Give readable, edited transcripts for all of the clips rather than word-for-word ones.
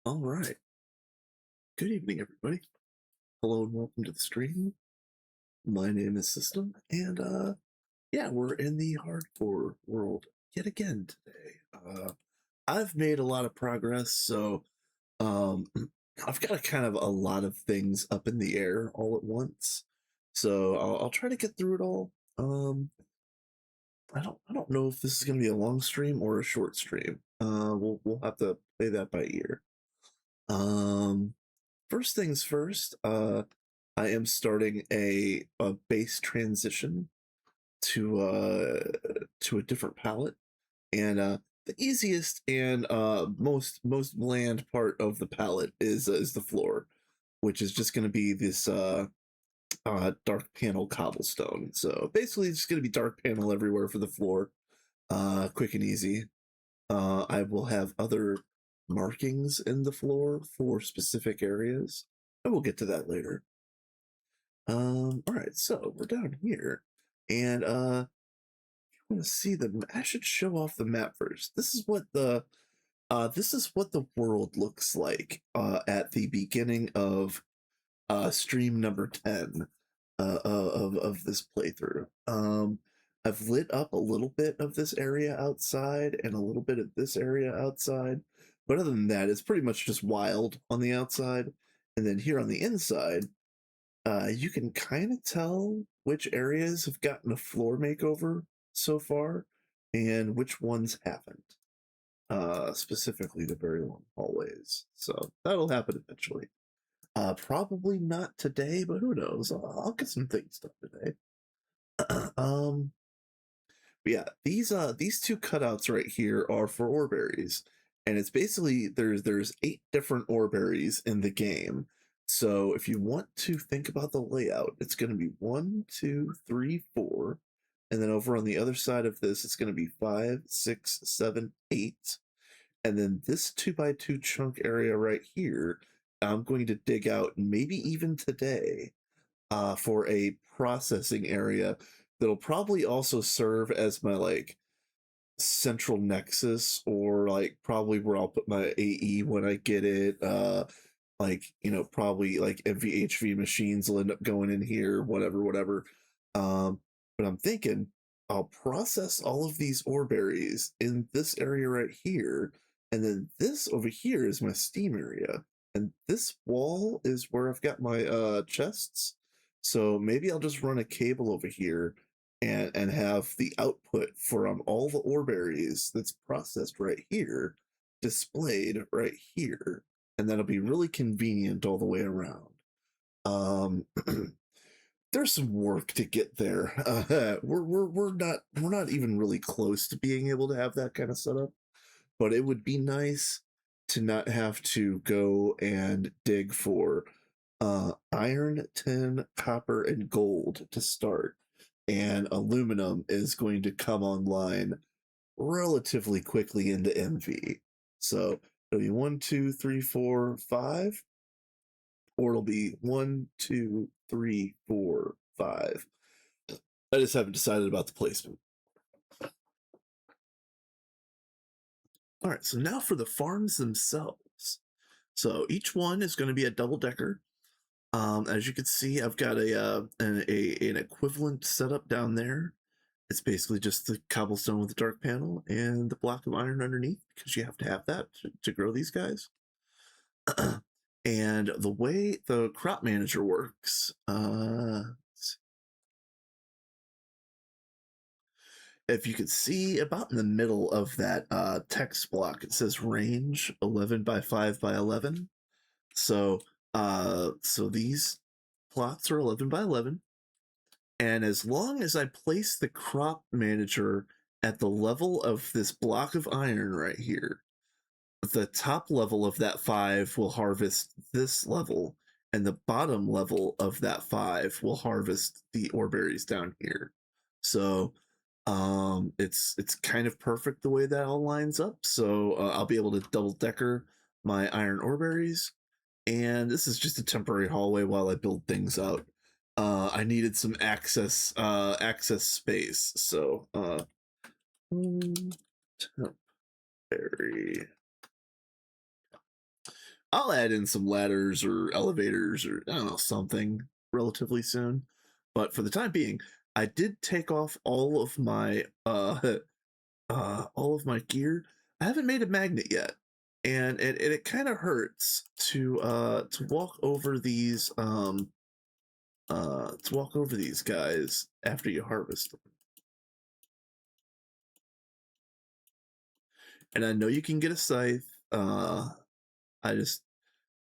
All right. Good evening, everybody. Hello and welcome to the stream. My name is System, and yeah, we're in the hardcore world yet again today. I've made a lot of progress, so um, I've got a kind of a lot of things up in the air all at once. So I'll try to get through it all. I don't know if this is going to be a long stream or a short stream. We'll have to play that by ear. Um, First things first, I am starting a base transition to a different palette, and the easiest and most bland part of the palette is the floor, which is just going to be this dark panel cobblestone. So basically, it's going to be dark panel everywhere for the floor, quick and easy. I will have other markings in the floor for specific areas. I will get to that later. All right, so we're down here, and if you want to see I should show off the map first. This is what the world looks like at the beginning of stream number 10 of this playthrough. I've lit up a little bit of this area outside and a little bit of this area outside, but other than that, it's pretty much just wild on the outside. And then here on the inside, you can kind of tell which areas have gotten a floor makeover so far and which ones haven't. Specifically the very long hallways. So that'll happen eventually. Probably not today, but who knows? I'll get some things done today. But yeah, these two cutouts right here are for ore berries, and it's basically there's 8 different ore berries in the game. So if you want to think about the layout, it's going to be 1, 2, 3, 4, and then over on the other side of this, it's going to be 5, 6, 7, 8, and then this 2x2 chunk area right here, I'm going to dig out maybe even today for a processing area that'll probably also serve as my like central nexus, or like probably where I'll put my AE when I get it. Like, probably like MVHV machines will end up going in here, whatever. But I'm thinking I'll process all of these ore berries in this area right here, and then this over here is my steam area, and this wall is where I've got my chests. So maybe I'll just run a cable over here and have the output from all the ore berries that's processed right here displayed right here, and that'll be really convenient all the way around. Um, there's some work to get there. We're not even really close to being able to have that kind of setup, but it would be nice to not have to go and dig for iron, tin, copper, and gold to start, and aluminum is going to come online relatively quickly into MV. So it'll be 1, 2, 3, 4, 5, or it'll be 1, 2, 3, 4, 5. I just haven't decided about the placement. All right, so now for the farms themselves. So each one is going to be a double decker. As you can see, I've got an equivalent setup down there. It's basically just the cobblestone with the dark panel and the block of iron underneath, because you have to have that to grow these guys. And the way the crop manager works, if you could see about in the middle of that text block, it says range 11 by 5 by 11. So these plots are 11 by 11. And as long as I place the crop manager at the level of this block of iron right here, the top level of that 5 will harvest this level, and the bottom level of that 5 will harvest the ore berries down here. So it's kind of perfect the way that all lines up. So I'll be able to double decker my iron ore berries, and this is just a temporary hallway while I build things out. I needed some access space, so temporary. I'll add in some ladders or elevators or I don't know something relatively soon. But for the time being, I did take off all of my gear. I haven't made a magnet yet, and it kind of hurts to walk over these guys after you harvest them. And I know you can get a scythe. I just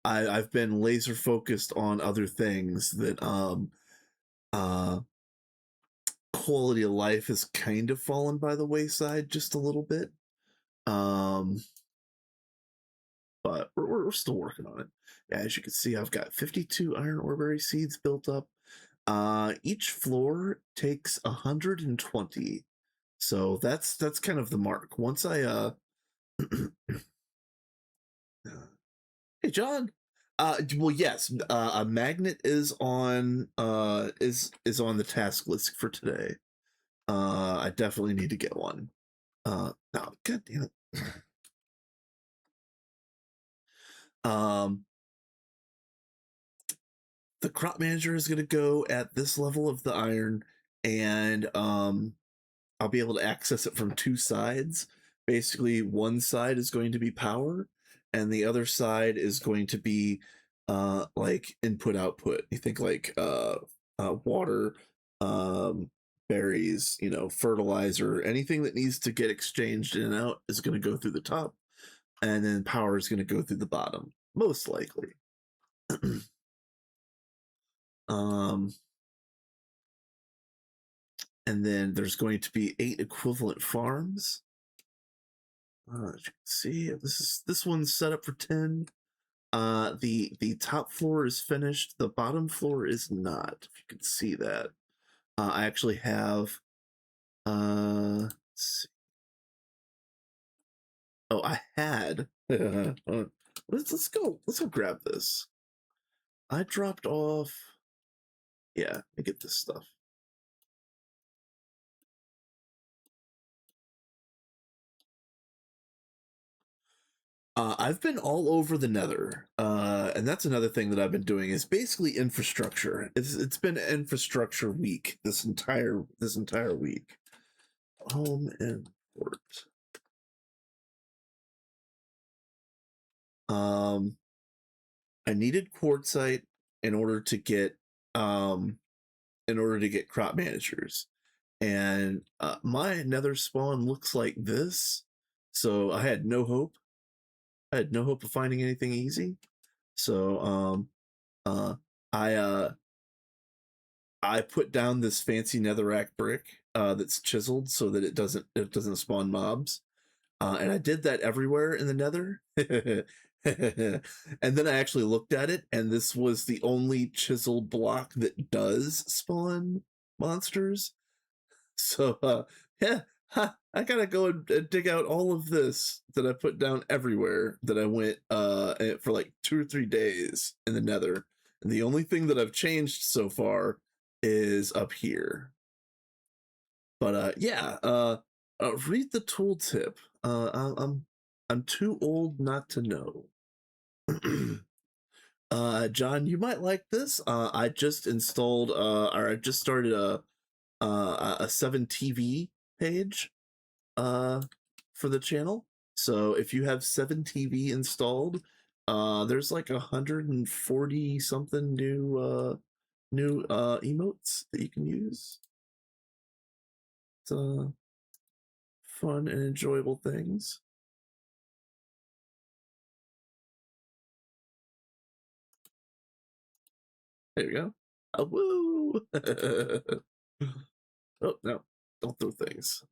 I've been laser focused on other things that uh quality of life has kind of fallen by the wayside just a little bit. Um but we're still working on it. Yeah, as you can see, I've got 52 iron oreberry seeds built up. Each floor takes 120, so that's kind of the mark. Once I hey John, well yes, a magnet is on the task list for today. I definitely need to get one. No, god damn it. Um, the crop manager is going to go at this level of the iron, and I'll be able to access it from two sides. Basically, one side is going to be power, and the other side is going to be like input output. You think like water, berries, fertilizer, anything that needs to get exchanged in and out is going to go through the top, and then power is going to go through the bottom, most likely. um, and then there's going to be 8 equivalent farms. As you can see, this one's set up for 10. The top floor is finished. The bottom floor is not. If you can see that, I actually have. Let's see. Oh, I had. Let's go. Let's go grab this. I dropped off. Yeah, let me get this stuff. I've been all over the Nether, and that's another thing that I've been doing is basically infrastructure. It's been infrastructure week this entire week. Home and port. I needed quartzite in order to get crop managers, and my Nether spawn looks like this. So I had no hope. I had no hope of finding anything easy. So uh, I I put down this fancy netherrack brick that's chiseled so that it doesn't spawn mobs, and I did that everywhere in the Nether. And then I actually looked at it, and this was the only chiseled block that does spawn monsters. So yeah, I gotta go and dig out all of this that I put down everywhere that I went for like 2 or 3 days in the Nether, and the only thing that I've changed so far is up here. But yeah, read the tooltip. I'm too old not to know. John, you might like this. I just installed or I just started a 7TV page for the channel. So if you have 7TV installed, there's like 140 something new emotes that you can use. It's fun and enjoyable things. There you go. Woo! Oh no, don't throw things.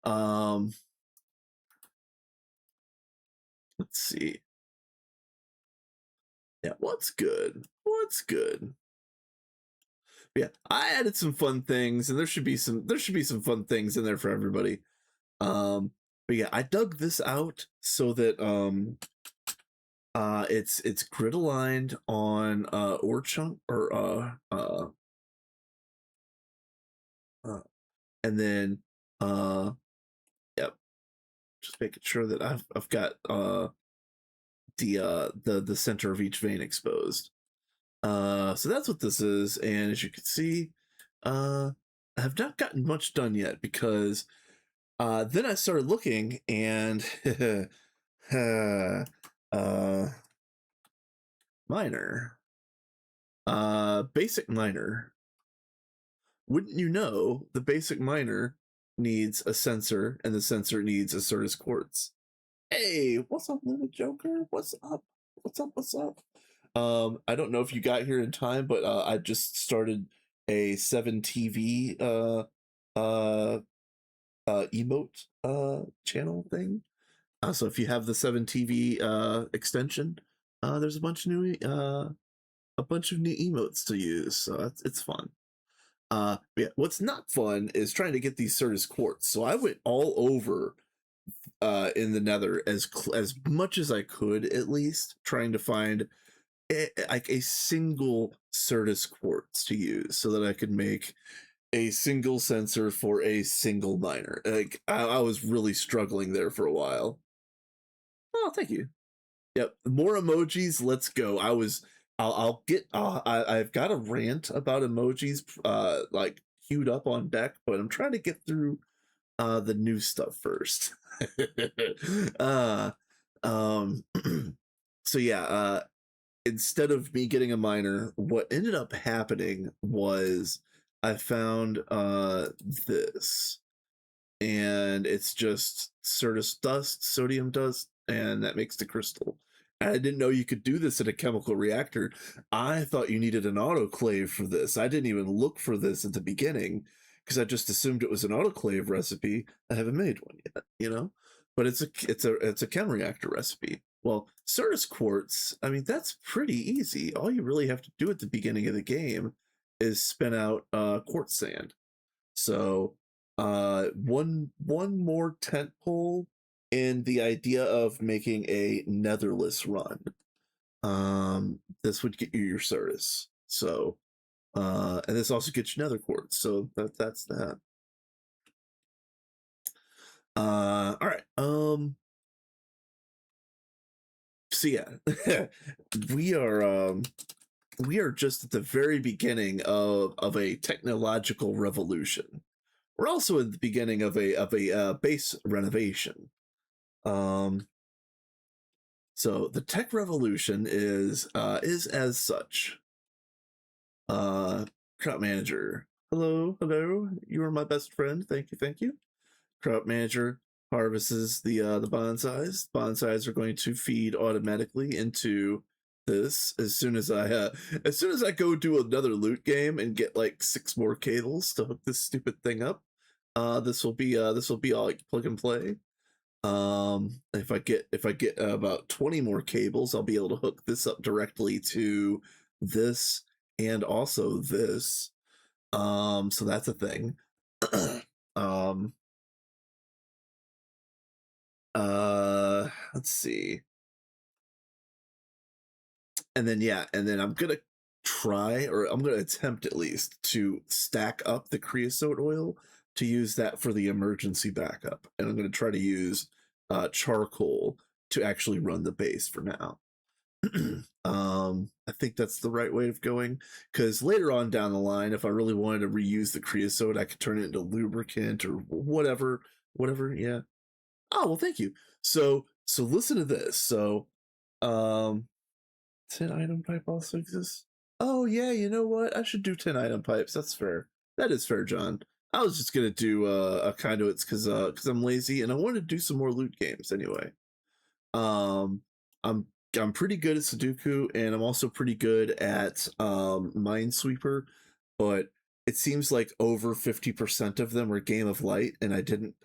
Um, let's see. Yeah, what's good? What's good? Yeah, I added some fun things, and there should be some fun things in there for everybody. But yeah, I dug this out so that it's grid aligned on ore chunk or and then yep, just making sure that I've got the center of each vein exposed. So that's what this is, and as you can see, I have not gotten much done yet because then I started looking and minor, basic minor. Wouldn't you know, the basic minor needs a sensor, and the sensor needs a Certus quartz. Hey, what's up, little Joker? What's up? What's up? What's up? I don't know if you got here in time, but I just started a 7TV emote channel thing. So if you have the 7TV extension, there's a bunch of new emotes to use, so it's fun. Yeah, what's not fun is trying to get these Certus quartz. So I went all over in the Nether as much as I could, at least trying to find like a single Certus quartz to use so that I could make a single sensor for a single miner. Like I was really struggling there for a while. Oh, thank you. Yep, more emojis. Let's go. I'll get. I've got a rant about emojis, like queued up on deck, but I'm trying to get through the new stuff first. uh, um, so yeah. Instead of me getting a miner, what ended up happening was I found this, and it's just Certus dust, sodium dust, and that makes the crystal. And I didn't know you could do this in a chemical reactor. I thought you needed an autoclave for this. I didn't even look for this at the beginning because I just assumed it was an autoclave recipe. I haven't made one yet, you know. But it's a chem reactor recipe. Well, Certus quartz, I mean, that's pretty easy. All you really have to do at the beginning of the game is spin out quartz sand. So one more tent pole in the idea of making a netherless run. This would get you your Certus. So and this also gets you nether quartz. So that's that. All right. So yeah, we are just at the very beginning of a technological revolution. We're also at the beginning of a base renovation. So the tech revolution is as such. Crop manager. Hello. You are my best friend. Thank you. Crop manager harvests the bonsais. Bonsais are going to feed automatically into this as soon as I go do another loot game and get like 6 more cables to hook this stupid thing up. This will be all like plug and play. If I get about 20 more cables, I'll be able to hook this up directly to this and also this. So that's a thing. Let's see. And then I'm gonna try, or I'm gonna attempt at least, to stack up the creosote oil to use that for the emergency backup. And I'm gonna try to use charcoal to actually run the base for now. I think that's the right way of going, because later on down the line, if I really wanted to reuse the creosote, I could turn it into lubricant or whatever. Yeah. Oh, well, thank you. So listen to this. So 10 item pipe also exists. Oh yeah, you know what? I should do 10 item pipes. That's fair. That is fair, John. I was just gonna do a conduits because I'm lazy and I wanted to do some more loot games anyway. I'm pretty good at Sudoku, and I'm also pretty good at Minesweeper, but it seems like over 50% of them are Game of Light, and I didn't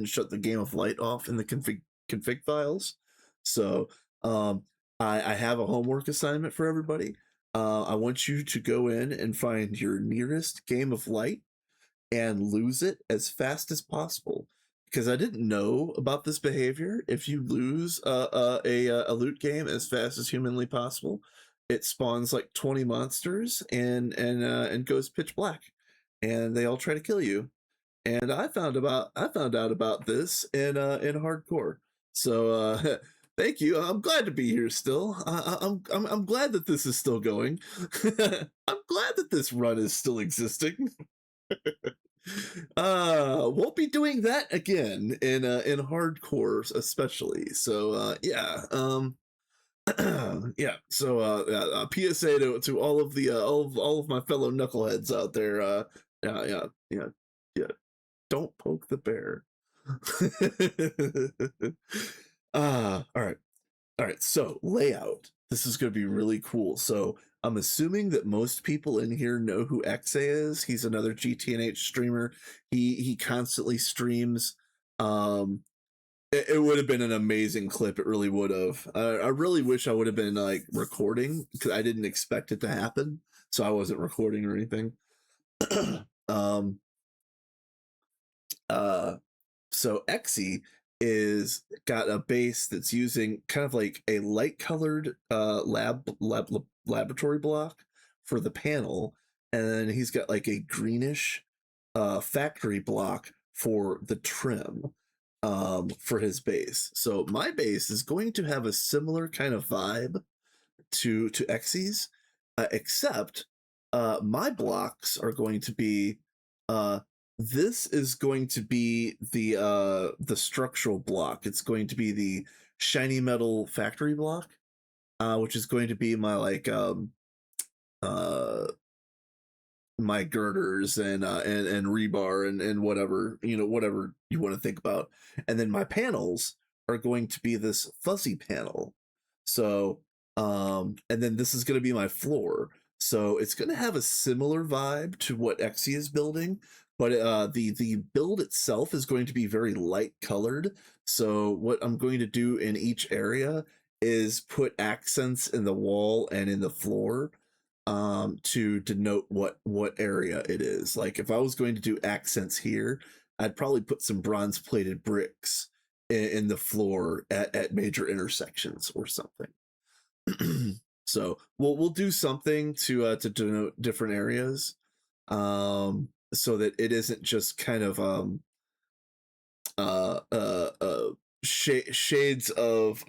shut the Game of Light off in the config files. So I have a homework assignment for everybody. I want you to go in and find your nearest Game of Light and lose it as fast as possible, because I didn't know about this behavior. If you lose a loot game as fast as humanly possible, it spawns like 20 monsters and goes pitch black, and they all try to kill you. And I found out about this in hardcore. So Thank you. I'm glad to be here still. I'm glad that this is still going. I'm glad that this run is still existing. Won't be doing that again in hardcore especially. So yeah. Yeah. So PSA to all of the all of my fellow knuckleheads out there. Yeah. Yeah. Don't poke the bear. All right. All right, so layout. This is going to be really cool. So I'm assuming that most people in here know who Exa is. He's another GTNH streamer. He constantly streams. Um, it would have been an amazing clip. It really would have. I really wish I would have been like recording because I didn't expect it to happen, so I wasn't recording or anything. um, uh, So Xe is got a base that's using kind of like a light colored laboratory block for the panel, and then he's got like a greenish factory block for the trim for his base. So my base is going to have a similar kind of vibe to Xy's, except my blocks are going to be this is going to be the structural block. It's going to be the shiny metal factory block, which is going to be my like uh my girders and rebar and whatever, you know, whatever you want to think about. And then my panels are going to be this fuzzy panel. So and then this is going to be my floor. So it's going to have a similar vibe to what Xe is building, but the build itself is going to be very light colored. So what I'm going to do in each area is put accents in the wall and in the floor to denote what area it is. Like if I was going to do accents here, I'd probably put some bronze plated bricks in the floor at major intersections or something. So we'll do something to denote different areas, so that it isn't just kind of uh uh uh shades of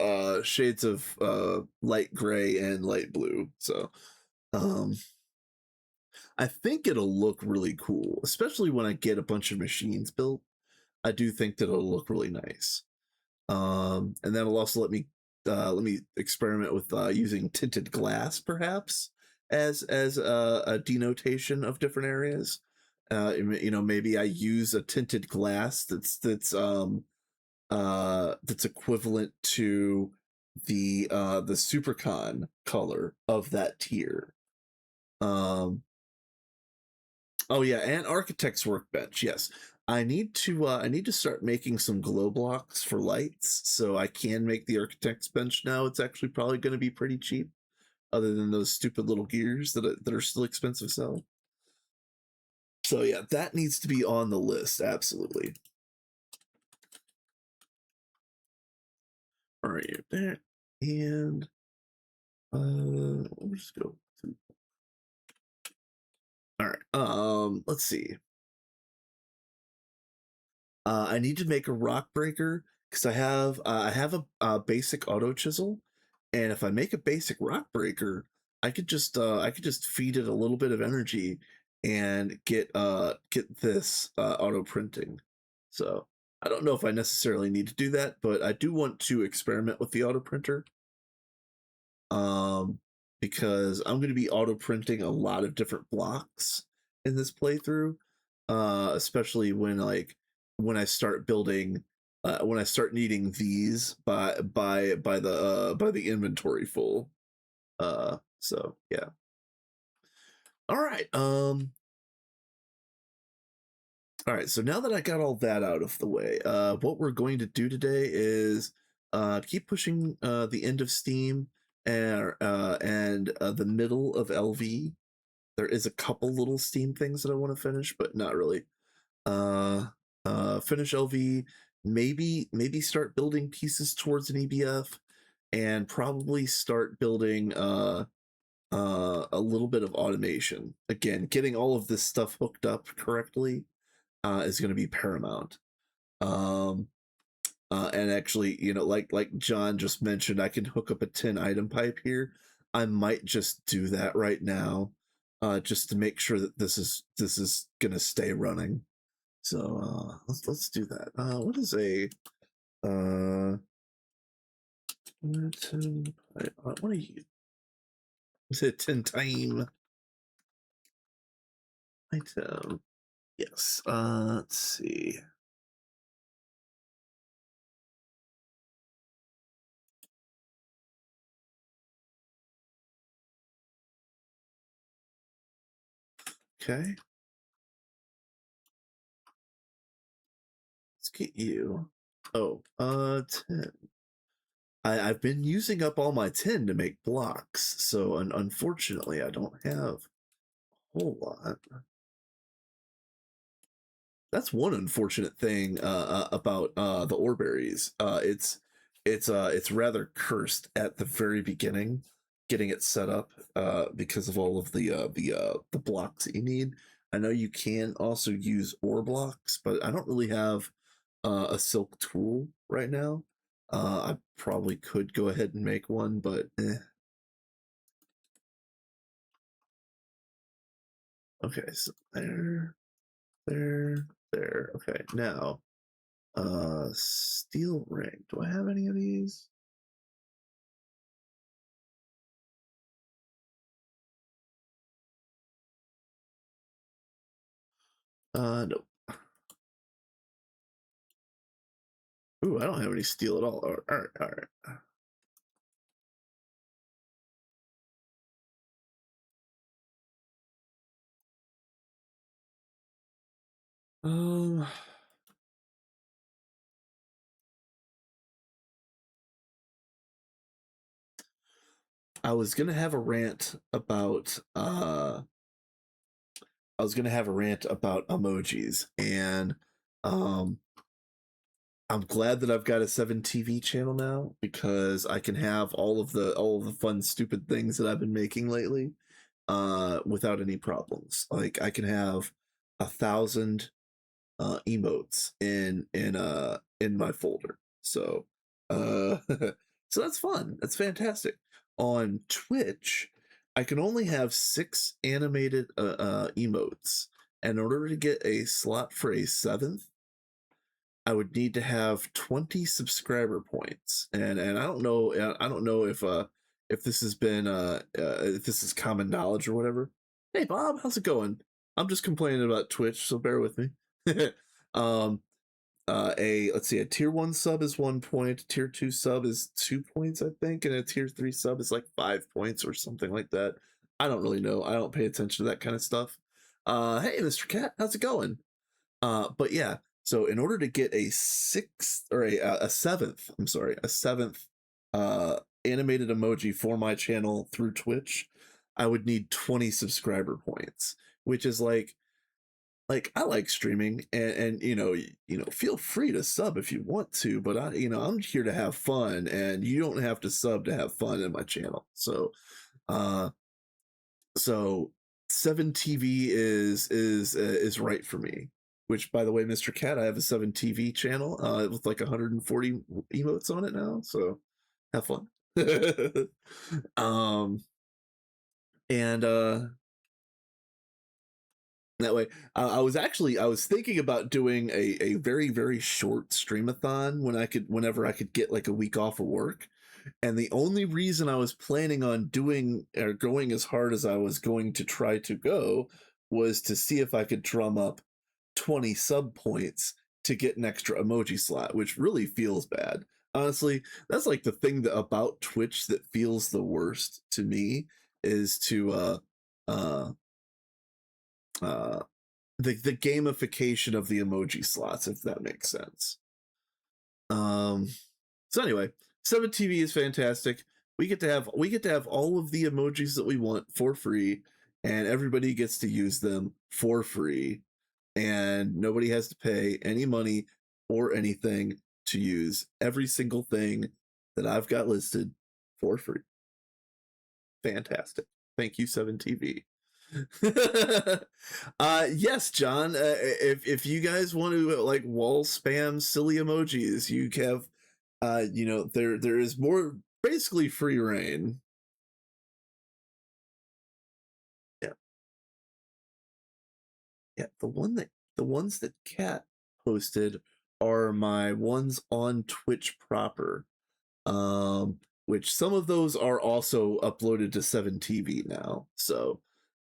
light gray and light blue. So um I think it'll look really cool, especially when I get a bunch of machines built. I do think that it'll look really nice. And that'll also let me experiment with using tinted glass, perhaps as a denotation of different areas. You know, maybe I use a tinted glass that's equivalent to the Supercon color of that tier. Um, Oh yeah, and Architect's Workbench. Yes, I need to start making some glow blocks for lights, so I can make the Architect's Bench now. It's actually probably going to be pretty cheap, other than those stupid little gears that are still expensive. So yeah, that needs to be on the list. Absolutely. All right, there, and let's go. All right. Let's see. I need to make a rock breaker because I have a basic auto chisel, and if I make a basic rock breaker, I could just feed it a little bit of energy and get this auto printing. So I don't know if I necessarily need to do that, but I do want to experiment with the auto printer. Um, because I'm going to be auto printing a lot of different blocks in this playthrough, especially when I start building, when I start needing these by the inventory full. So yeah. All right. All right. So now that I got all that out of the way, what we're going to do today is keep pushing the end of Steam and the middle of LV. There is a couple little Steam things that I want to finish, but not really. Finish LV, maybe start building pieces towards an EBF, and probably start building a little bit of automation. Again, getting all of this stuff hooked up correctly is going to be paramount. Um, And actually, you know, like John just mentioned, I can hook up a 10 item pipe here. I might just do that right now, just to make sure that this is gonna stay running. So let's do that. What is a 10 what are you? Is it 10 time item? Yes. Let's see. Okay. Let's get you. Oh, 10. I've been using up all my 10 to make blocks, so unfortunately I don't have a whole lot. That's one unfortunate thing about the ore berries. It's rather cursed at the very beginning, getting it set up because of all of the blocks that you need. I know you can also use ore blocks, but I don't really have a silk tool right now. I probably could go ahead and make one, but okay, so there, there. Okay, now steel ring. Do I have any of these? No. Ooh, I don't have any steel at all. All right, all right. Um, I was gonna have a rant about I was gonna have a rant about emojis, and um I'm glad that I've got a 7 TV channel now because I can have all of the fun stupid things that I've been making lately without any problems. Like I can have 1,000 emotes in my folder. So so that's fun. That's fantastic. On Twitch, I can only have 6 animated emotes. And in order to get a slot for a 7th, I would need to have 20 subscriber points. And I don't know if this has been if this is common knowledge or whatever. Hey Bob, how's it going? I'm just complaining about Twitch, so bear with me. um a let's see, a tier 1 sub is 1 point, tier 2 sub is 2 points, I think, and a tier 3 sub is like 5 points or something like that. I don't really know. I don't pay attention to that kind of stuff. Hey Mr. Cat, how's it going? But yeah, so in order to get a 6th or a 7th, I'm sorry, a 7th animated emoji for my channel through Twitch, I would need 20 subscriber points, which is like I like streaming, and feel free to sub if you want to, but I'm here to have fun, and you don't have to sub to have fun in my channel. Uh so 7 TV is right for me. Which, by the way, Mr. Cat, I have a 7 TV channel with like 140 emotes on it now. So have fun. um, and that way, I was thinking about doing a very very short streamathon whenever I could get like a week off of work. And the only reason I was planning on doing or going as hard as I was going to try to go was to see if I could drum up 20 sub points to get an extra emoji slot, which really feels bad. Honestly, that's like the thing about Twitch that feels the worst to me is to uh uh the gamification of the emoji slots, if that makes sense. Um so anyway, 7 TV is fantastic. We get to have all of the emojis that we want for free, and everybody gets to use them for free, and nobody has to pay any money or anything to use every single thing that I've got listed for free. Fantastic. Thank you, 7 TV. Yes, John. If you guys want to like wall spam silly emojis, you have, you know, there is more basically free reign. Yeah, yeah. The ones that Cat posted are my ones on Twitch proper. Um, which some of those are also uploaded to 7TV now. So,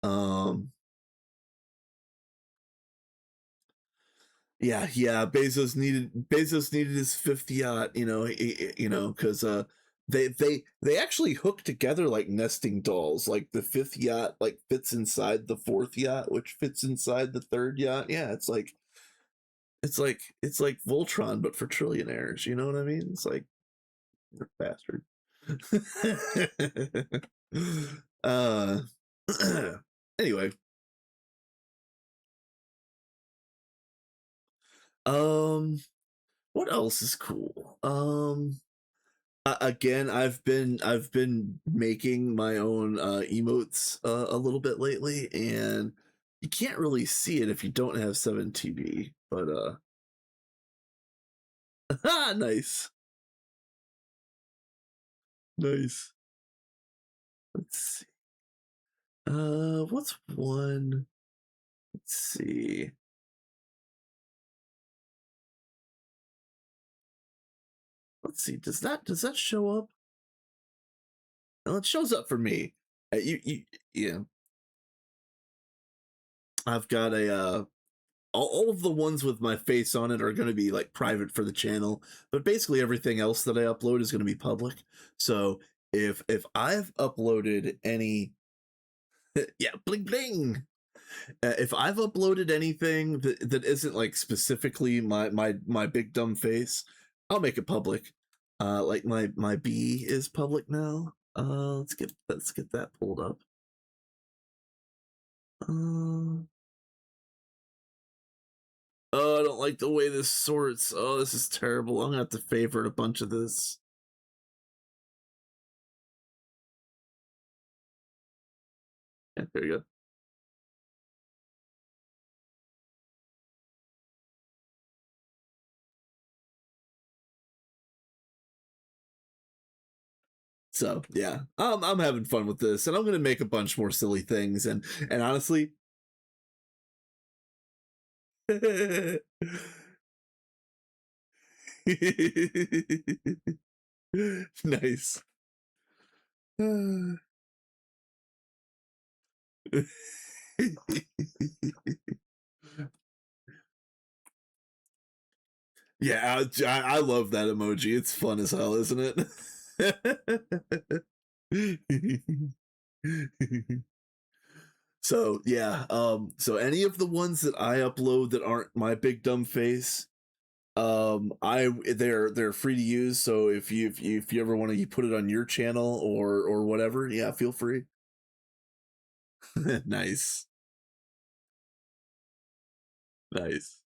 um, yeah. Bezos needed his fifth yacht. You know, because they actually hook together like nesting dolls. Like the fifth yacht like fits inside the fourth yacht, which fits inside the third yacht. Yeah, it's like Voltron, but for trillionaires. You know what I mean? It's like bastard. uh, anyway, um, what else is cool? Again, I've been making my own emotes a little bit lately, and you can't really see it if you don't have 7TV. But nice, nice. Let's see. What's one? Let's see. Let's see. Does that show up? Well, it shows up for me. Yeah. I've got a all of the ones with my face on it are going to be like private for the channel, but basically everything else that I upload is going to be public. So if I've uploaded any, yeah, bling bling. If I've uploaded anything that isn't like specifically my big dumb face, I'll make it public. Like my B is public now. Let's get that pulled up. Uh, Oh, I don't like the way this sorts. Oh, this is terrible. I'm gonna have to favorite a bunch of this. Yeah, there you go. So yeah, I'm having fun with this, and I'm gonna make a bunch more silly things. And honestly, nice. Yeah, I love that emoji. It's fun as hell, isn't it? So yeah, so any of the ones that I upload that aren't my big dumb face, I they're free to use. So if you ever want to put it on your channel or whatever, yeah, feel free. Nice, nice.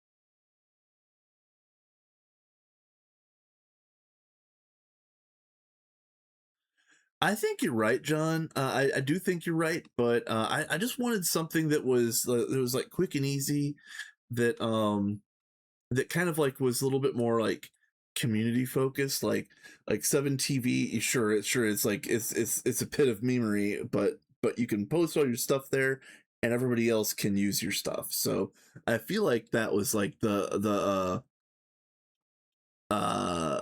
I think you're right, John. I do think you're right, but I just wanted something that was like quick and easy, that that kind of like was a little bit more like community focused, like 7TV. Sure it's a pit of memery, but you can post all your stuff there, and everybody else can use your stuff. So I feel like that was like uh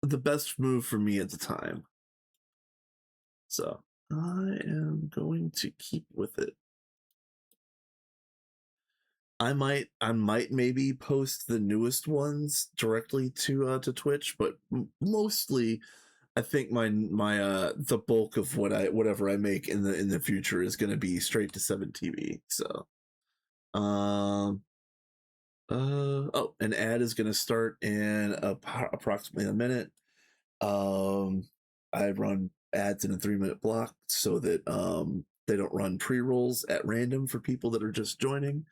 the best move for me at the time. So I am going to keep with it. I might maybe post the newest ones directly to Twitch, but mostly I think my the bulk of whatever I make in the future is going to be straight to 7TV. So um oh, an ad is going to start in approximately a minute. um I run ads in a 3-minute block so that they don't run pre-rolls at random for people that are just joining.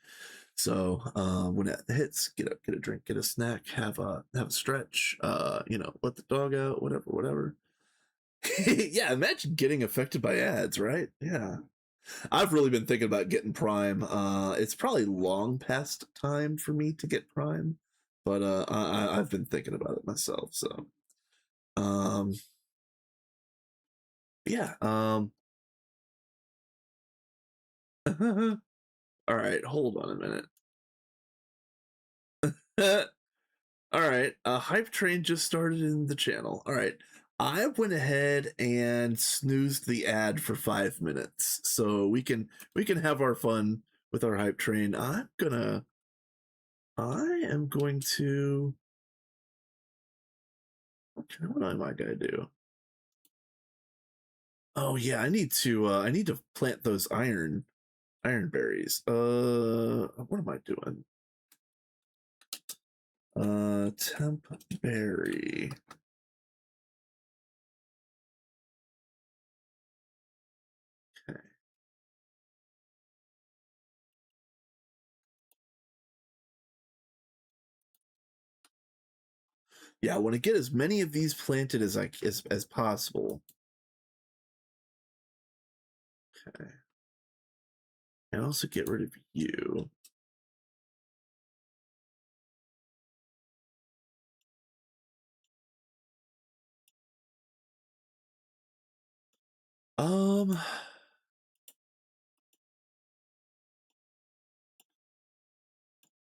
So when it hits, get up, get a drink, get a snack, have a stretch, let the dog out, whatever. Yeah, imagine getting affected by ads, right? Yeah. I've really been thinking about getting Prime. It's probably long past time for me to get Prime, but I've been thinking about it myself. So, um, yeah. All right, hold on a minute. All right, hype train just started in the channel. All right, I went ahead and snoozed the ad for 5 minutes, so we can have our fun with our hype train. I am going to. Okay, what am I gonna do? Oh yeah, I need to plant those iron berries. What am I doing? Temp berry. Okay. Yeah, I want to get as many of these planted as possible. Okay. And also get rid of you. Um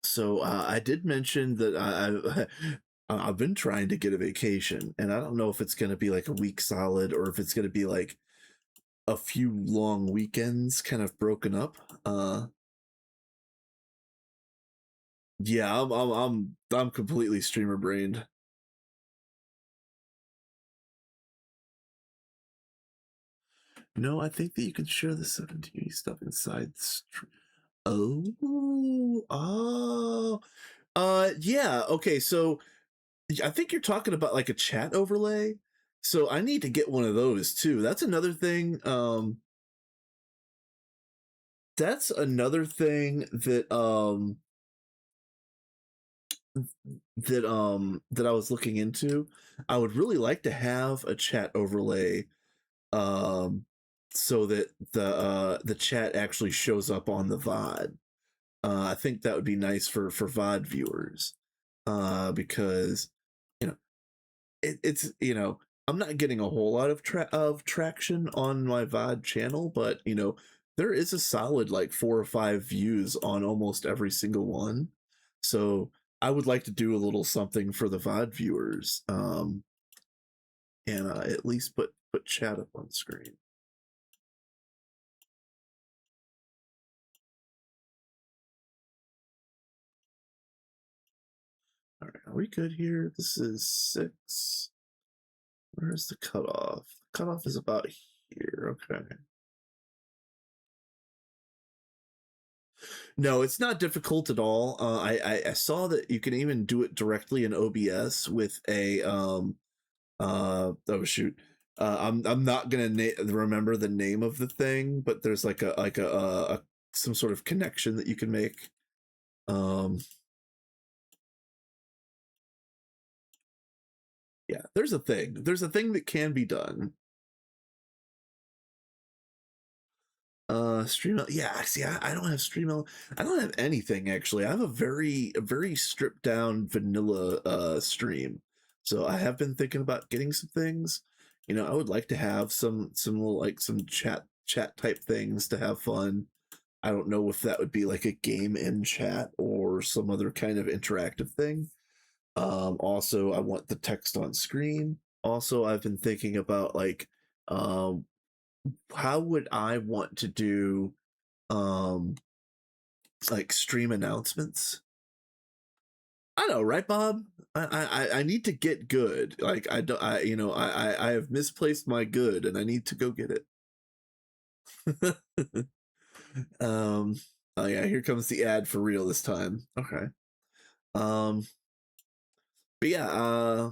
so I did mention that I've been trying to get a vacation, and I don't know if it's going to be like a week solid or if it's going to be like a few long weekends kind of broken up. Yeah, I'm completely streamer brained. No, I think that you can share the 17 stuff inside oh, yeah. Okay, so I think you're talking about like a chat overlay. So I need to get one of those too. That's another thing that I was looking into. I would really like to have a chat overlay um so that the chat actually shows up on the VOD. I think that would be nice for VOD viewers. Because you know it's I'm not getting a whole lot of traction on my VOD channel, but there is a solid like 4 or 5 views on almost every single one. So I would like to do a little something for the VOD viewers, and at least put chat up on screen. All right, are we good here? This is 6. Where's the cutoff? The cutoff is about here. Okay. No, it's not difficult at all. I saw that you can even do it directly in OBS with a oh shoot. I'm not gonna remember the name of the thing, but there's like a some sort of connection that you can make. Yeah, there's a thing. There's a thing that can be done. Stream. Yeah, see, I don't have stream. I don't have anything actually. I have a very stripped down vanilla stream. So I have been thinking about getting some things. I would like to have some little like some chat type things to have fun. I don't know if that would be like a game in chat or some other kind of interactive thing. Also, I want the text on screen. Also, I've been thinking about like um how would I want to do um like stream announcements? I know, right, Bob? I need to get good. Like I don't I I have misplaced my good and I need to go get it. Oh yeah, here comes the ad for real this time. Okay. Um but yeah,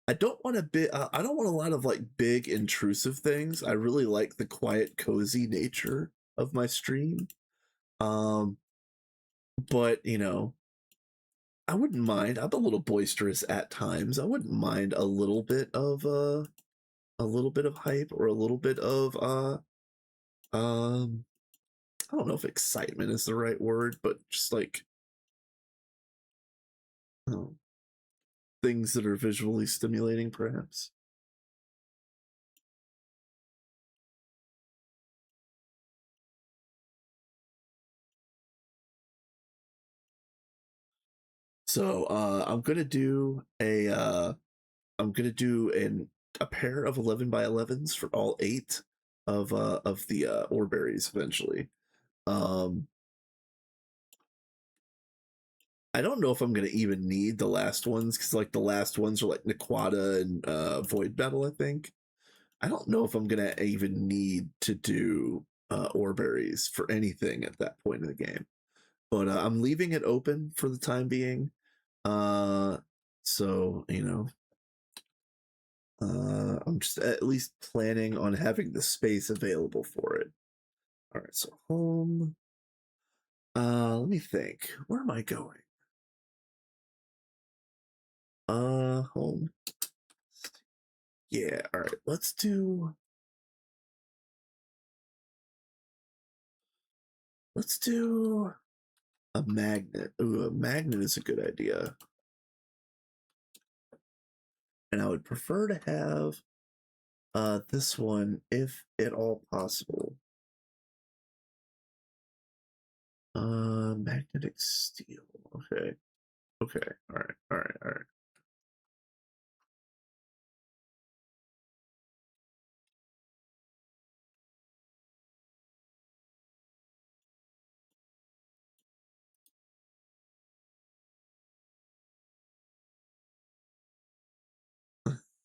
I don't want a lot of like big intrusive things. I really like the quiet cozy nature of my stream. Um but I wouldn't mind. I'm a little boisterous at times. I wouldn't mind a little bit of hype or a little bit of I don't know if excitement is the right word, but just like um, things that are visually stimulating, perhaps. So I'm gonna do a pair of 11 by 11s for all 8 of the ore berries eventually. Um, I don't know if I'm gonna even need the last ones because like the last ones are like Nequata and Void Battle, I think. I don't know if I'm gonna even need to do ore berries for anything at that point in the game. But I'm leaving it open for the time being. Uh, so you know, I'm just at least planning on having the space available for it. All right, so home. Let me think. Where am I going? Home. Yeah, all right. Let's do a magnet. Ooh, a magnet is a good idea. And I would prefer to have this one if at all possible. Magnetic steel. Okay. Okay. All right. All right. All right.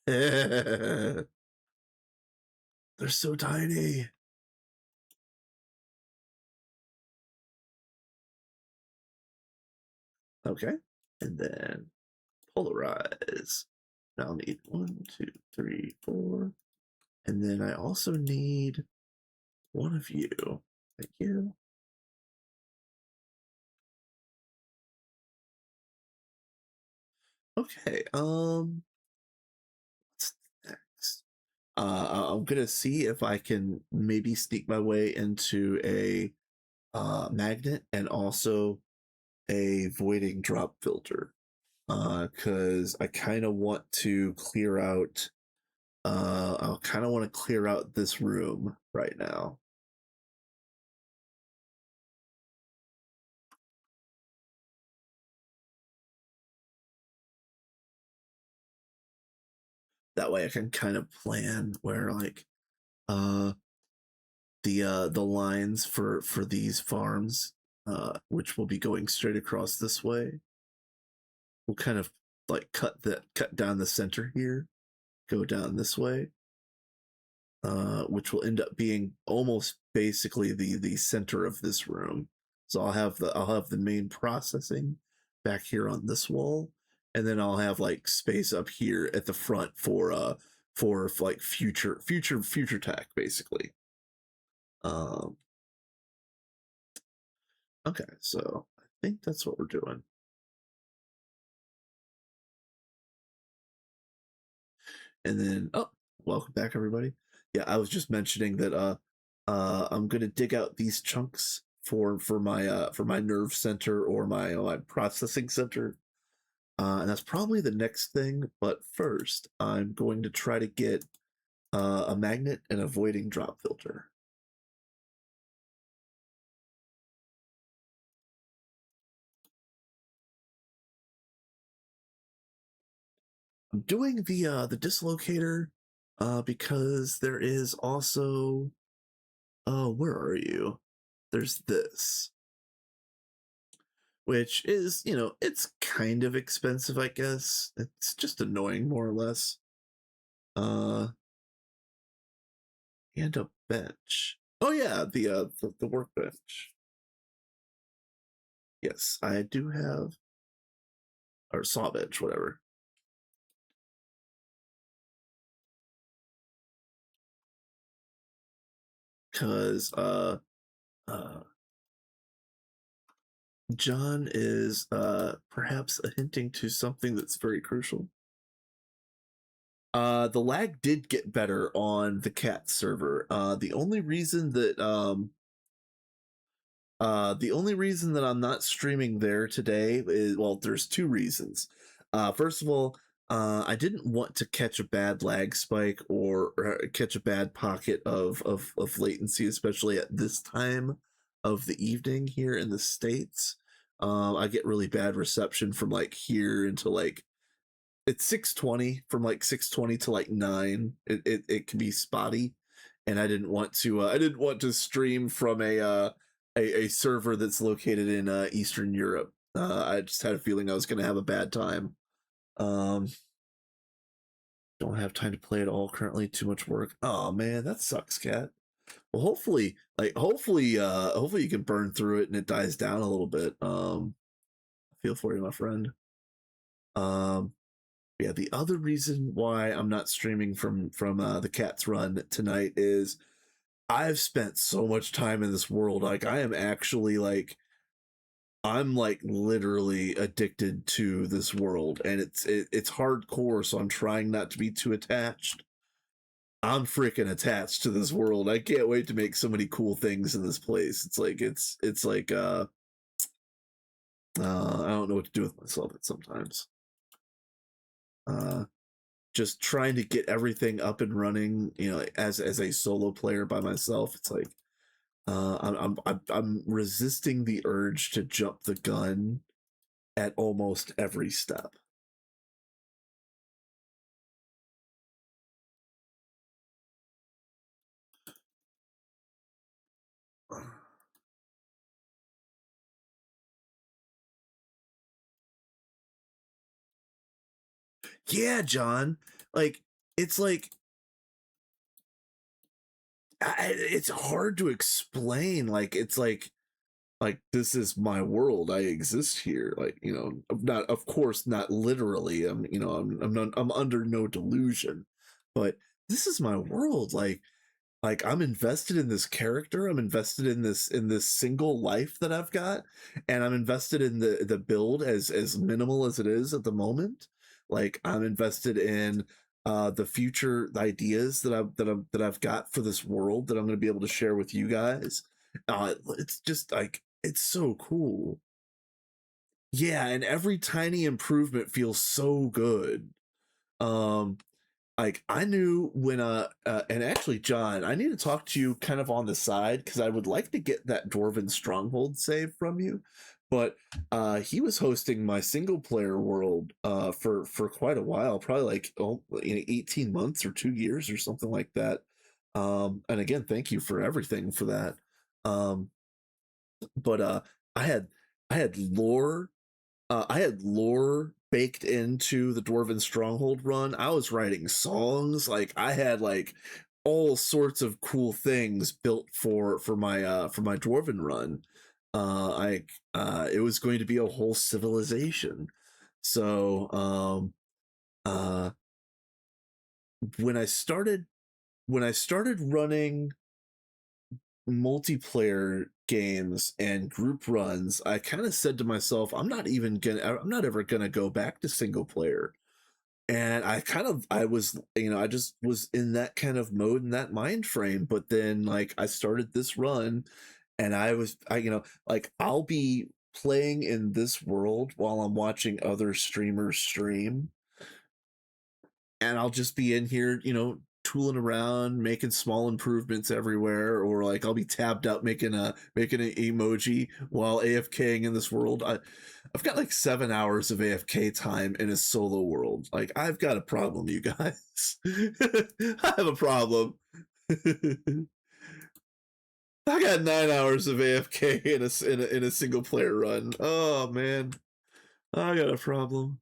They're so tiny. Okay. And then polarize. Now I'll need 1, 2, 3, 4. And then I also need one of you. Thank you. Okay. What's next? I'm gonna see if I can maybe sneak my way into a magnet and also a voiding drop filter. Because I kind of want to clear out. I kind of want to clear out this room right now. That way, I can kind of plan where like uh the lines for these farms, which will be going straight across this way, will kind of like cut down the center here, go down this way, which will end up being almost basically the center of this room. So I'll have the main processing back here on this wall, and then I'll have like space up here at the front for like future tech basically. Um, okay, so I think that's what we're doing. And then welcome back everybody. Yeah, I was just mentioning that I'm gonna dig out these chunks for my nerve center or my processing center. And that's probably the next thing, but first I'm going to try to get a magnet and a voiding drop filter. I'm doing the dislocator because there is also where are you? There's this, which is, you know, it's kind of expensive, I guess. It's just annoying, more or less. Uh, and a bench. Oh yeah, the workbench. Yes, I do have, or saw bench, whatever. Because uh, John is perhaps hinting to something that's very crucial. The lag did get better on the cat server. The only reason that The only reason that I'm not streaming there today is, well, there's two reasons. First of all, I didn't want to catch a bad lag spike or catch a bad pocket of latency, especially at this time of the evening here in the States. I get really bad reception from like here until like it's 6:20, from like 6:20 to like 9. It can be spotty, and I didn't want to stream from a server that's located in Eastern Europe. I just had a feeling I was going to have a bad time. Um, don't have time to play at all currently. Too much work. Oh man, that sucks, cat. Well, hopefully you can burn through it and it dies down a little bit. I feel for you, my friend. Um, yeah, the other reason why I'm not streaming from the Cat's Run tonight is I've spent so much time in this world. Like I am actually like I'm like literally addicted to this world, and it's hardcore, so I'm trying not to be too attached. I'm freaking attached to this world. I can't wait to make so many cool things in this place. It's like I don't know what to do with myself sometimes. Uh just trying to get everything up and running, you know, as a solo player by myself. It's like I'm resisting the urge to jump the gun at almost every step. Yeah, John. Like it's like it's hard to explain. Like it's like this is my world. I exist here. Like, you know, not, of course not literally. I'm under no delusion, but this is my world. Like I'm invested in this character. I'm invested in this single life that I've got, and I'm invested in the build as minimal as it is at the moment. Like I'm invested in the future ideas that I've got for this world that I'm going to be able to share with you guys. It's just like it's so cool. Yeah, and every tiny improvement feels so good. Um, like I knew when and actually John, I need to talk to you kind of on the side because I would like to get that Dwarven Stronghold save from you. But he was hosting my single player world for quite a while, probably like 18 months or 2 years or something like that. And again, thank you for everything for that. Um, but I had I had lore I had lore baked into the Dwarven Stronghold run. I was writing songs, like I had like all sorts of cool things built for my Dwarven run. I It was going to be a whole civilization. So uh when I started when I started running multiplayer games and group runs, I kind of said to myself, I'm not ever gonna go back to single player. And I was, you know, I just was in that kind of mode and that mind frame. But then like I started this run and you know, like I'll be playing in this world while I'm watching other streamers stream, and I'll just be in here, you know, tooling around, making small improvements everywhere, or like I'll be tabbed up making an emoji while AFKing in this world. I've got like 7 hours of AFK time in a solo world. Like I've got a problem, you guys. I have a problem. I got 9 hours of AFK in a single player run. Oh man, I got a problem.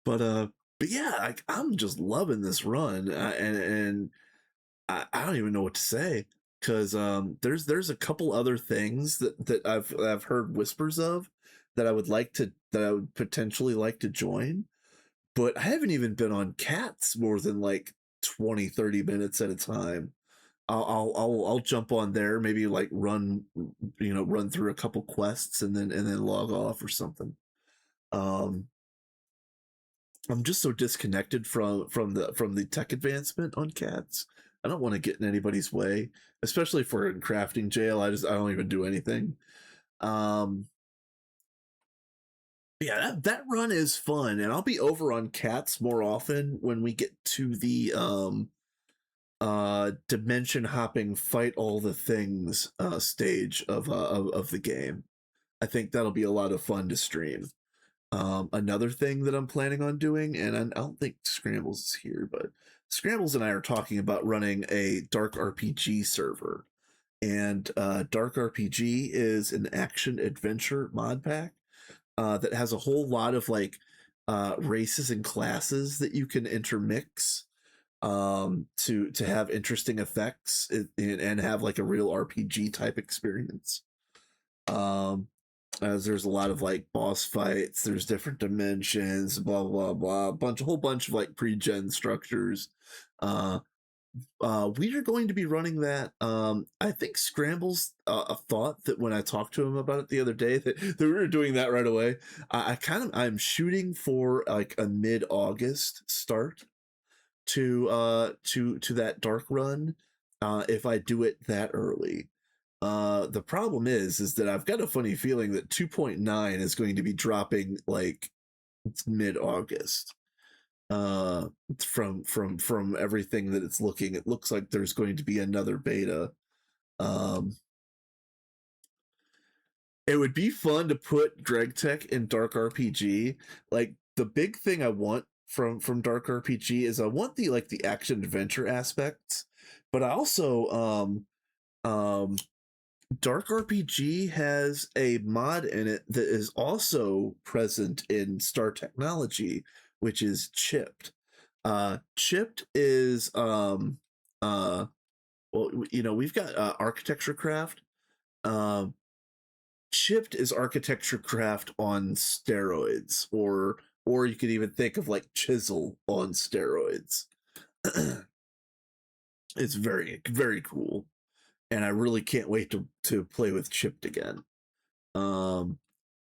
But but yeah, like I'm just loving this run, and I don't even know what to say because there's a couple other things that I've heard whispers of that I would potentially like to join, but I haven't even been on cats more than like 20-30 minutes at a time. I'll jump on there, maybe like run through a couple quests and then log off or something. Um, I'm just so disconnected from the tech advancement on cats. I don't want to get in anybody's way, especially if we're in crafting jail. I don't even do anything. Yeah, that run is fun, and I'll be over on cats more often when we get to the dimension hopping fight all the things stage of the game. I think that'll be a lot of fun to stream. Another thing that I'm planning on doing, and I don't think Scrambles is here, but Scrambles and I are talking about running a Dark RPG server. And Dark RPG is an action adventure mod pack that has a whole lot of like races and classes that you can intermix to have interesting effects and have like a real RPG type experience. Um, as there's a lot of like boss fights, there's different dimensions, blah blah blah, whole bunch of like pre-gen structures. Uh, we are going to be running that. I think Scrambles a thought that when I talked to him about it the other day that we were doing that right away. I'm shooting for like a mid-August start to that dark run if I do it that early. The problem is that I've got a funny feeling that 2.9 is going to be dropping like mid-August. From everything that it's looking, it looks like there's going to be another beta. It would be fun to put Greg Tech in Dark RPG. Like the big thing I want from Dark RPG is I want the like the action adventure aspects, but I also Dark RPG has a mod in it that is also present in Star Technology, which is Chipped. Chipped is well, you know, we've got architecture craft. Um, Chipped is architecture craft on steroids, or you could even think of like Chisel on steroids. It's very very cool, and I really can't wait to play with Chipped again. Um,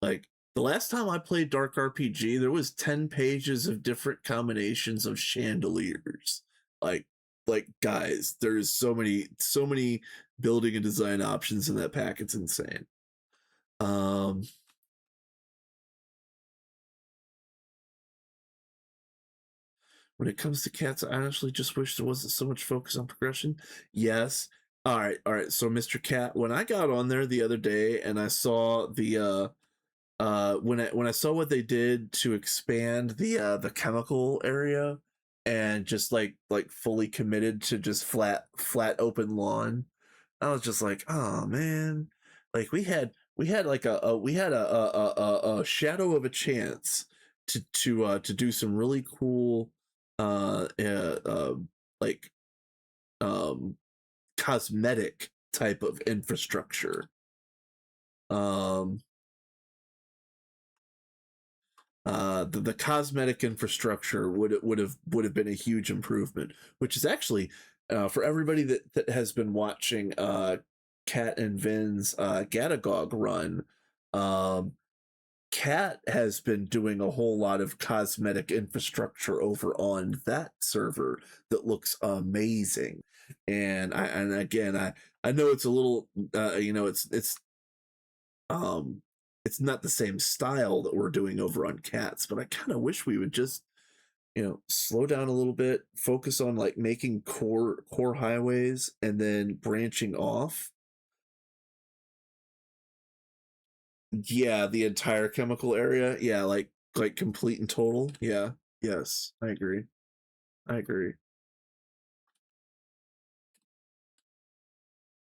like the last time I played Dark RPG, there was 10 pages of different combinations of chandeliers. Like guys, there's so many building and design options in that pack. It's insane. Um when it comes to cats, I honestly just wish there wasn't so much focus on progression. Yes. All right. So Mr. Cat, when I got on there the other day and I saw the when I saw what they did to expand the chemical area and just like fully committed to just flat open lawn, I was just like, oh man, like we had like we had a shadow of a chance to do some really cool uh, uh, uh like um cosmetic type of infrastructure. um the cosmetic infrastructure would have been a huge improvement, which is actually for everybody that has been watching Cat and Vin's Gatagog run. um Cat has been doing a whole lot of cosmetic infrastructure over on that server that looks amazing. And again, I know it's a little you know, um it's not the same style that we're doing over on Cats, but I kind of wish we would just, you know, slow down a little bit, focus on like making core highways and then branching off. Yeah, the entire chemical area. Yeah, like complete and total. Yeah. Yes, I agree. I agree.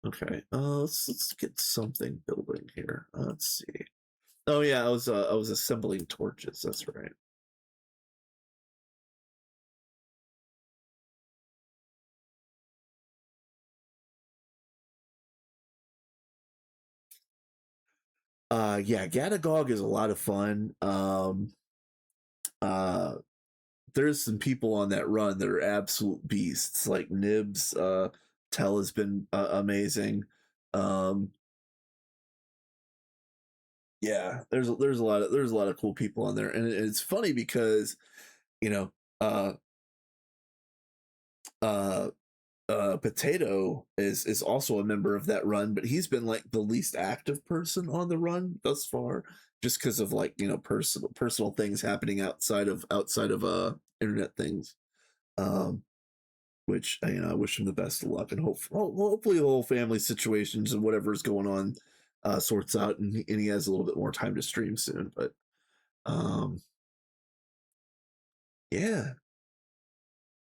Okay. Let's get something building here. Let's see. Oh yeah, I was assembling torches. That's right. Yeah, Gatagog is a lot of fun. Uh there's some people on that run that are absolute beasts, like Nibs. Tell has been amazing. Um yeah, there's a lot of cool people on there, and it's funny because, you know, uh uh Potato is also a member of that run, but he's been like the least active person on the run thus far, just because of like personal things happening outside of internet things. Um, which I wish him the best of luck, and hopefully the whole family situations and whatever's going on sorts out, and he has a little bit more time to stream soon. But um, yeah,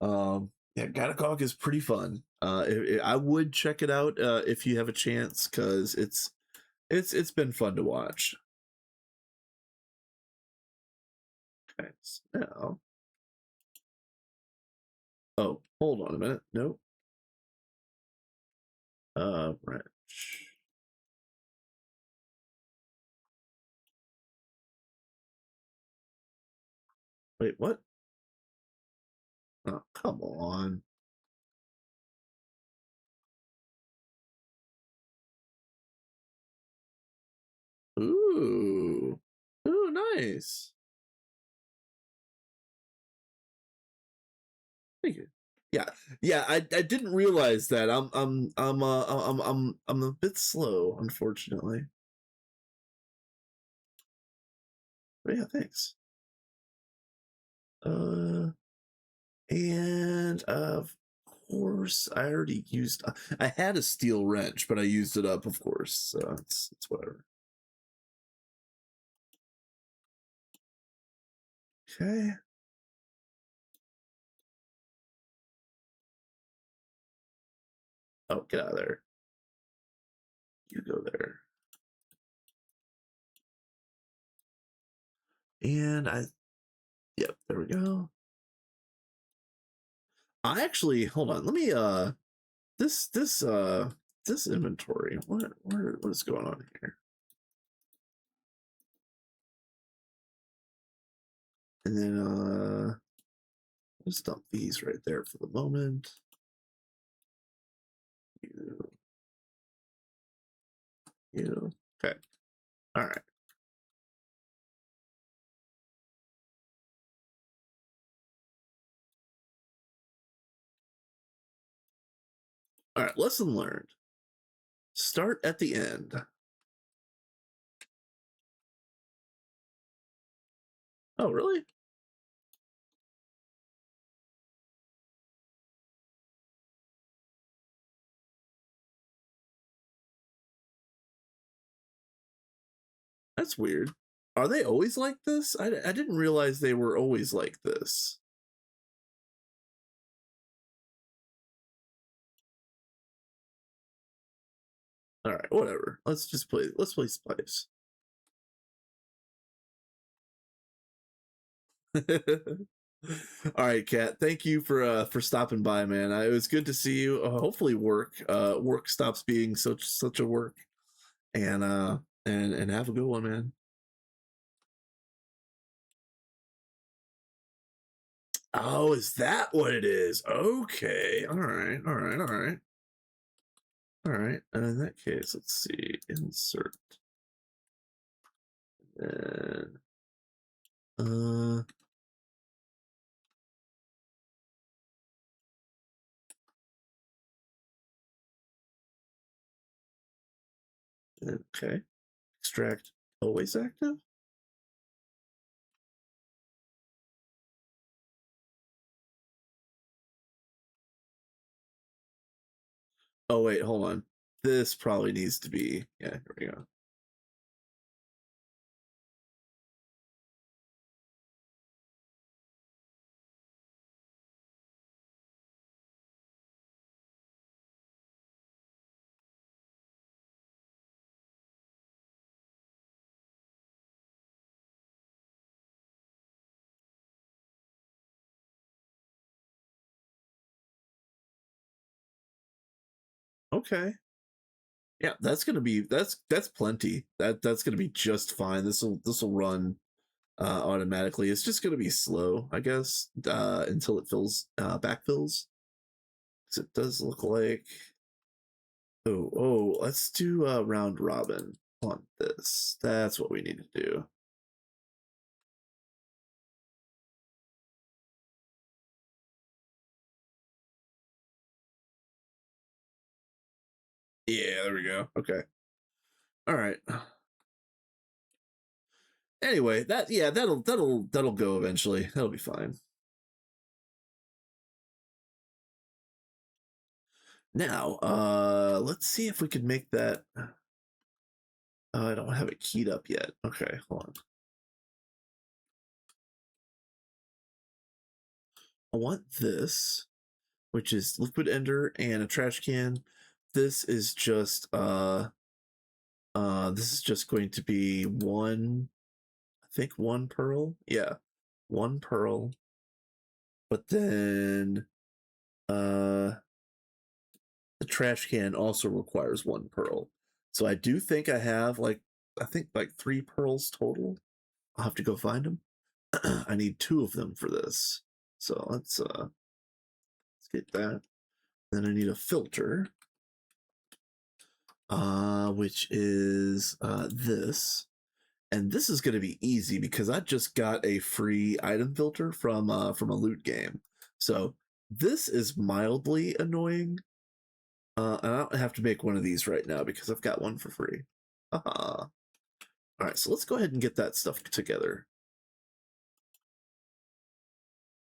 yeah, Gynacog is pretty fun. I would check it out if you have a chance, because it's been fun to watch. Okay, so oh, hold on a minute. Nope. Wrench. Wait, what? Oh, come on. Ooh. Ooh, nice. Thank you. Yeah, yeah. I didn't realize that. I'm a bit slow, unfortunately. But yeah, thanks. Uh, and of course, I already used. I had a steel wrench, but I used it up, of course. So it's whatever. Okay. Oh, get out of there. You go there. And yep, there we go. I actually, hold on. Let me, this inventory. What is going on here? And then, let's dump these right there for the moment. You, okay. All right. All right. Lesson learned. Start at the end. Oh, really? That's weird. Are they always like this? I didn't realize they were always like this. All right, whatever. Let's play Spice. All right, Kat. Thank you for stopping by, man. It was good to see you. Hopefully, work stops being such a work, and and have a good one, man. Oh, is that what it is? Okay. All right. All right. All right. All right. And in that case, let's see. Insert. And okay. Extract always active. Oh wait, hold on. This probably needs to be. Yeah, here we go. Okay. Yeah, that's plenty. That's gonna be just fine. This will run automatically. It's just gonna be slow, I guess, until it backfills. Because it does look like. Oh, let's do round robin on this. That's what we need to do. Yeah, there we go. Okay. All right. Anyway, that'll go eventually. That'll be fine. Now, let's see if we could make that. I don't have it keyed up yet. Okay, hold on. I want this, which is liquid ender and a trash can. This is just this is just going to be one, I think one pearl. Yeah, one pearl. But then the trash can also requires one pearl. So I do think I have like I think like 3 pearls total. I'll have to go find them. I need 2 of them for this. So let's get that. Then I need a filter, which is this. And this is going to be easy because I just got a free item filter from a loot game. So this is mildly annoying. And I don't have to make one of these right now because I've got one for free. All right, so let's go ahead and get that stuff together.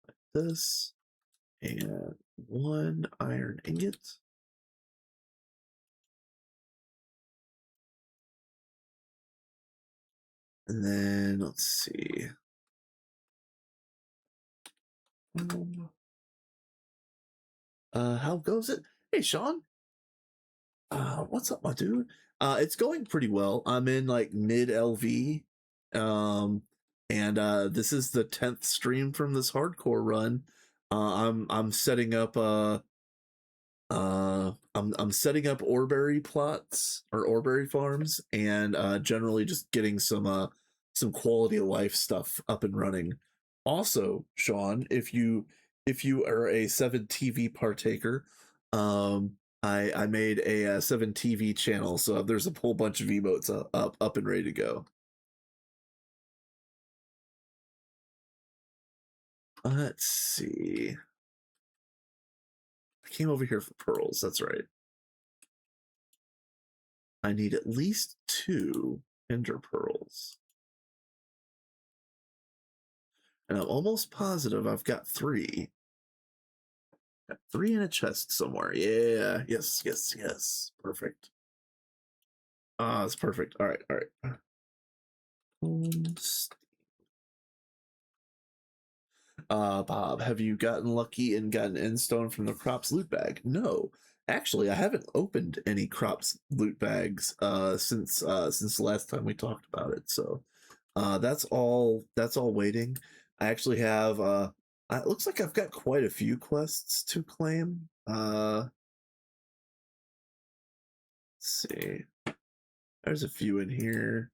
Like this, and 1 iron ingot. And then let's see. How goes it? Hey, Sean. What's up, my dude? It's going pretty well. I'm in like mid LV. Um, and this is the 10th stream from this hardcore run. I'm setting up I'm setting up Orberry plots or Orberry farms and generally just getting some quality of life stuff up and running. Also, Sean, if you are a 7TV partaker, I made a 7TV channel, so there's a whole bunch of emotes up and ready to go. Let's see. I came over here for pearls. That's right. I need at least 2 ender pearls. And I'm almost positive I've got 3. Got 3 in a chest somewhere. Yeah. Yes, yes, yes. Perfect. Ah, it's perfect. All right, all right. Bob, have you gotten lucky and gotten end stone from the crops loot bag? No. Actually, I haven't opened any crops loot bags since the last time we talked about it. So that's all waiting. I actually have it looks like I've got quite a few quests to claim. Let's see. There's a few in here.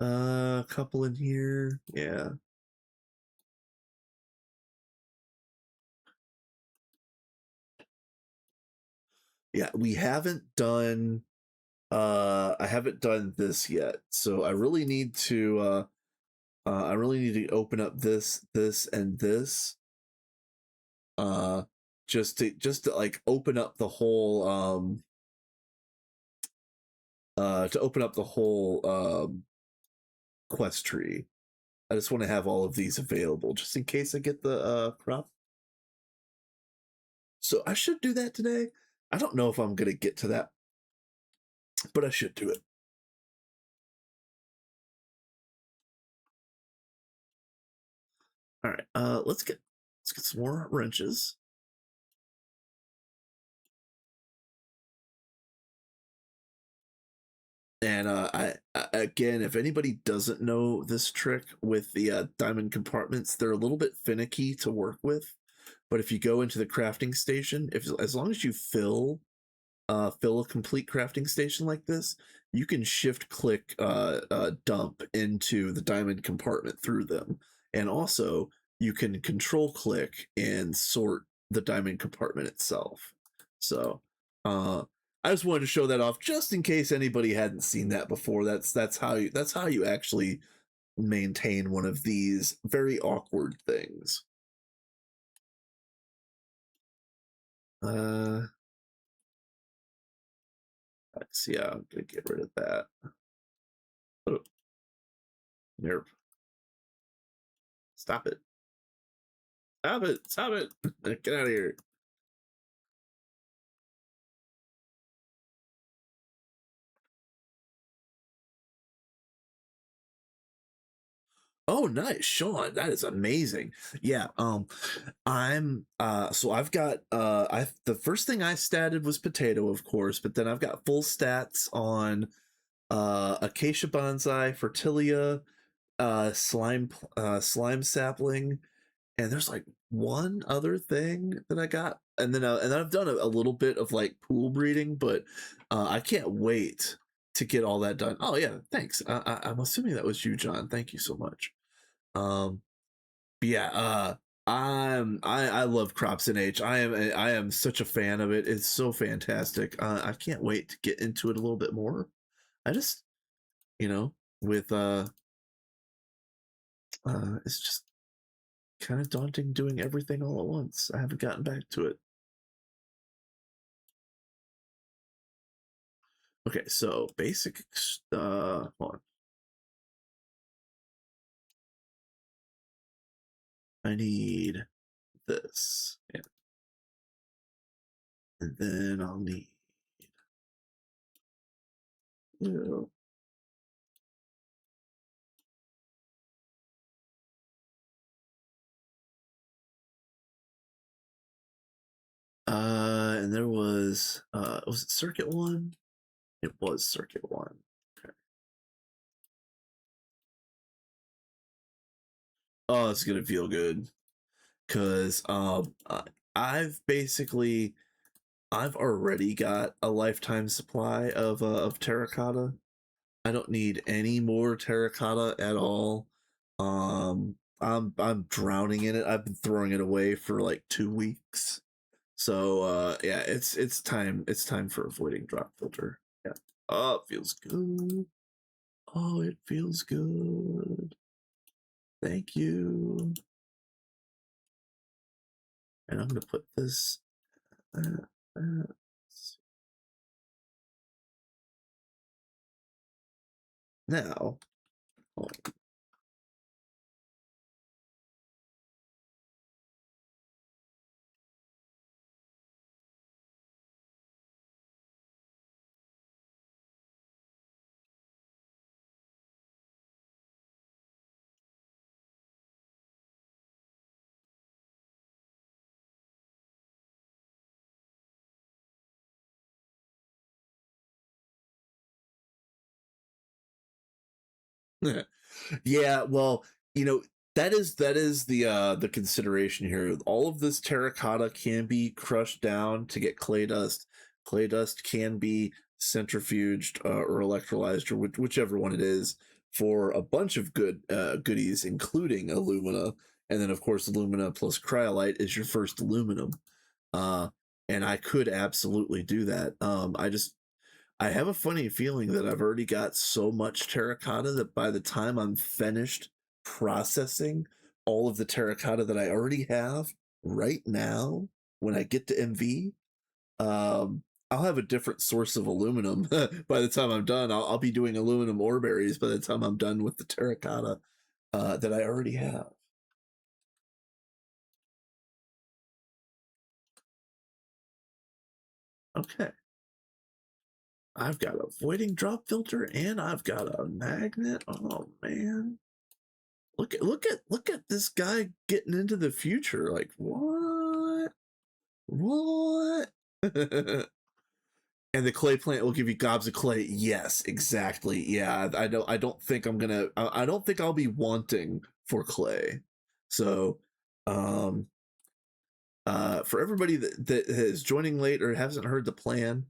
A couple in here. Yeah. Yeah, we haven't done I haven't done this yet. So I really need to open up this, and this. Uh just to like open up the whole to open up the whole quest tree. I just want to have all of these available just in case I get the crop. So I should do that today. I don't know if I'm gonna get to that, but I should do it. All right, let's get some more wrenches. And again, if anybody doesn't know this trick with the diamond compartments, they're a little bit finicky to work with. But if you go into the crafting station, as long as you fill a complete crafting station like this, you can shift click dump into the diamond compartment through them, and also you can control click and sort the diamond compartment itself. So I just wanted to show that off just in case anybody hadn't seen that before. That's how you actually maintain one of these very awkward things. Nice. Yeah, I'm gonna get rid of that. Oh, nerp. Stop it. Stop it. Stop it. Get out of here. Oh, nice, Sean. That is amazing. Yeah. So I've got I the first thing I statted was potato, of course, but then I've got full stats on acacia bonsai, fertilia, slime sapling, and there's like one other thing that I got, and then I've done a little bit of like pool breeding, but I can't wait to get all that done. Oh yeah, thanks. I'm assuming that was you, John. Thank you so much. Um, but yeah, I love Crops in H. I am such a fan of it. It's so fantastic. I can't wait to get into it a little bit more. I just, you know, with it's just kind of daunting doing everything all at once. I haven't gotten back to it. Okay, so basic hold on. I need this. Yeah. And then I'll need blue. And there was it circuit one? It was circuit one. Okay. Oh, it's gonna feel good. Cause I've basically I've already got a lifetime supply of terracotta. I don't need any more terracotta at all. I'm drowning in it. I've been throwing it away for like 2 weeks. So yeah, it's time for avoiding drop filter. Yeah. Oh, it feels good. Oh, it feels good. Thank you. And I'm gonna put this uh, now. Oh, yeah, well, you know, that is the consideration here. All of this terracotta can be crushed down to get clay dust. Clay dust can be centrifuged or electrolyzed, or whichever one it is, for a bunch of goodies, including alumina. And then, of course, alumina plus cryolite is your first aluminum. Uh, and I could absolutely do that. I have a funny feeling that I've already got so much terracotta that by the time I'm finished processing all of the terracotta that I already have right now, when I get to MV, I'll have a different source of aluminum by the time I'm done. I'll be doing aluminum ore berries by the time I'm done with the terracotta that I already have. Okay. I've got a voiding drop filter and I've got a magnet. Oh man. Look at this guy getting into the future. Like what? What? And the clay plant will give you gobs of clay. Yes, exactly. Yeah, I don't think I'm gonna. I don't think I'll be wanting for clay. So, um, for everybody that is joining late or hasn't heard the plan,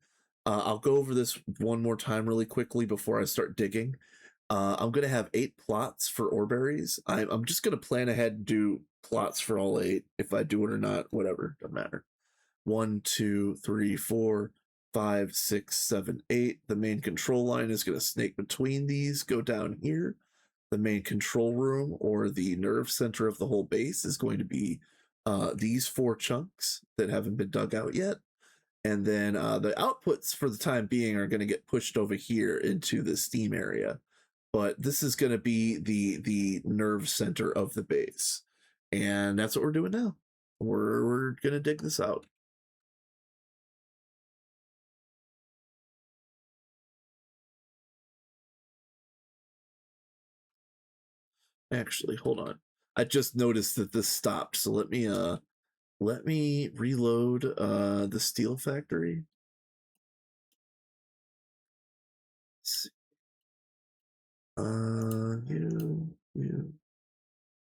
I'll go over this one more time really quickly before I start digging. I'm gonna have 8 plots for Orberries. I'm just gonna plan ahead and do plots for all 8. If I do it or not, whatever, doesn't matter. 1, 2, 3, 4, 5, 6, 7, 8. The main control line is gonna snake between these, go down here. The main control room or the nerve center of the whole base is going to be these 4 chunks that haven't been dug out yet. and then the outputs for the time being are going to get pushed over here into the steam area. But this is going to be the nerve center of the base, and that's what we're doing now. We're going to dig this out. Actually, hold on. I just noticed that this stopped, so let me reload the steel factory. Let's see.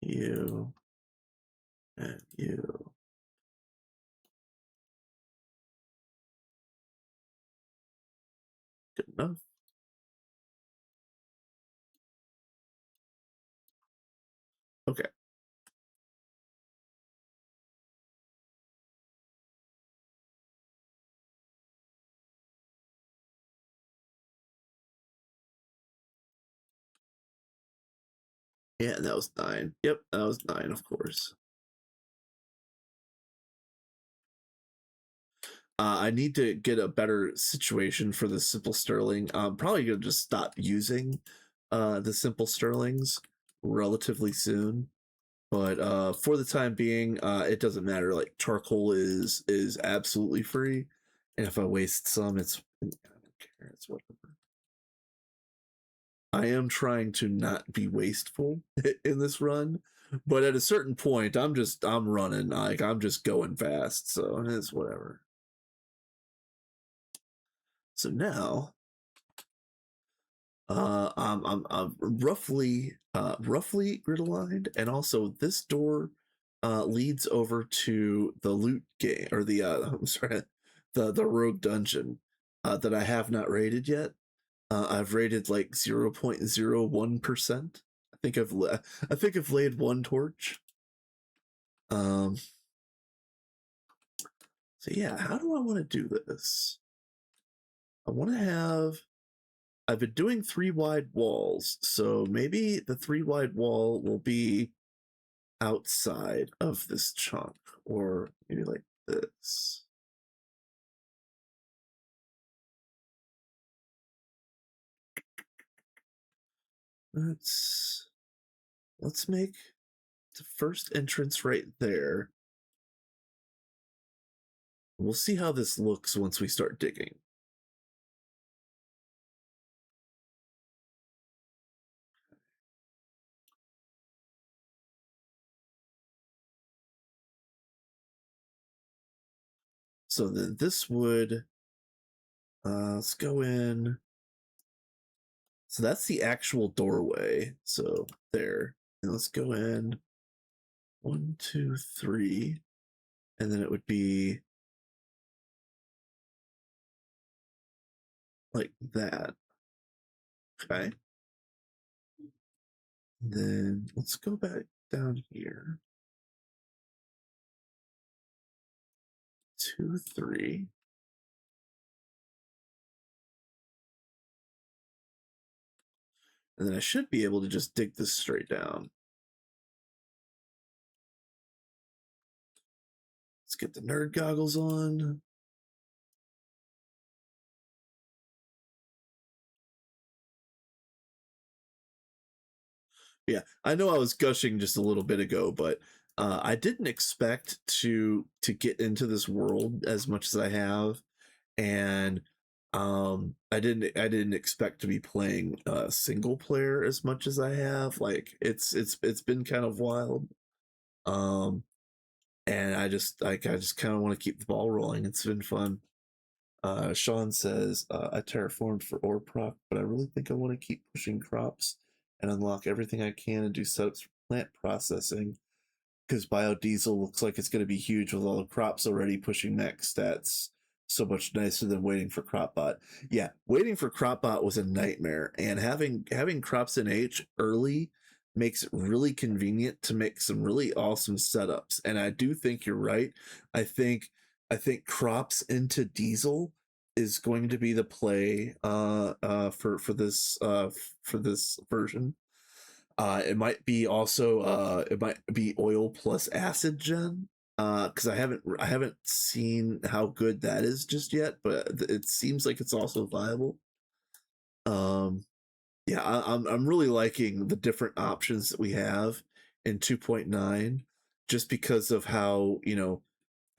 You, and you. Good enough. Okay. Yeah, that was 9. Yep, that was 9, of course. I need to get a better situation for the simple sterling. I'm probably gonna just stop using the simple sterlings relatively soon. But for the time being, it doesn't matter. Like charcoal is absolutely free, and if I waste some, I don't care. It's whatever. I am trying to not be wasteful in this run, but at a certain point, I'm running, like I'm just going fast, so it's whatever. So now, I'm roughly grid aligned, and also this door leads over to the loot game, or the I'm sorry, the rogue dungeon that I have not raided yet. I've rated like 0.01%. I think I've laid one torch. Um, so yeah, how do I want to do this? I want to have. I've been doing 3 wide walls, so maybe the 3 wide wall will be outside of this chunk, or maybe like this. Let's make the first entrance right there. We'll see how this looks once we start digging. So then this would let's go in. So that's the actual doorway. So there. And let's go in 1, 2, 3. And then it would be like that. Okay. And then let's go back down here. 2, 3. And then I should be able to just dig this straight down. Let's get the nerd goggles on. Yeah, I know I was gushing just a little bit ago, but I didn't expect to get into this world as much as I have, and I didn't expect to be playing single player as much as I have. Like it's been kind of wild, um, and I just kind of want to keep the ball rolling. It's been fun. Sean says, I terraformed for ore proc, but I really think I want to keep pushing crops and unlock everything I can and do setups for plant processing because biodiesel looks like it's going to be huge with all the crops already pushing max stats. So much nicer than waiting for CropBot. Yeah, waiting for CropBot was a nightmare, and having crops in H early makes it really convenient to make some really awesome setups. And I do think you're right. I think crops into diesel is going to be the play for this version. It might be also it might be oil plus acid gen. Because I haven't seen how good that is just yet, but it seems like it's also viable. Um, yeah, I'm really liking the different options that we have in 2.9, just because of how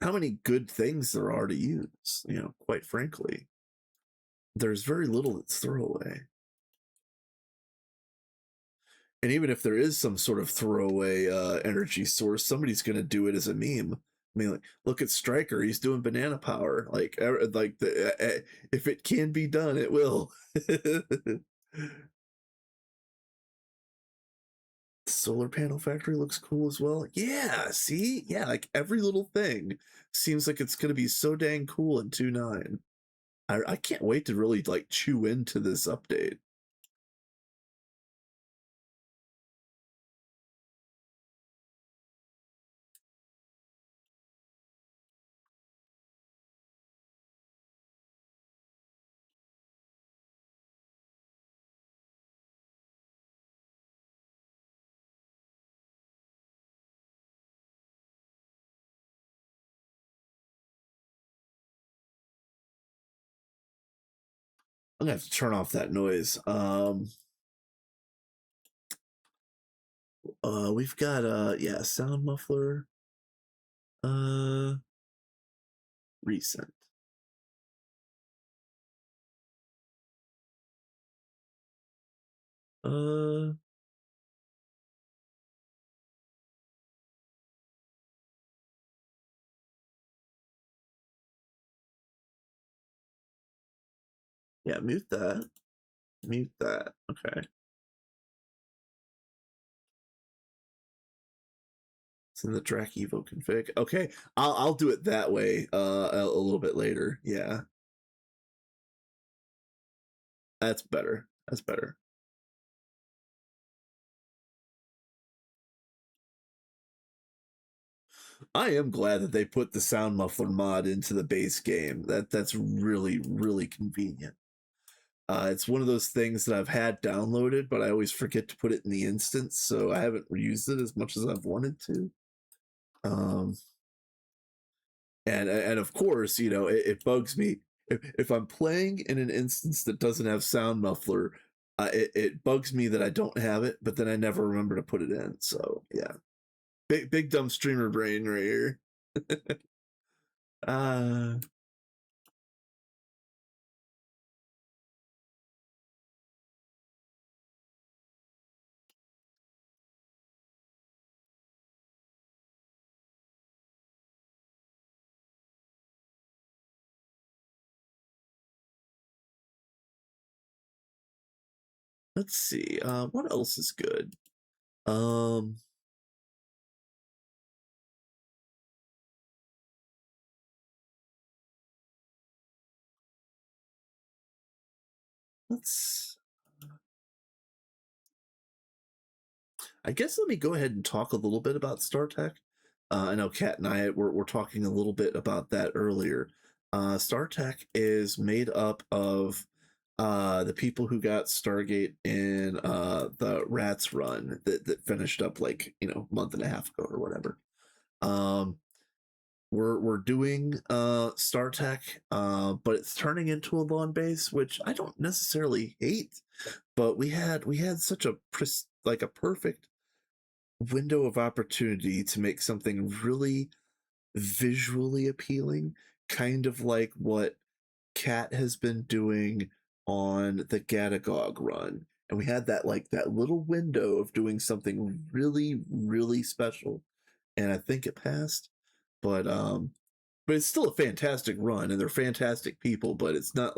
how many good things there are to use. Quite frankly, there's very little that's throwaway. And even if there is some sort of throwaway energy source, somebody's going to do it as a meme. I mean, like, look at Stryker; he's doing banana power. If it can be done, it will. Solar panel factory looks cool as well. Yeah, see, yeah, like every little thing seems like it's going to be so dang cool in 2.9. I can't wait to really like chew into this update. I'm gonna have to turn off that noise. We've got yeah, sound muffler. Uh, recent. Uh, yeah, mute that. Mute that. Okay. It's in the Drac Evo config. Okay, I'll do it that way. A little bit later. Yeah, that's better. That's better. I am glad that they put the sound muffler mod into the base game. That's really really convenient. It's one of those things that I've had downloaded, but I always forget to put it in the instance, so I haven't used it as much as I've wanted to. Um, and of course, it bugs me if I'm playing in an instance that doesn't have sound muffler. It bugs me that I don't have it, but then I never remember to put it in. So yeah, big dumb streamer brain right here. uh let's see. What else is good? Um, let's. I guess let me go ahead and talk a little bit about StarTech. I know Kat and I were talking a little bit about that earlier. StarTech is made up of the people who got Stargate in the Rats run that finished up like month and a half ago or whatever. Um, we're doing StarTech, but it's turning into a lawn base, which I don't necessarily hate. But we had such a like a perfect window of opportunity to make something really visually appealing, kind of like what Cat has been doing on the Gatagog run. And we had that little window of doing something really, really special. And I think it passed. But it's still a fantastic run and they're fantastic people, but it's not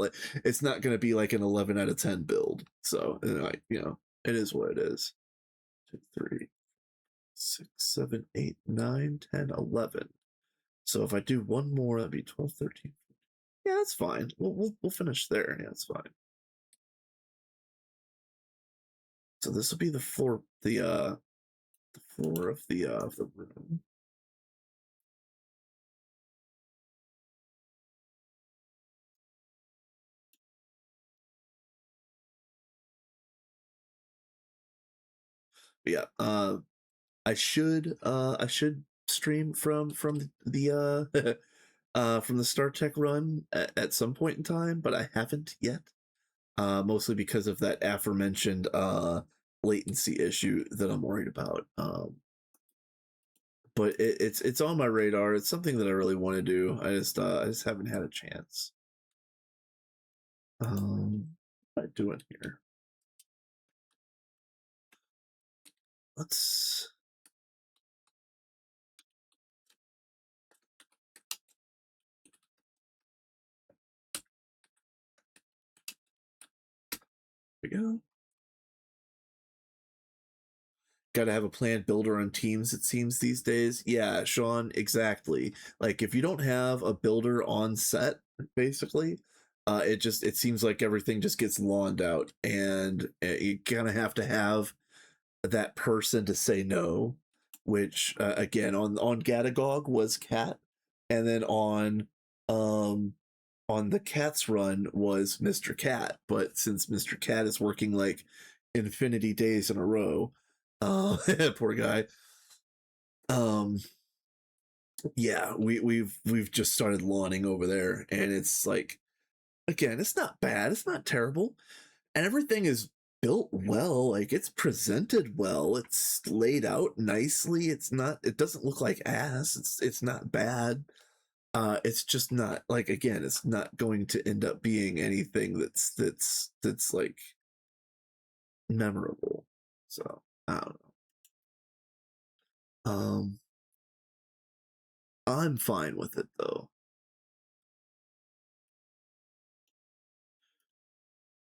gonna be like an 11 out of 10 build. So it is what it is. 2, 3, 6, 7, 8, 9, 10, 11. So if I do one more, that'd be 12, 13. Yeah, that's fine. We'll finish there. Yeah, that's fine. So this will be the floor of the room. But yeah, I should stream from the from the Star Trek run at some point in time, but I haven't yet. Mostly because of that aforementioned latency issue that I'm worried about. But it's on my radar. It's something that I really want to do. I just haven't had a chance. What am I doing here? Let's. There we go. Got to have a planned builder on teams, it seems, these days. Yeah, Sean, exactly. Like if you don't have a builder on set, basically, it seems like everything just gets lawned out, and you kind of have to have that person to say no, which again on Gatagog was Cat, and then um on the Cat's run was Mr. Cat. But since Mr. Cat is working like infinity days in a row, poor guy. Um, yeah, we've just started lawning over there, and it's like, again, it's not bad, it's not terrible, and everything is built well. Like it's presented well, it's laid out nicely. It doesn't look like ass. It's not bad. It's just not, like, again, it's not going to end up being anything that's like memorable. So I don't know. I'm fine with it though.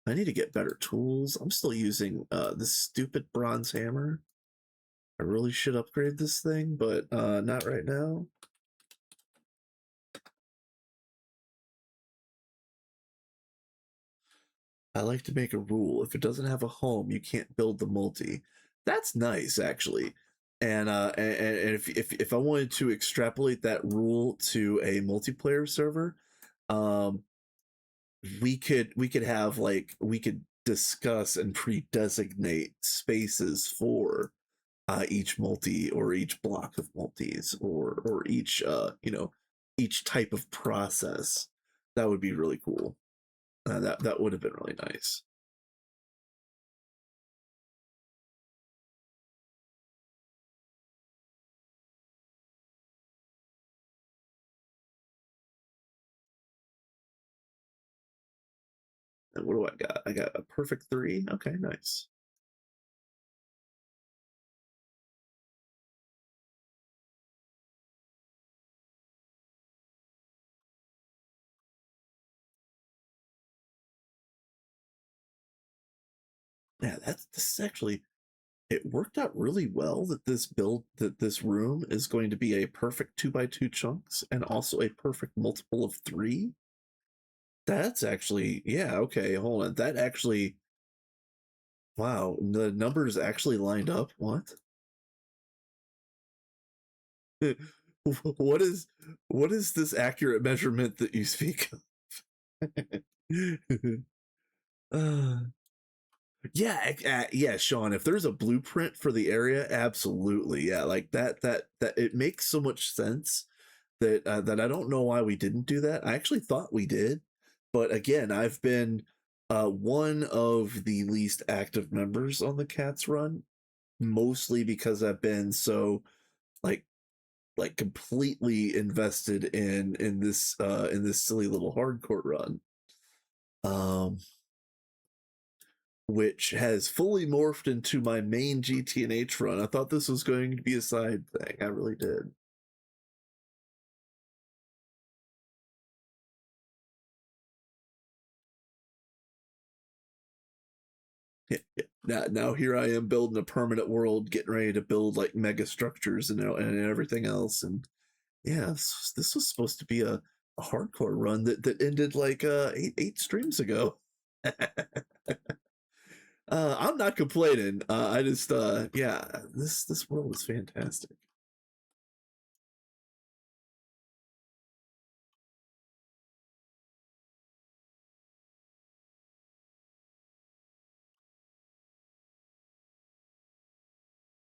I need to get better tools. I'm still using this stupid bronze hammer. I really should upgrade this thing, but not right now. I like to make a rule: if it doesn't have a home, you can't build the multi. That's nice, actually. And if I wanted to extrapolate that rule to a multiplayer server, um, we could have, like, we could discuss and pre-designate spaces for each multi, or each block of multis, or each each type of process. That would be really cool. That would have been really nice. And what do I got? I got a perfect 3. Okay, nice. Yeah, this is actually, it worked out really well that this room is going to be a perfect 2x2 chunks and also a perfect multiple of 3. That's actually, yeah, okay, hold on. That actually, wow, the numbers actually lined up. What? what is what is this accurate measurement that you speak of? uh, yeah, yeah, Sean. If there's a blueprint for the area, absolutely, yeah. Like that it makes so much sense that I don't know why we didn't do that. I actually thought we did, but again, I've been one of the least active members on the Cats run, mostly because I've been so, like completely invested in this silly little hardcore run, um which has fully morphed into my main GTNH run. I thought this was going to be a side thing. I really did. Yeah, yeah. Now here I am building a permanent world, getting ready to build like mega structures and everything else. And yeah, this was supposed to be a hardcore run that ended like eight streams ago. I'm not complaining. I just yeah, this world is fantastic.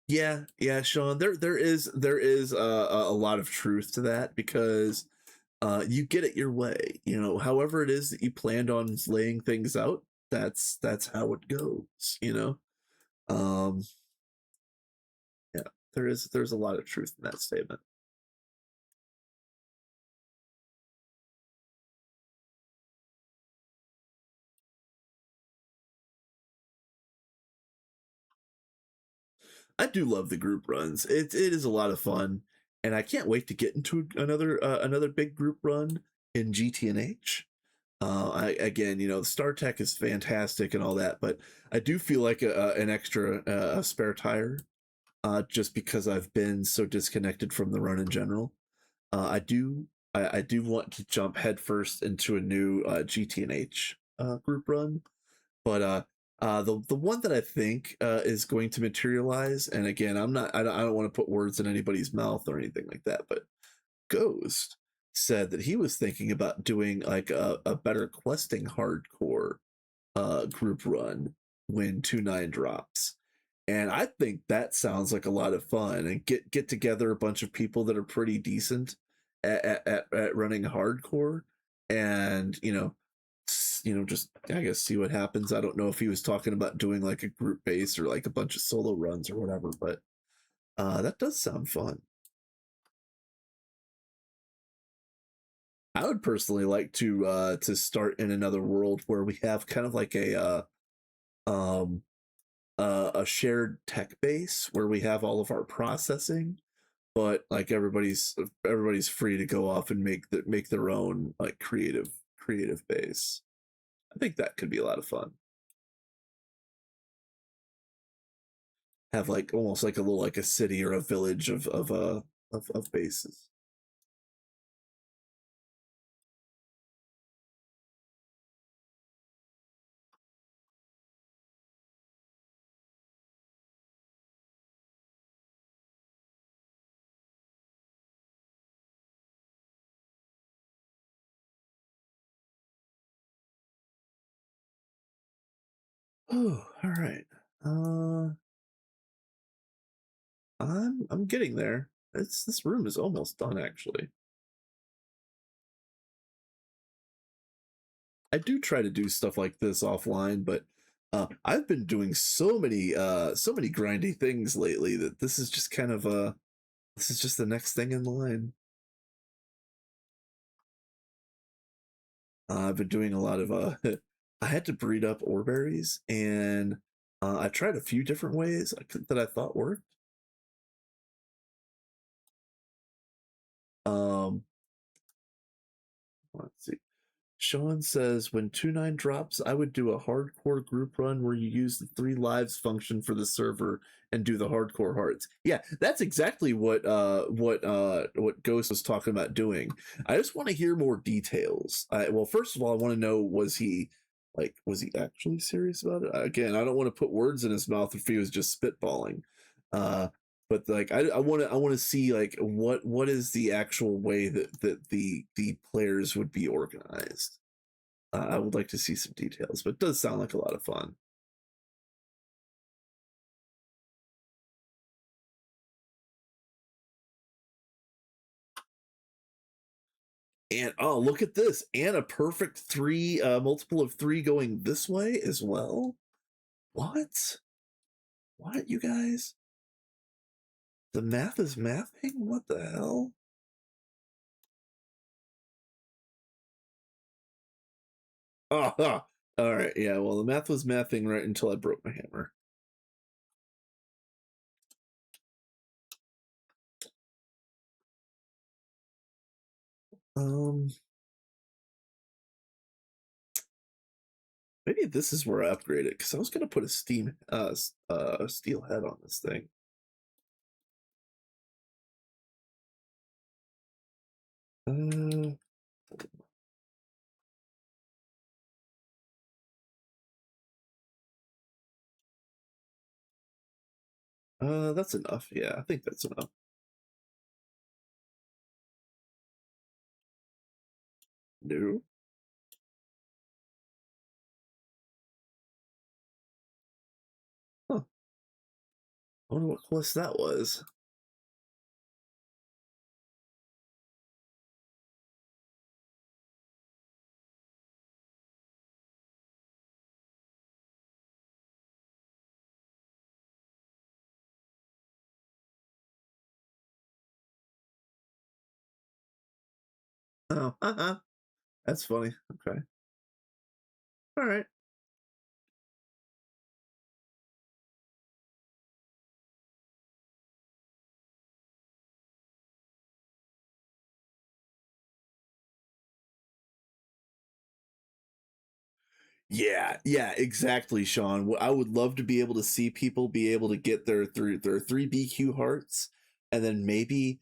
Yeah, yeah, Sean. There is a lot of truth to that because you get it your way. You know, however it is that you planned on laying things out, that's how it goes. You know, um, yeah, there's a lot of truth in that statement. I do love the group runs. It is a lot of fun, and I can't wait to get into another big group run in GTNH. I again, you know, Star Tech is fantastic and all that, but I do feel like an extra a spare tire, just because I've been so disconnected from the run in general. I do want to jump headfirst into a new GTNH group run, but the one that I think is going to materialize, and again, I don't want to put words in anybody's mouth or anything like that, but Ghost said that he was thinking about doing like a better questing hardcore group run when 2.9 drops. And I think that sounds like a lot of fun, and get together a bunch of people that are pretty decent at running hardcore, and just I guess see what happens. I don't know if he was talking about doing like a group base or like a bunch of solo runs or whatever, but that does sound fun. I would personally like to start in another world where we have kind of like um a shared tech base where we have all of our processing, but like everybody's free to go off and make their own like creative base. I think that could be a lot of fun. Have like almost like a little like a city or a village of bases. Oh, all right. Uh, I'm getting there. It's this room is almost done actually. I do try to do stuff like this offline, but I've been doing so many grindy things lately that this is just kind of this is just the next thing in line. I've been doing a lot of I had to breed up oreberries, and I tried a few different ways that I thought worked. Um, let's see. Sean says, when 2.9 drops, I would do a hardcore group run where you use the 3 lives function for the server and do the hardcore hearts. Yeah, that's exactly what Ghost was talking about doing. I just want to hear more details. Well, first of all, I want to know, was he actually serious about it? Again, I don't want to put words in his mouth if he was just spitballing. Uh but like I want to see like what is the actual way that the players would be organized. I would like to see some details, but it does sound like a lot of fun. And oh, look at this, and a perfect three multiple of 3 going this way as well. What you guys, the math is mathing, what the hell? Oh, huh. All right, yeah, well, the math was mathing right until I broke my hammer. um Maybe this is where I upgrade it, because I was gonna put a steel head on this thing. uh that's enough. Yeah, I think that's enough. No. Huh. I wonder what quest that was. Oh, that's funny. Okay. All right. Yeah, yeah, exactly, Sean. I would love to be able to see people be able to get their three BQ hearts, and then maybe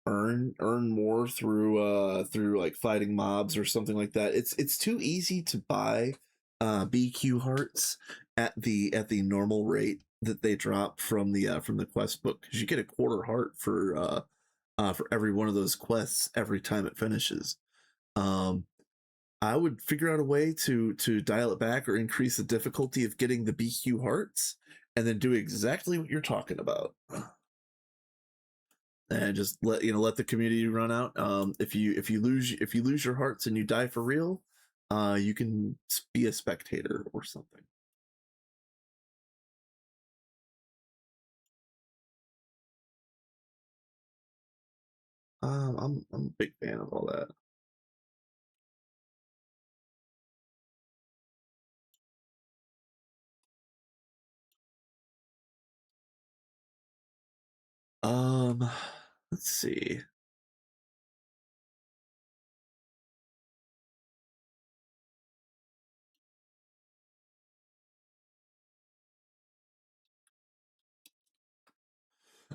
earn more through like fighting mobs or something like that. It's too easy to buy BQ hearts at the normal rate that they drop from the quest book, because you get a quarter heart for every one of those quests every time it finishes. Um, I would figure out a way to dial it back or increase the difficulty of getting the BQ hearts, and then do exactly what you're talking about. And just let the community run out. If you lose your hearts and you die for real, you can be a spectator or something. I'm a big fan of all that. Um, let's see.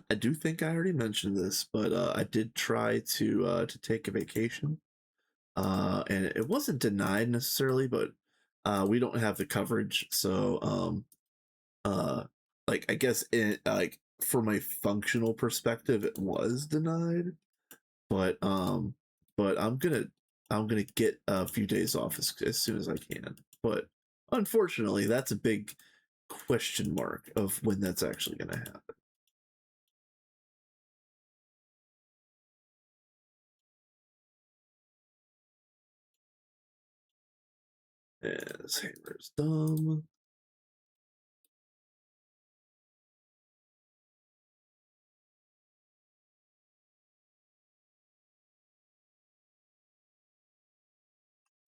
I do think I already mentioned this, but I did try to take a vacation, and it wasn't denied necessarily, but we don't have the coverage, so uh, like I guess it like for my functional perspective, it was denied, but I'm gonna get a few days off as soon as I can. But unfortunately, that's a big question mark of when that's actually gonna happen. As Hammer's dumb.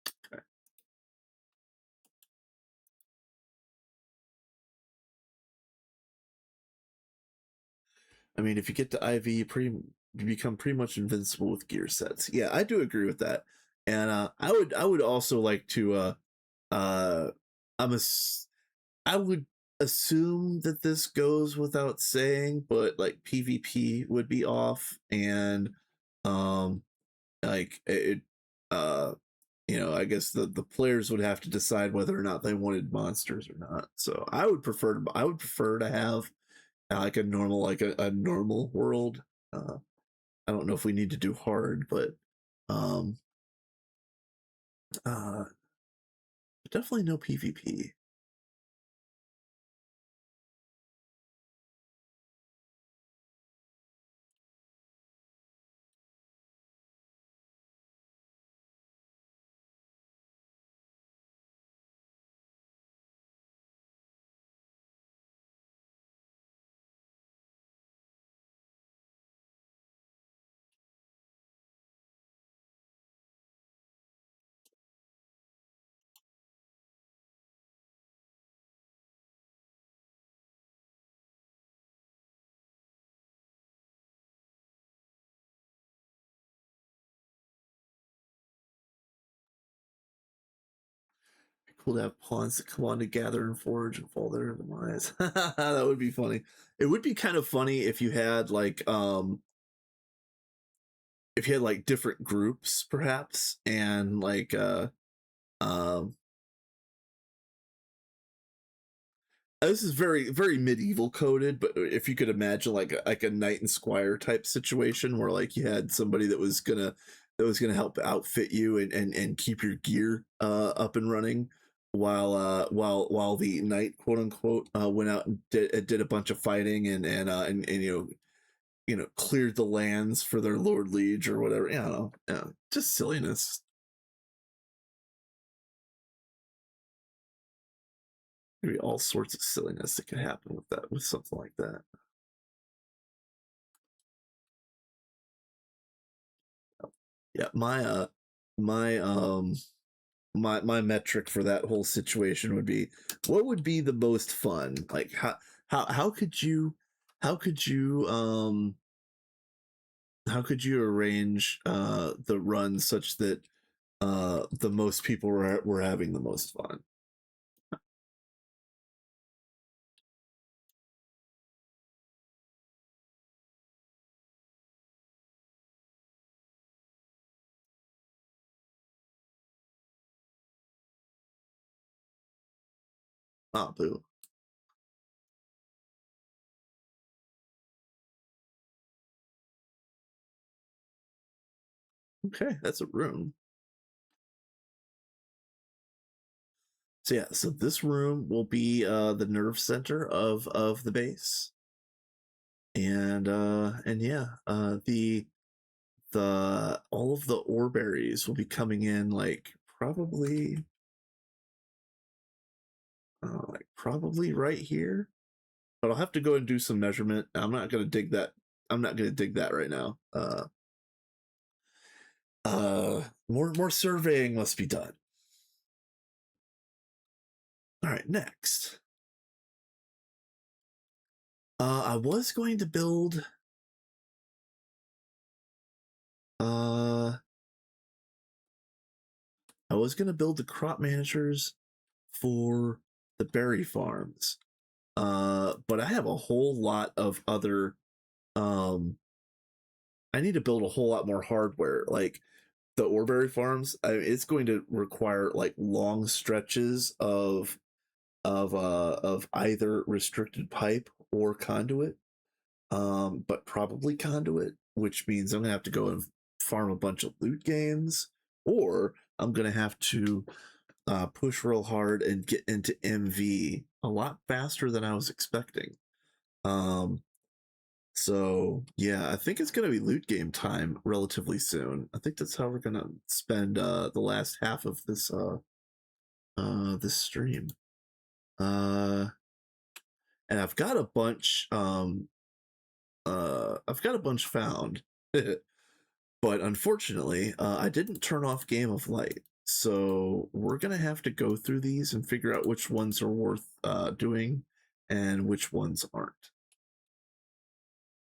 Okay. I mean, if you get to IV, you become pretty much invincible with gear sets. Yeah, I do agree with that. And I would also like to uh I'm a I would assume that this goes without saying, but like PvP would be off, and um like it uh I guess the players would have to decide whether or not they wanted monsters or not. So I would prefer to have like a normal world. I don't know if we need to do hard, but um uh definitely no PvP. Cool to have pawns that come on to gather and forage and fall their demise. That would be funny. It would be kind of funny if you had like different groups perhaps, and um this is very medieval coded, but if you could imagine like a knight and squire type situation where like you had somebody that was gonna help outfit you and keep your gear up and running, while the knight, quote unquote, went out and did a bunch of fighting and cleared the lands for their lord liege or whatever. Yeah, I don't know. Yeah, just silliness. Maybe all sorts of silliness that could happen with that, with something like that. Yeah, my my metric for that whole situation would be, what would be the most fun? Like how could you how could you um how could you arrange the run such that the most people were having the most fun? Ah, boo. Okay, that's a room. So yeah, so this room will be the nerve center of the base. And yeah, the all of the ore berries will be coming in like probably right here. But I'll have to go and do some measurement. I'm not gonna dig that. I'm not gonna dig that right now. More surveying must be done. All right, next. I was going to build. Uh, I was gonna build the crop managers for the berry farms. But I have a whole lot of other. I need to build a whole lot more hardware. Like the Orberry farms, it's going to require like long stretches of either restricted pipe or conduit, but probably conduit, which means I'm gonna have to go and farm a bunch of loot games, or I'm gonna have to push real hard and get into MV a lot faster than I was expecting. Um, so yeah, I think it's gonna be loot game time relatively soon. I think that's how we're gonna spend the last half of this stream. Uh, and I've got a bunch found, but unfortunately, I didn't turn off Game of Light. So we're gonna have to go through these and figure out which ones are worth doing and which ones aren't.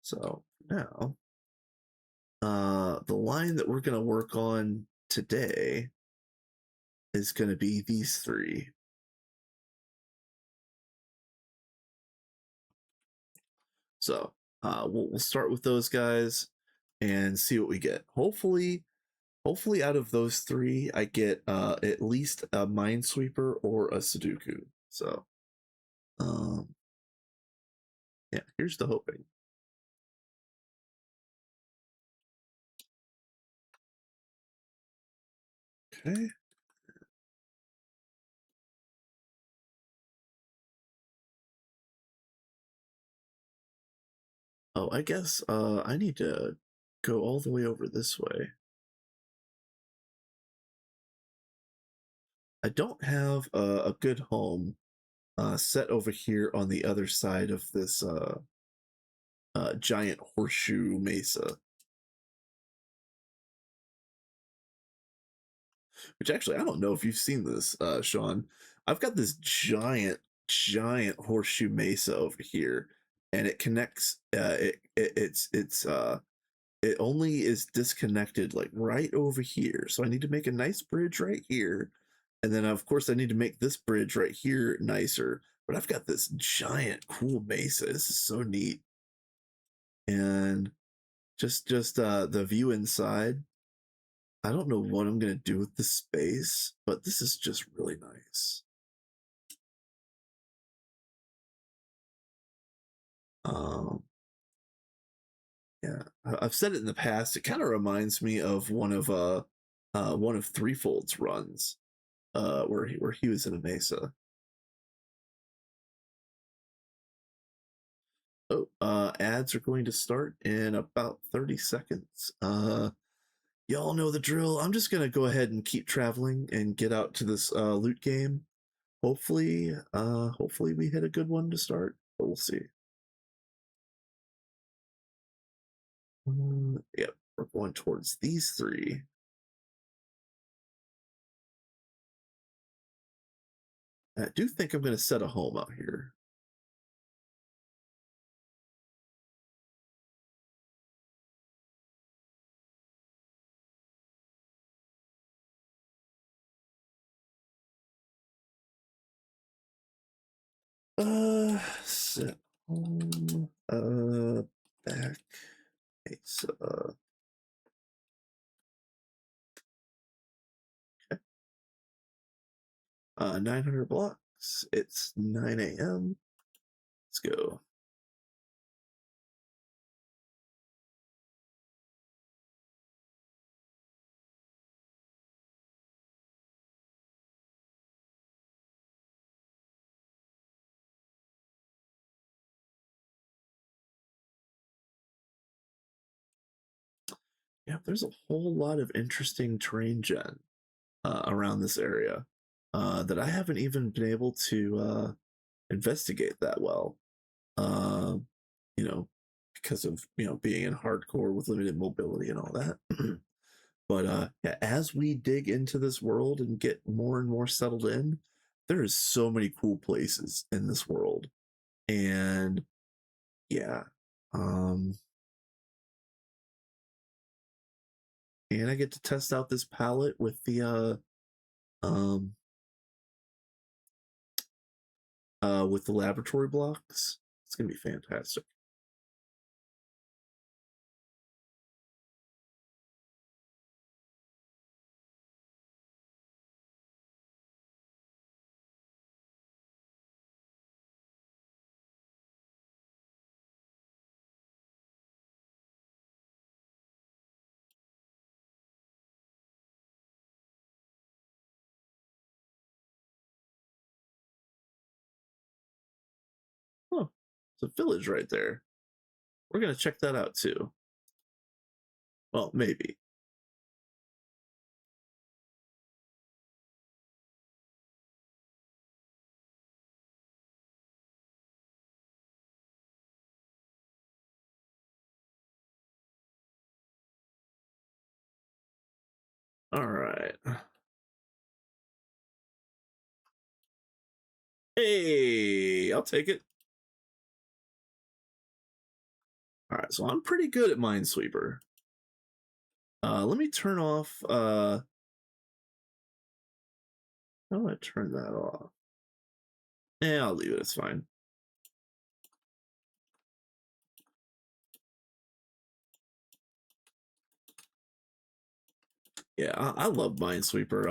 So now, the line that we're gonna work on today is gonna be these three. So we'll start with those guys and see what we get. Hopefully out of those three, I get at least a Minesweeper or a Sudoku. So, um, yeah, here's the hoping. Okay. Oh, I guess I need to go all the way over this way. I don't have a good home set over here on the other side of this giant horseshoe mesa. Which actually, I don't know if you've seen this, Sean. I've got this giant horseshoe mesa over here, and it connects. It only is disconnected like right over here. So I need to make a nice bridge right here, and then of course I need to make this bridge right here nicer. But I've got this giant cool mesa. This is so neat, and just the view inside. I don't know what I'm gonna do with the space, but this is just really nice. Um, yeah, I've said it in the past. It kind of reminds me of one of Threefold's runs. where he was in a mesa. Oh, ads are going to start in about 30 seconds. Y'all know the drill. I'm just gonna go ahead and keep traveling and get out to this loot game. Hopefully we hit a good one to start, but we'll see. Yep, we're going towards these three. I do think I'm gonna set a home out here. Set home. Back. It's 900 blocks. It's 9 a.m. Let's go. Yeah, there's a whole lot of interesting terrain gen around this area that I haven't even been able to investigate that well. Uh, you know, because of being in hardcore with limited mobility and all that. But yeah, as we dig into this world and get more and more settled in, there is so many cool places in this world, and yeah, um, and I get to test out this palette with the um with the laboratory blocks. It's gonna be fantastic. Oh, it's a village right there. We're gonna check that out too. Well, maybe. All right. Hey, I'll take it. All right, so I'm pretty good at Minesweeper. Let me turn off. How do I turn that off? Yeah, I'll leave it. It's fine. Yeah, I love Minesweeper.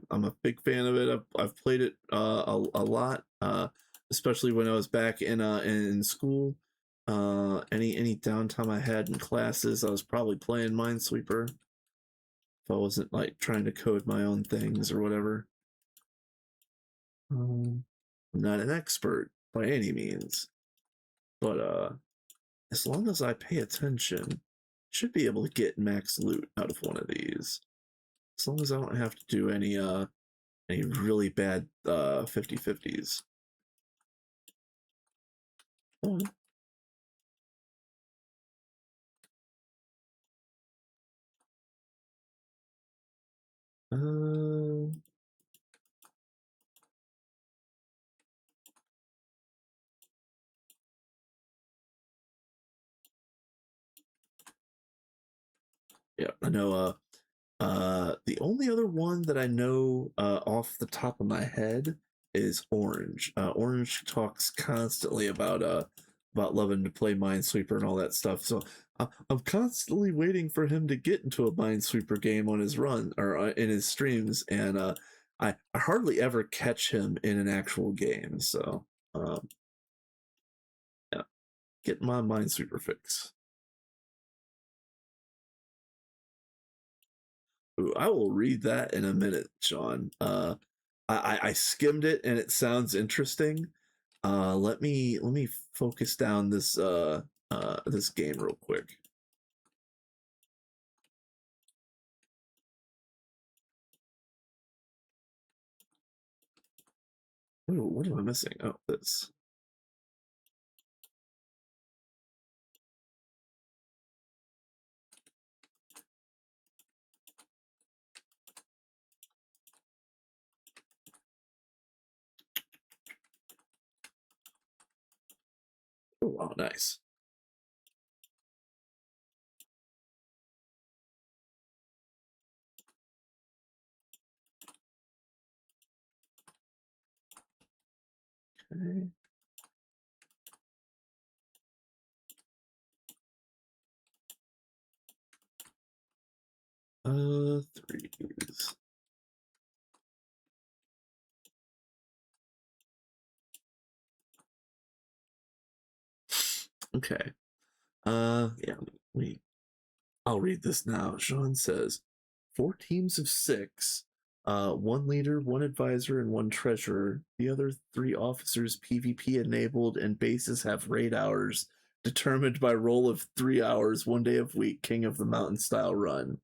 I'm a big fan of it. I've played it a lot, especially when I was back in school. Any downtime I had in classes, I was probably playing Minesweeper. If I wasn't like trying to code my own things or whatever. I'm not an expert by any means, but as long as I pay attention, should be able to get max loot out of one of these. As long as I don't have to do any really bad 50/50s. Oh, uh, yeah, I know. The only other one that I know off the top of my head is Orange. Orange talks constantly about loving to play Minesweeper and all that stuff. So I'm constantly waiting for him to get into a Minesweeper game on his run or in his streams, and I hardly ever catch him in an actual game. So yeah, get my Minesweeper fix. Ooh, I will read that in a minute, Sean. I skimmed it and it sounds interesting. Let me focus down this game real quick. Ooh, what am I missing? Oh, this. Oh, wow, nice. Okay. Threes. Okay. Yeah, I'll read this now. Sean says, 4 teams of 6, one leader, one advisor, and one treasurer. The other 3 officers PvP enabled, and bases have raid hours determined by roll of 3 hours, one day of week. King of the Mountain style run.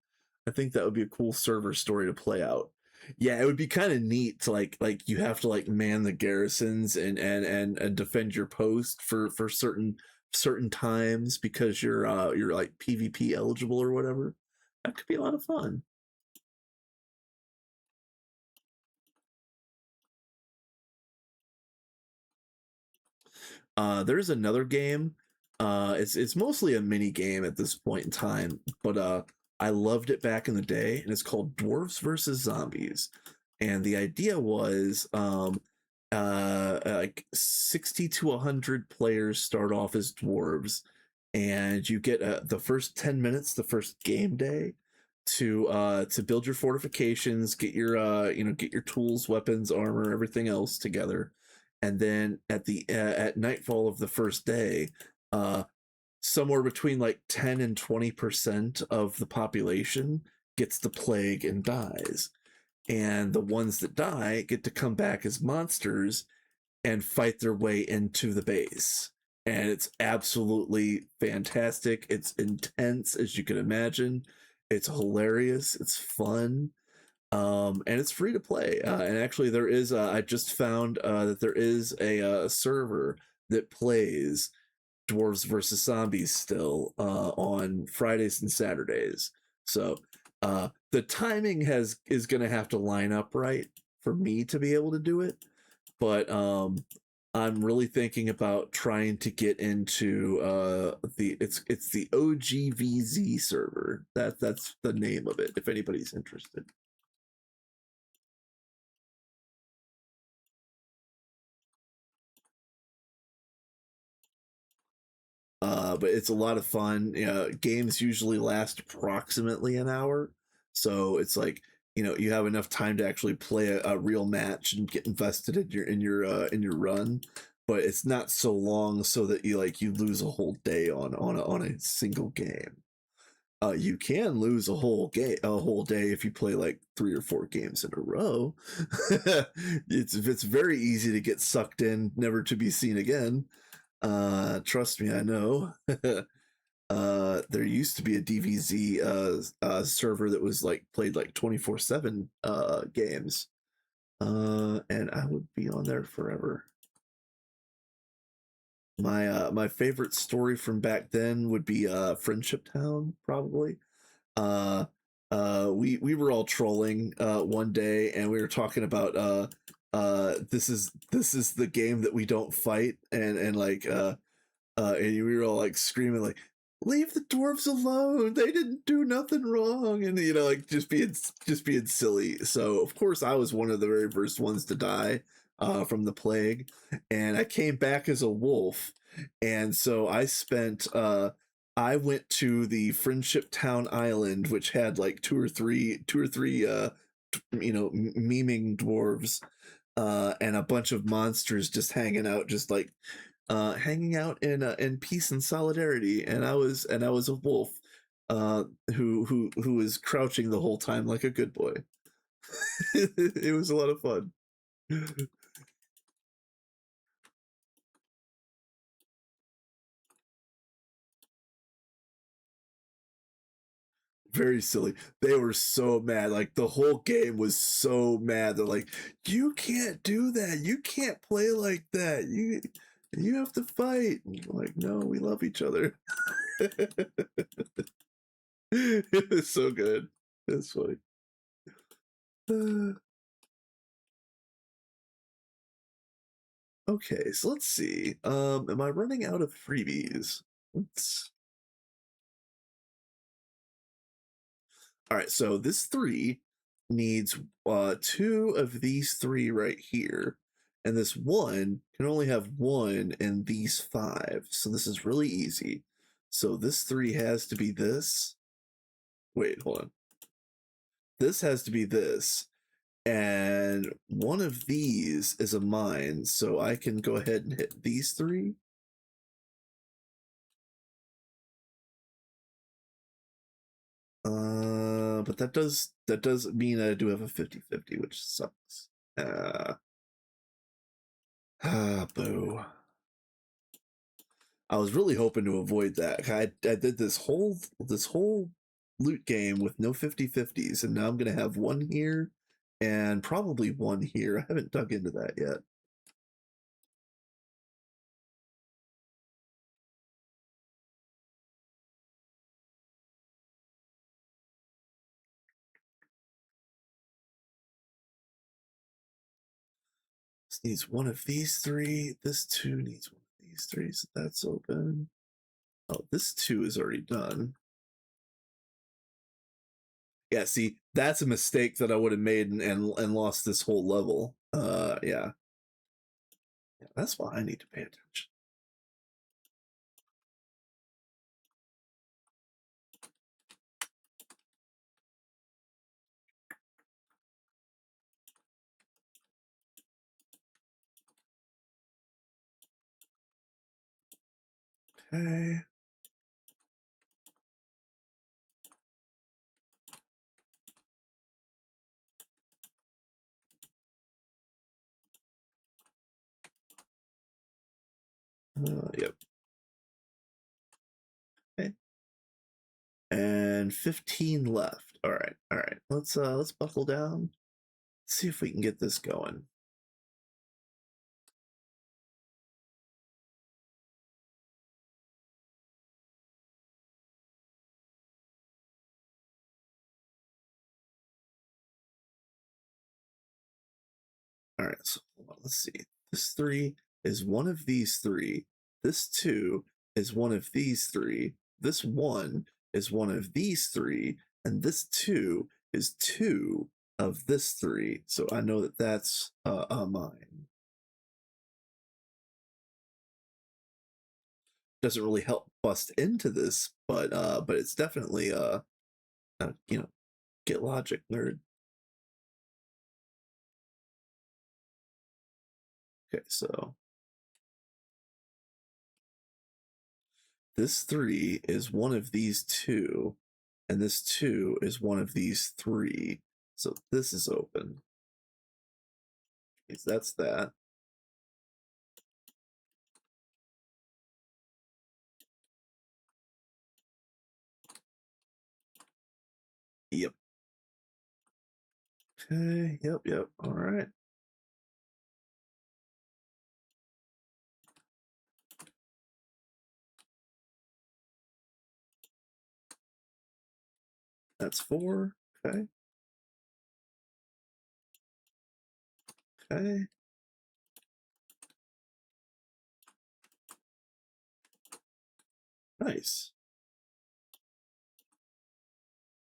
I think that would be a cool server story to play out. Yeah, it would be kind of neat to like you have to like man the garrisons and defend your post for certain times because you're like PvP eligible or whatever. That could be a lot of fun. There's another game. It's mostly a mini game at this point in time, but I loved it back in the day, and it's called Dwarves versus Zombies. And the idea was like 60 to 100 players start off as dwarves, and you get the first 10 minutes, the first game day, to build your fortifications, get your get your tools, weapons, armor, everything else together, and then at nightfall of the first day, uh somewhere between like 10 and 20% of the population gets the plague and dies, and the ones that die get to come back as monsters and fight their way into the base. And it's absolutely fantastic. It's intense, as you can imagine. It's hilarious. It's fun. And it's free to play. And actually, there is. I just found that there is a server that plays Dwarves versus Zombies still on Fridays and Saturdays. So the timing is going to have to line up right for me to be able to do it. But I'm really thinking about trying to get into it's the OGVZ server. That's the name of it. If anybody's interested. But it's a lot of fun. Games usually last approximately an hour, so it's like you have enough time to actually play a real match and get invested in your run. But it's not so long so that you lose a whole day on a single game. You can lose a whole day if you play like 3 or 4 games in a row. It's very easy to get sucked in, never to be seen again. Trust me, I know. There used to be a DVZ server that was like played like 24/7 games. And I would be on there forever. My favorite story from back then would be Friendship Town, probably. Uh we were all trolling one day, and we were talking about this is the game that we don't fight, and like and we were all like screaming like, leave the dwarves alone, they didn't do nothing wrong, and like just being silly. So of course I was one of the very first ones to die from the plague, and I came back as a wolf. And so I went to the Friendship Town Island, which had like two or three memeing dwarves, and a bunch of monsters just hanging out, just like hanging out in peace and solidarity. And I was a wolf, who was crouching the whole time like a good boy. It was a lot of fun. Very silly. They were so mad. Like the whole game was so mad. They're like, "You can't do that. You can't play like that. You have to fight." And I'm like, no, we love each other. It was so good. It's funny. Okay, so let's see. Am I running out of freebies? Let's... All right, so this 3 needs 2 of these 3 right here. And this 1 can only have 1 in these 5. So this is really easy. So this 3 has to be this. Wait, hold on. This has to be this. And one of these is a mine. So I can go ahead and hit these 3. But that does mean I do have a 50-50, which sucks. Boo. I was really hoping to avoid that. I did this whole loot game with no 50-50s, and now I'm gonna have 1 here and probably 1 here. I haven't dug into that yet. This needs 1 of these 3. This 2 needs 1 of these 3, so that's open. Oh, this 2 is already done. Yeah, see, that's a mistake that I would have made and lost this whole level. Yeah. That's why I need to pay attention. Okay. Yep. Okay. And 15 left. All right. All right. Let's buckle down. See if we can get this going. All right. So let's see. This 3 is 1 of these 3. This 2 is 1 of these 3. This 1 is 1 of these 3, and this 2 is 2 of this 3. So I know that that's a mine. Doesn't really help bust into this, but it's definitely get logic, nerd. Okay, so this 3 is 1 of these 2, and this 2 is 1 of these 3. So this is open. That's that. Yep. Okay, yep. All right. That's 4. Okay. Okay. Nice.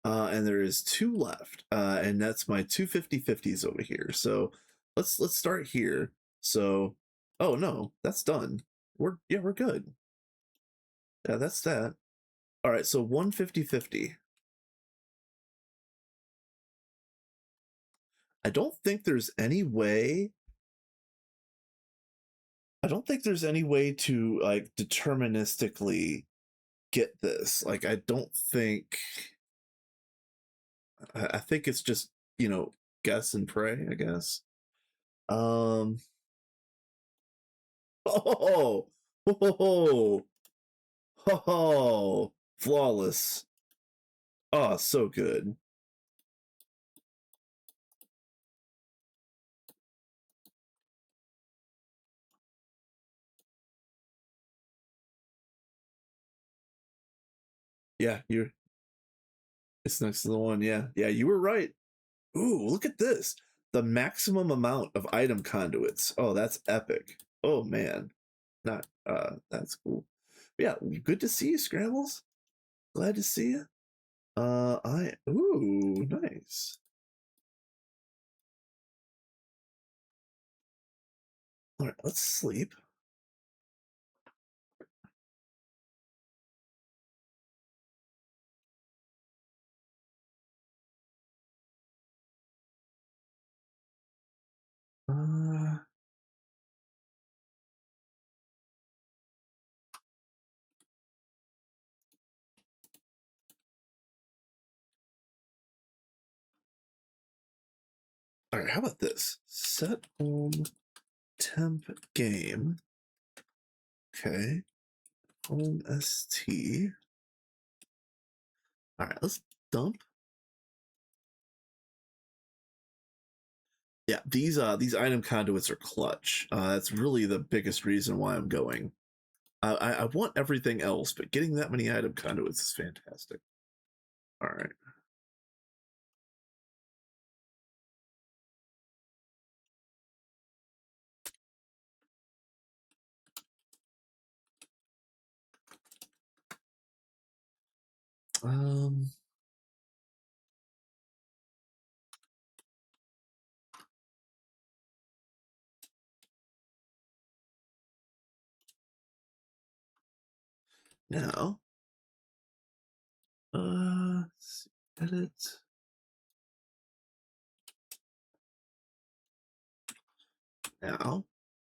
And there is 2 left, and that's my 2 50-50s over here. So let's start here. So, oh no, that's done. We're good. Yeah, that's that. All right, so 1 50-50. I don't think there's any way. I don't think there's any way to like deterministically get this. Like, I don't think. I think it's just, you know, guess and pray, I guess. Um oh, oh, oh, flawless. Oh, so good. Yeah, you're it's next to the one. Yeah. Yeah, you were right. Ooh, look at this. The maximum amount of item conduits. Oh, that's epic. Oh man. Not that's cool. Yeah, good to see you, Scrambles. Glad to see you. I ooh, nice. All right, let's sleep. Uh, all right, how about this? Set home temp game. Okay. Home ST. All right, let's dump. Yeah, these item conduits are clutch. That's really the biggest reason why I'm going. I want everything else, but getting that many item conduits is fantastic. All right. Um. Now. Edit. Now.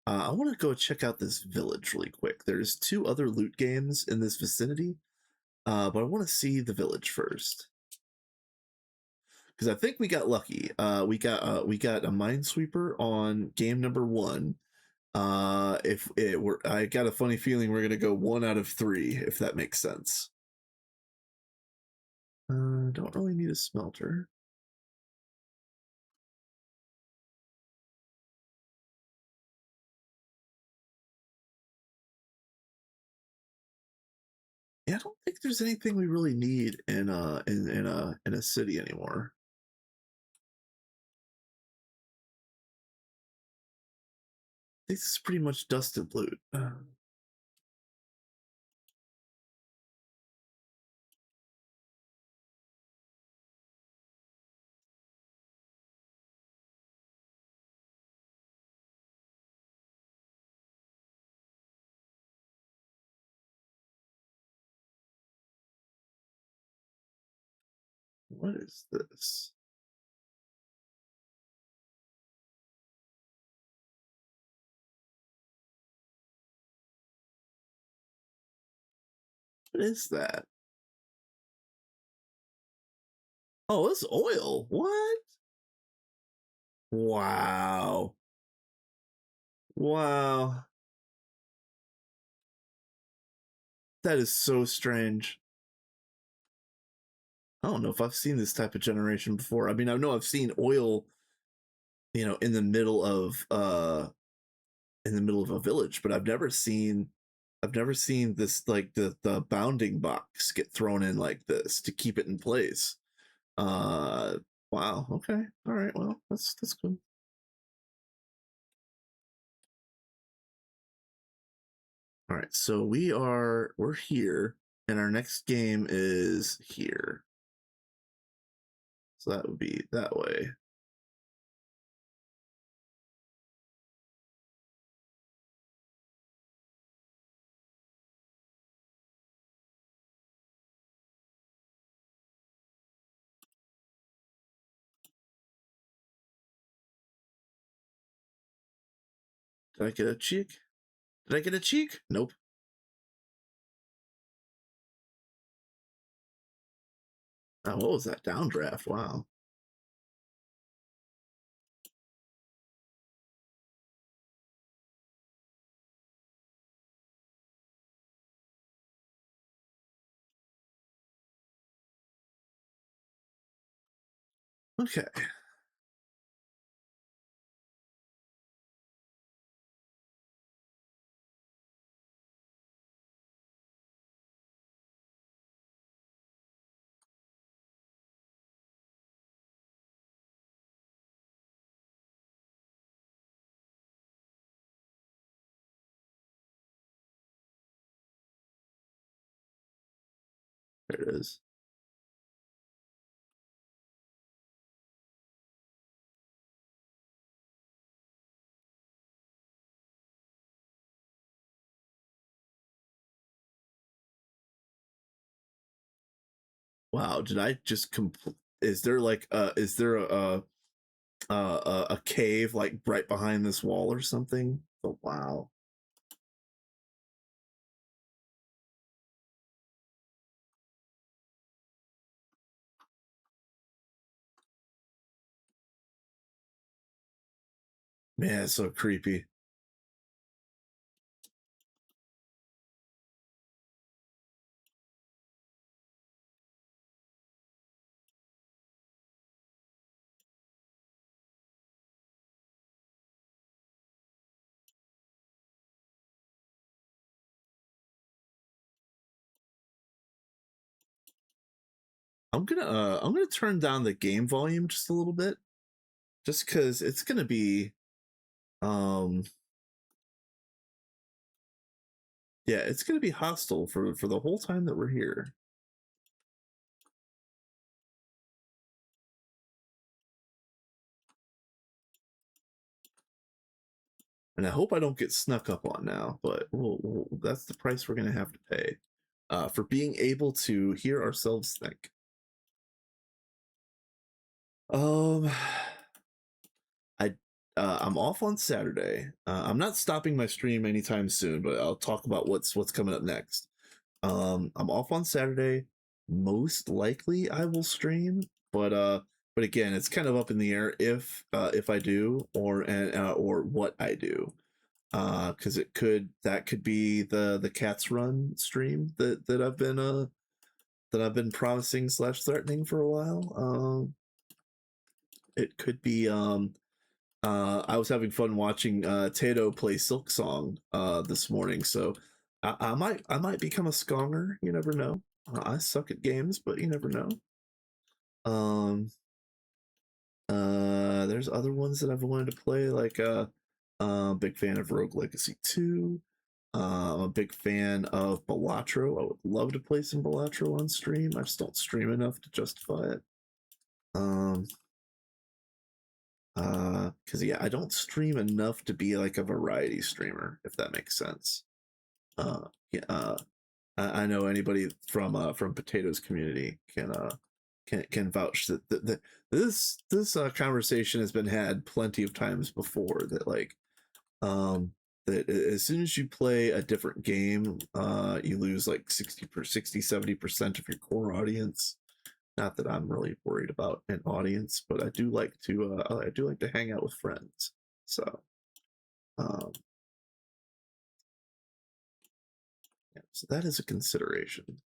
I want to go check out this village really quick. There's two other loot games in this vicinity, but I want to see the village first because I think we got lucky. We got a minesweeper on game number one. If it were, I got a funny feeling we're gonna go 1 out of 3, if that makes sense. Don't really need a smelter. Yeah, I don't think there's anything we really need in a city anymore. I think this is pretty much dusted loot. What is this? What is that? Oh, it's oil. What? Wow. Wow. That is so strange. I don't know if I've seen this type of generation before. I mean, I know I've seen oil, in the middle of a village, but I've never seen this, like the bounding box get thrown in like this to keep it in place. Uh wow, okay. All right, well, that's cool. All right, so we're here and our next game is here. So that would be that way. Did I get a cheek? Did I get a cheek? Nope. Oh, what was that? Downdraft. Wow. Okay. There it is. Wow. Did I just complete? Is there like is there a cave like right behind this wall or something? Oh wow. Man, it's so creepy. I'm gonna turn down the game volume just a little bit, just because it's gonna be um yeah, it's gonna be hostile for the whole time that we're here. And I hope I don't get snuck up on now, but that's the price we're gonna have to pay for being able to hear ourselves think. Um, I I'm off on Saturday. I'm not stopping my stream anytime soon, but I'll talk about what's coming up next. I'm off on Saturday. Most likely I will stream, but again, it's kind of up in the air if I do or what I do. Because that could be the Cats Run stream that I've been promising slash threatening for a while. It could be I was having fun watching Tato play Silk Song this morning, so I might become a skonger. You never know. I suck at games, but you never know. Um, there's other ones that I've wanted to play, like big fan of Rogue Legacy 2. I'm a big fan of Balatro. I would love to play some Balatro on stream. I just don't stream enough to justify it. Um, because yeah, I don't stream enough to be like a variety streamer, if that makes sense. Yeah, I know anybody from Potatoes community can vouch that this conversation has been had plenty of times before. That like that as soon as you play a different game, you lose like 70% of your core audience. Not that I'm really worried about an audience, but I do like to hang out with friends. So um, yeah, so that is a consideration.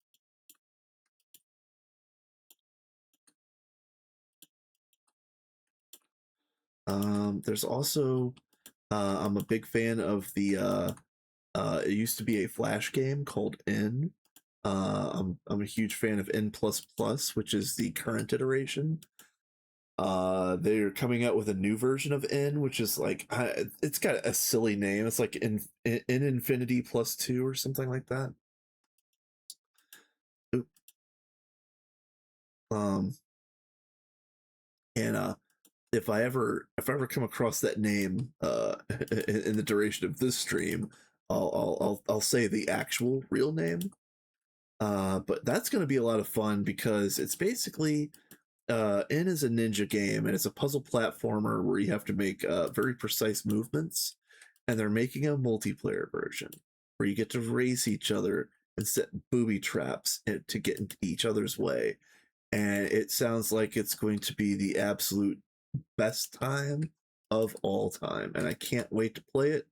There's also I'm a big fan of the it used to be a Flash game called N. I'm a huge fan of N++, which is the current iteration. They're coming out with a new version of N, which is like it's got a silly name. It's like in Infinity +2 or something like that. Um, and if I ever come across that name in the duration of this stream, I'll say the actual real name. But that's going to be a lot of fun because it's basically N is a ninja game and it's a puzzle platformer where you have to make very precise movements, and they're making a multiplayer version where you get to race each other and set booby traps to get into each other's way. and it sounds like it's going to be the absolute best time of all time, and I can't wait to play it.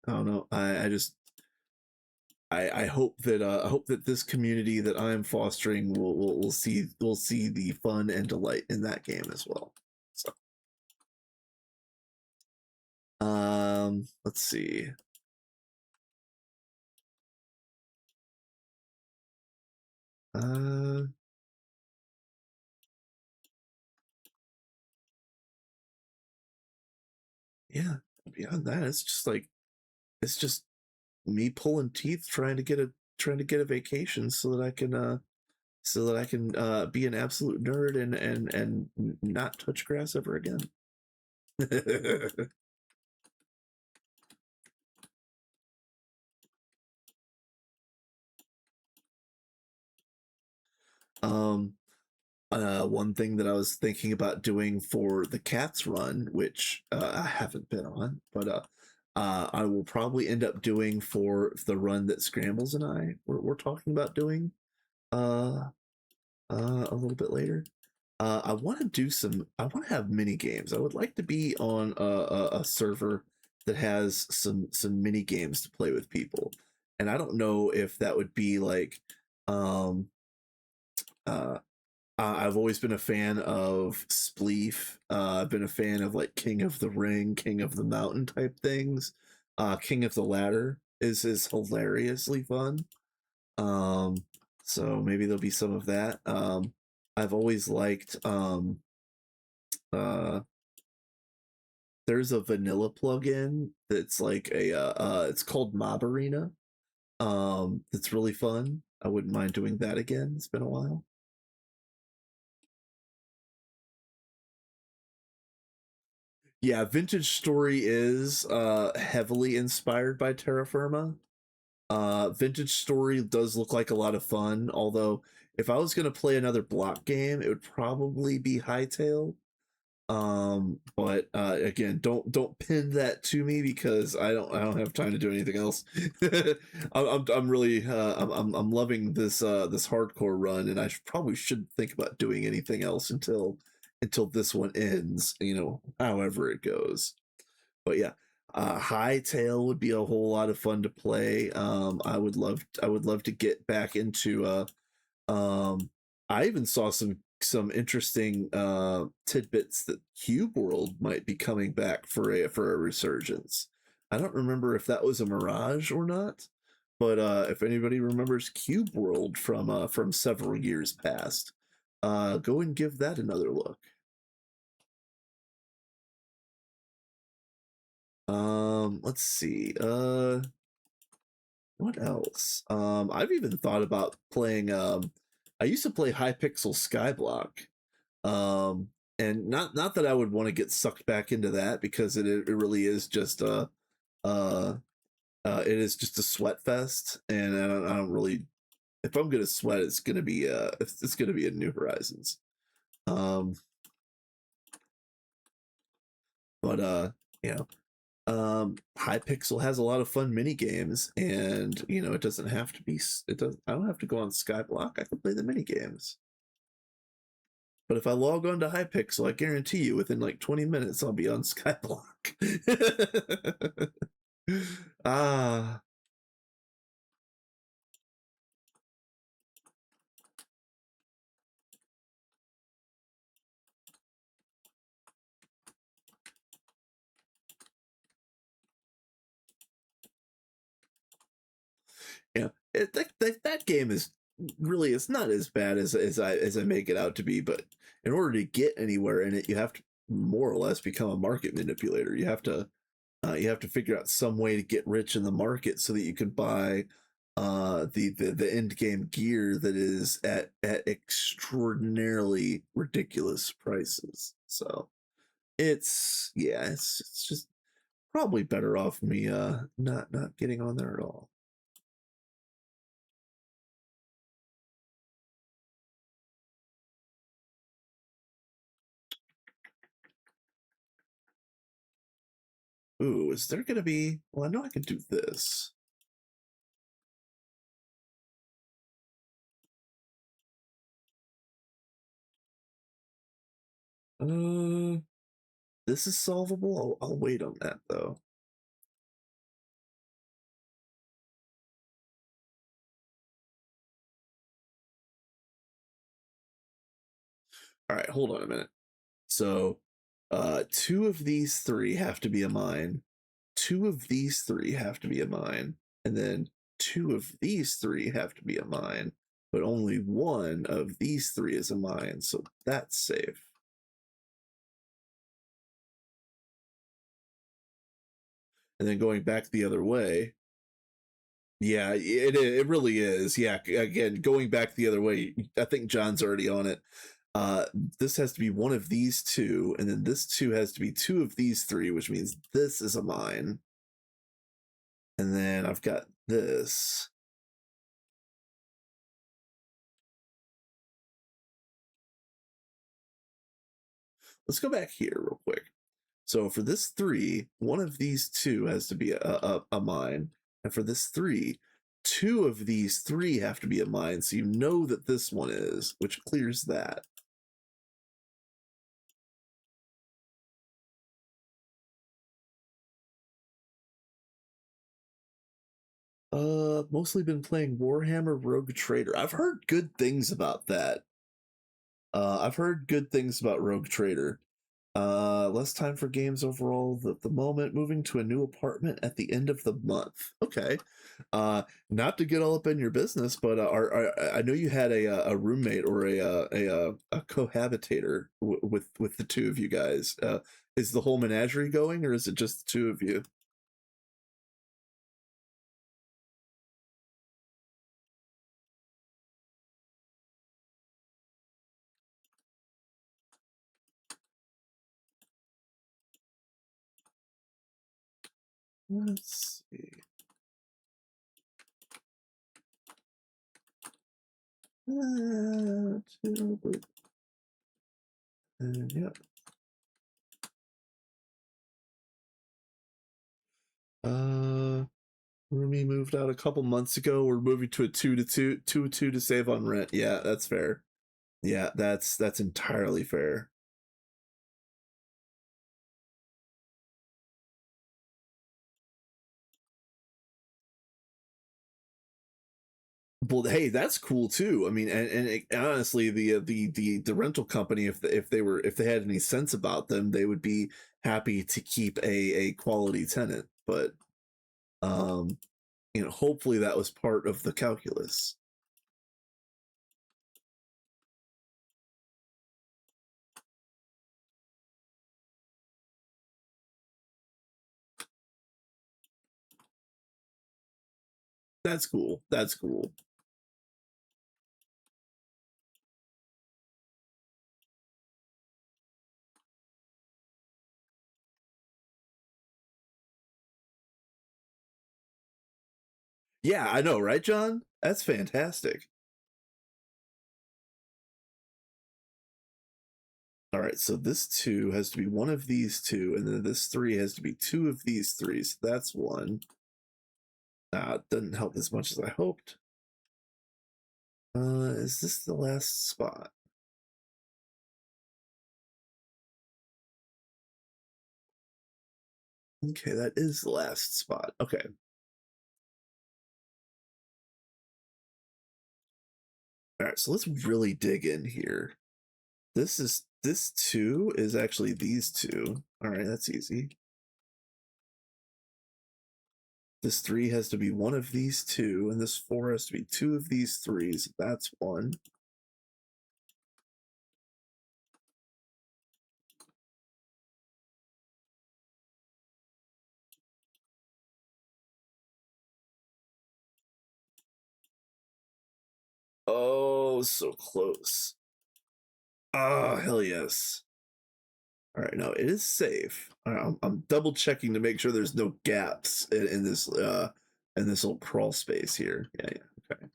I don't know. I hope that this community that I'm fostering will see the fun and delight in that game as well. So, let's see. Uh, yeah. Beyond that, it's just me pulling teeth trying to get a vacation so that I can be an absolute nerd and not touch grass ever again. um, one thing that I was thinking about doing for the Cats run, which I haven't been on, but I will probably end up doing for the run that Scrambles and we're talking about doing uh, a little bit later. I want to do some. I want to have mini games. I would like to be on a server that has some mini games to play with people, and I don't know if that would be like. Um, uh, I've always been a fan of Spleef. I've been a fan of like King of the Ring, King of the Mountain type things. King of the Ladder is hilariously fun. Um, so maybe there'll be some of that. I've always liked uh there's a vanilla plugin that's like it's called Mob Arena. It's really fun. I wouldn't mind doing that again. It's been a while. Yeah, Vintage Story is heavily inspired by Terra Firma. Vintage Story does look like a lot of fun, although if I was gonna play another block game, it would probably be Hightail. But again, don't pin that to me because I don't have time to do anything else. I'm really I'm loving this hardcore run, and probably shouldn't think about doing anything else until this one ends. You know, however it goes. But yeah, Hightail would be a whole lot of fun to play. I would love to get back into um, I even saw some interesting tidbits that Cube World might be coming back for a resurgence. I don't remember if that was a mirage or not, but if anybody remembers Cube World from several years past, go and give that another look. Let's see. What else? I've even thought about playing. I used to play Hypixel Skyblock, and not that I would want to get sucked back into that because it really is just uh it is just a sweat fest, and I don't really if I'm gonna sweat, it's gonna be in New Horizons. Um, but you know, Hypixel has a lot of fun mini games, and you know, it doesn't have to be. It does. I don't have to go on Skyblock. I can play the mini games. But if I log on to Hypixel, I guarantee you within like 20 minutes I'll be on Skyblock. ah, yeah. That game is really it's not as bad as I make it out to be, but in order to get anywhere in it, you have to more or less become a market manipulator. You have to figure out some way to get rich in the market so that you can buy the end game gear that is at extraordinarily ridiculous prices. So it's just probably better off me not getting on there at all. Ooh, is there gonna be well I know I can do this. This is solvable. I'll wait on that though. All right, hold on a minute. So, two of these three have to be a mine. Two of these three have to be a mine, and then two of these three have to be a mine, but only one of these three is a mine, so that's safe. And then going back the other way, yeah, it really is. Yeah, again, going back the other way, I think John's already on it. Uh, this has to be one of these two, and then this two has to be two of these three, which means this is a mine. And then I've got this. Let's go back here real quick. So for this three, one of these two has to be a mine. And for this three, two of these three have to be a mine. So you know that this one is, which clears that. Mostly been playing Warhammer Rogue Trader. I've heard good things about that. I've heard good things about Rogue Trader. Less time for games overall at the moment. Moving to a new apartment at the end of the month. Okay. Not to get all up in your business, but I know you had a roommate or a cohabitator with the two of you guys. Is the whole menagerie going, or is it just the two of you? Let's see. Yeah. Roomy moved out a couple months ago. We're moving to a 2 to 2 to save on rent. Yeah, that's fair. Yeah, that's entirely fair. Well, hey, that's cool too. I mean, honestly, the rental company, if they had any sense about them, they would be happy to keep a quality tenant. But um, hopefully that was part of the calculus. That's cool. That's cool. Yeah, I know, right, John? That's fantastic. All right, so this two has to be one of these two, and then this three has to be two of these three. So that's one. It doesn't help as much as I hoped. Is this the last spot? Okay, that is the last spot. Okay. All right, so let's really dig in here. This two is actually these two. All right, that's easy. This three has to be one of these two, and this four has to be two of these threes. That's one. Oh, so close. Oh, hell yes. All right, no, it is safe. All right, I'm double checking to make sure there's no gaps in this little crawl space here. Yeah, yeah, okay.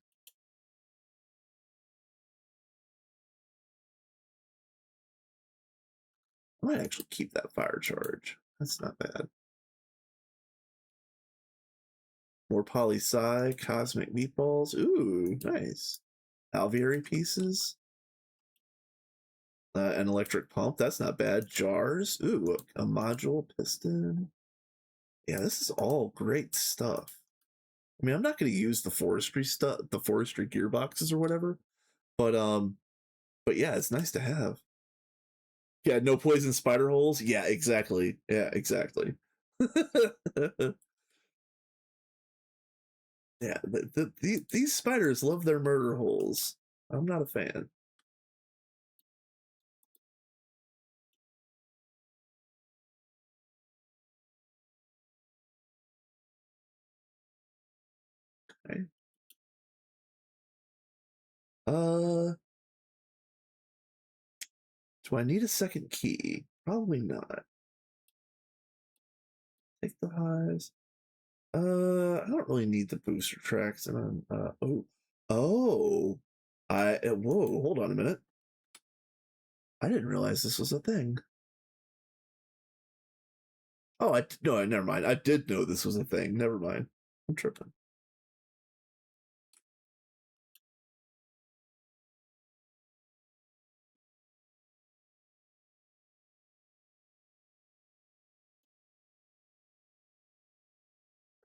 I might actually keep that fire charge. That's not bad. More poly psi, cosmic meatballs. Ooh, nice. Alveary pieces. An electric pump. That's not bad. Jars. Ooh, a module piston. Yeah, this is all great stuff. I mean, I'm not going to use the forestry stuff, the forestry gearboxes or whatever, but yeah, it's nice to have. Yeah, no poison spider holes. Yeah, exactly. Yeah, exactly. Yeah, these spiders love their murder holes. I'm not a fan. Okay. Uh, do I need a second key? Probably not. Take the highs. I don't really need the booster tracks, and oh, whoa, hold on a minute. I didn't realize this was a thing. Oh, no, never mind. I did know this was a thing. Never mind. I'm tripping.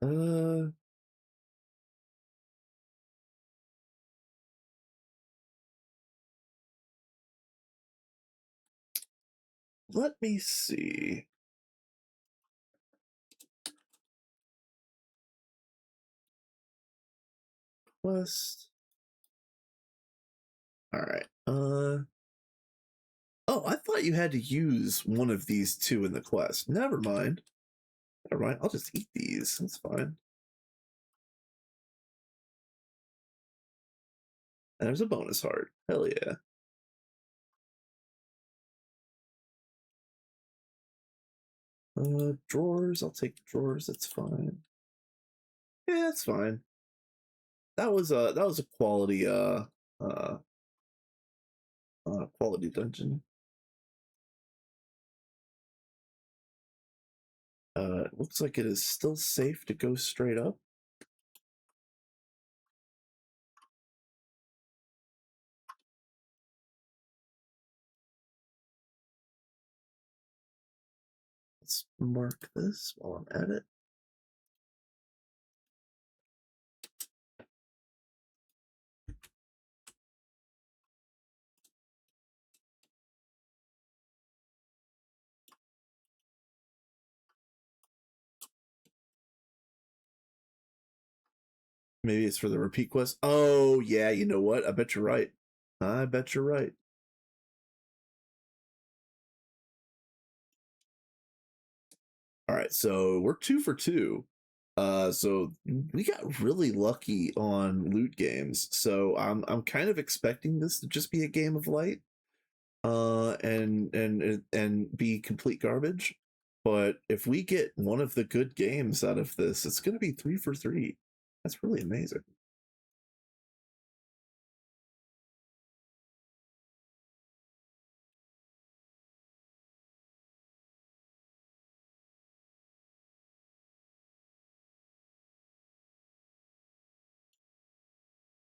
Uh, let me see. Quest. All right. Oh, I thought you had to use one of these two in the quest. Never mind. Never mind. I'll just eat these. That's fine. And there's a bonus heart. Hell yeah. Drawers. I'll take the drawers. That's fine. Yeah, it's fine. That was a uh quality dungeon. It looks like it is still safe to go straight up. Let's mark this while I'm at it. Maybe it's for the repeat quest. Oh yeah, you know what? I bet you're right. I bet you're right. All right, so we're 2 for 2. So we got really lucky on loot games. So I'm kind of expecting this to just be a game of light, and be complete garbage. But if we get one of the good games out of this, it's going to be 3 for 3. That's really amazing.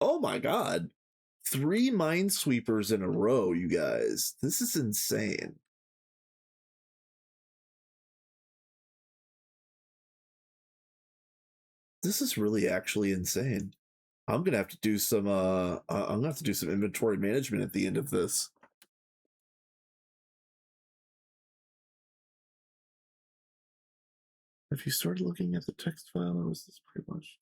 Oh my god. 3 minesweepers in a row, you guys. This is insane. This is really actually insane. I'm gonna have to do some I'm gonna have to do some inventory management at the end of this. If you started looking at the text file, or was this pretty much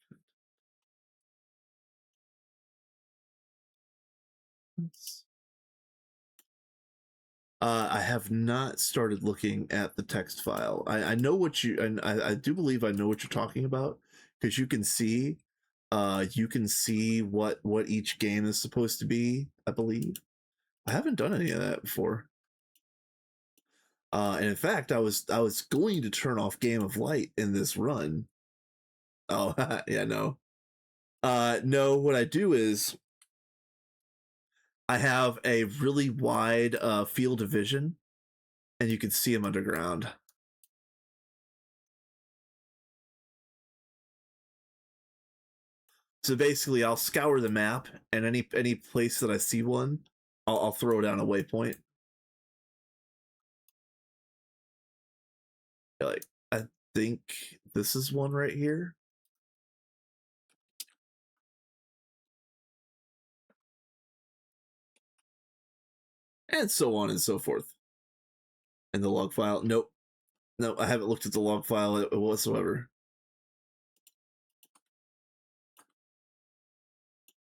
I have not started looking at the text file. I know what you, and I do believe I know what you're talking about, because you can see what each game is supposed to be, I believe. I haven't done any of that before. And in fact, I was going to turn off Game of Light in this run. Oh, yeah, no. No, what I do is I have a really wide field of vision, and you can see them underground. So basically, I'll scour the map, and any place that I see one, I'll throw down a waypoint. Like, I think this is one right here. And so on and so forth. In the log file. Nope. No, I haven't looked at the log file whatsoever.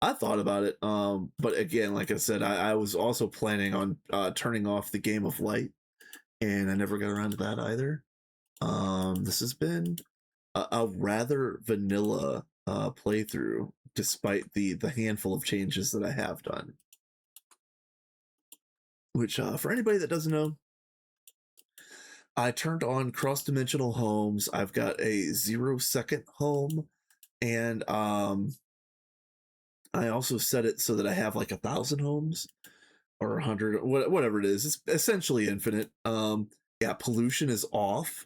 I thought about it, but again, like I said, I was also planning on turning off the game of light, and I never got around to that either. This has been a rather vanilla playthrough, despite the handful of changes that I have done. Which, for anybody that doesn't know, I turned on cross-dimensional homes. I've got a 0-second home, and I also set it so that I have like 1,000 homes or 100, whatever it is. It's essentially infinite. Yeah, pollution is off.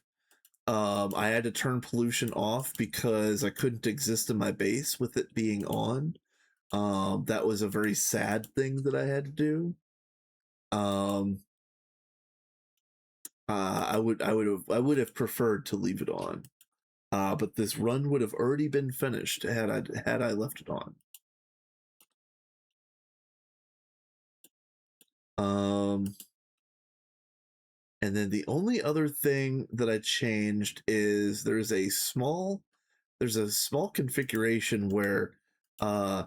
I had to turn pollution off because I couldn't exist in my base with it being on. That was a very sad thing that I had to do. I would have preferred to leave it on. But this run would have already been finished had I left it on. And then the only other thing that I changed is there's a small configuration where uh,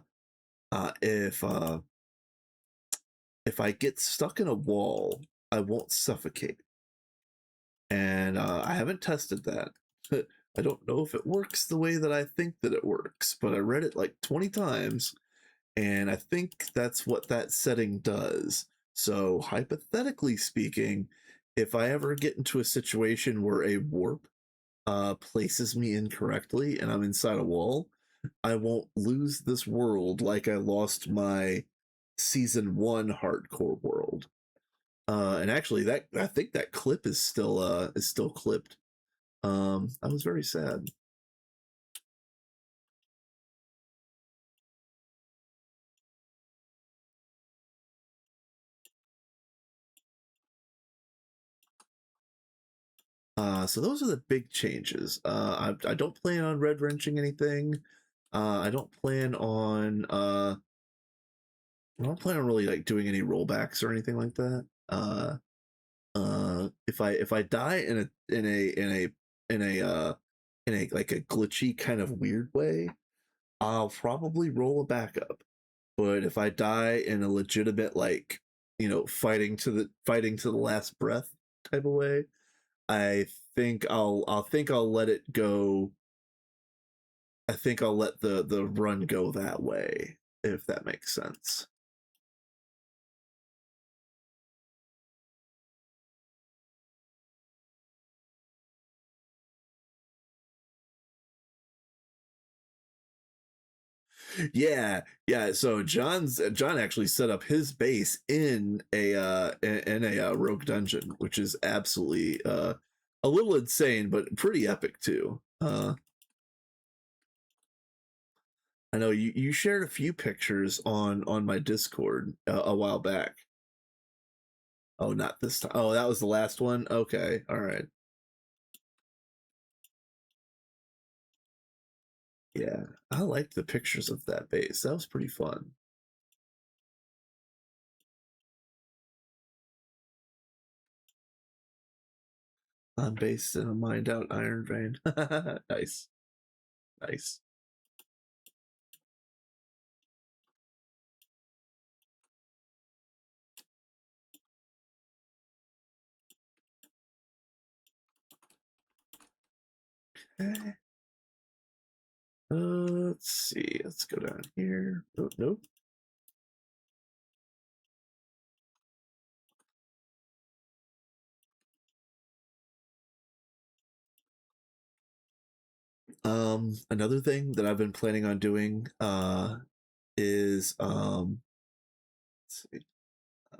uh, if uh, if I get stuck in a wall, I won't suffocate. And I haven't tested that. I don't know if it works the way that I think that it works, but I read it like 20 times, and I think that's what that setting does. So, hypothetically speaking, if I ever get into a situation where a warp places me incorrectly and I'm inside a wall, I won't lose this world like I lost my season 1 hardcore world. And actually, that I think that clip is still clipped. I was very sad. So those are the big changes. I don't plan on red wrenching anything. I don't plan on really like doing any rollbacks or anything like that. If I die in a like a glitchy kind of weird way, I'll probably roll a backup. But if I die in a legitimate like fighting to the last breath type of way, I think I'll let it go. I think I'll let the run go that way, if that makes sense. Yeah. So John actually set up his base in a rogue dungeon, which is absolutely a little insane, but pretty epic too. I know you shared a few pictures on my Discord a while back. Oh, not this time. Oh, that was the last one. Okay, all right. Yeah, I liked the pictures of that base. That was pretty fun. I'm based in a mined out iron vein. Nice, nice. Okay. Let's see. Let's go down here. Oh, nope. Another thing that I've been planning on doing is let's see.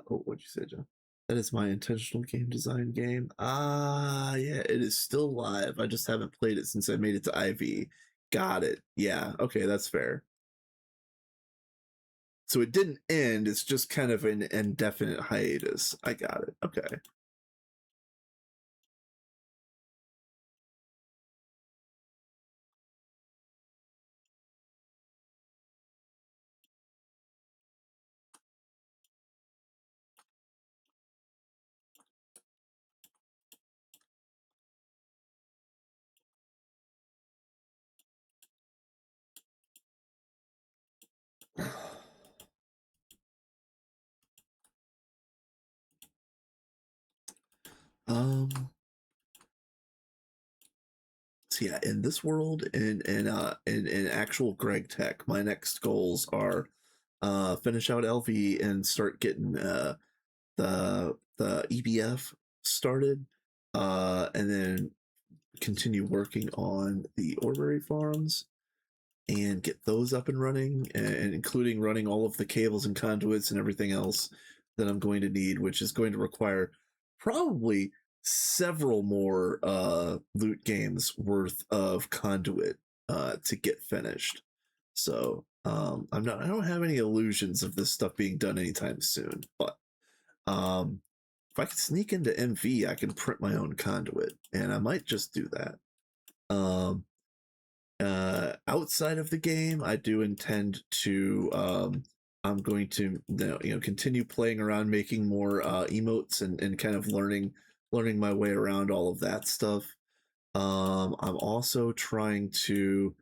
Oh, what'd you say, John? That is my intentional game design game. Yeah, it is still live. I just haven't played it since I made it to IV. Got it. Yeah, okay, that's fair. So it didn't end, it's just kind of an indefinite hiatus. I got it. Okay. Um, so yeah, in this world, in actual Greg Tech, my next goals are finish out LV and start getting the EBF started, and then continue working on the Orbury farms and get those up and running, and including running all of the cables and conduits and everything else that I'm going to need, which is going to require probably several more loot games worth of conduit to get finished. So I don't have any illusions of this stuff being done anytime soon. But if I can sneak into MV, I can print my own conduit, and I might just do that. Um, Outside of the game, I do intend to I'm going to continue playing around, making more emotes, and kind of learning my way around all of that stuff. I'm also trying to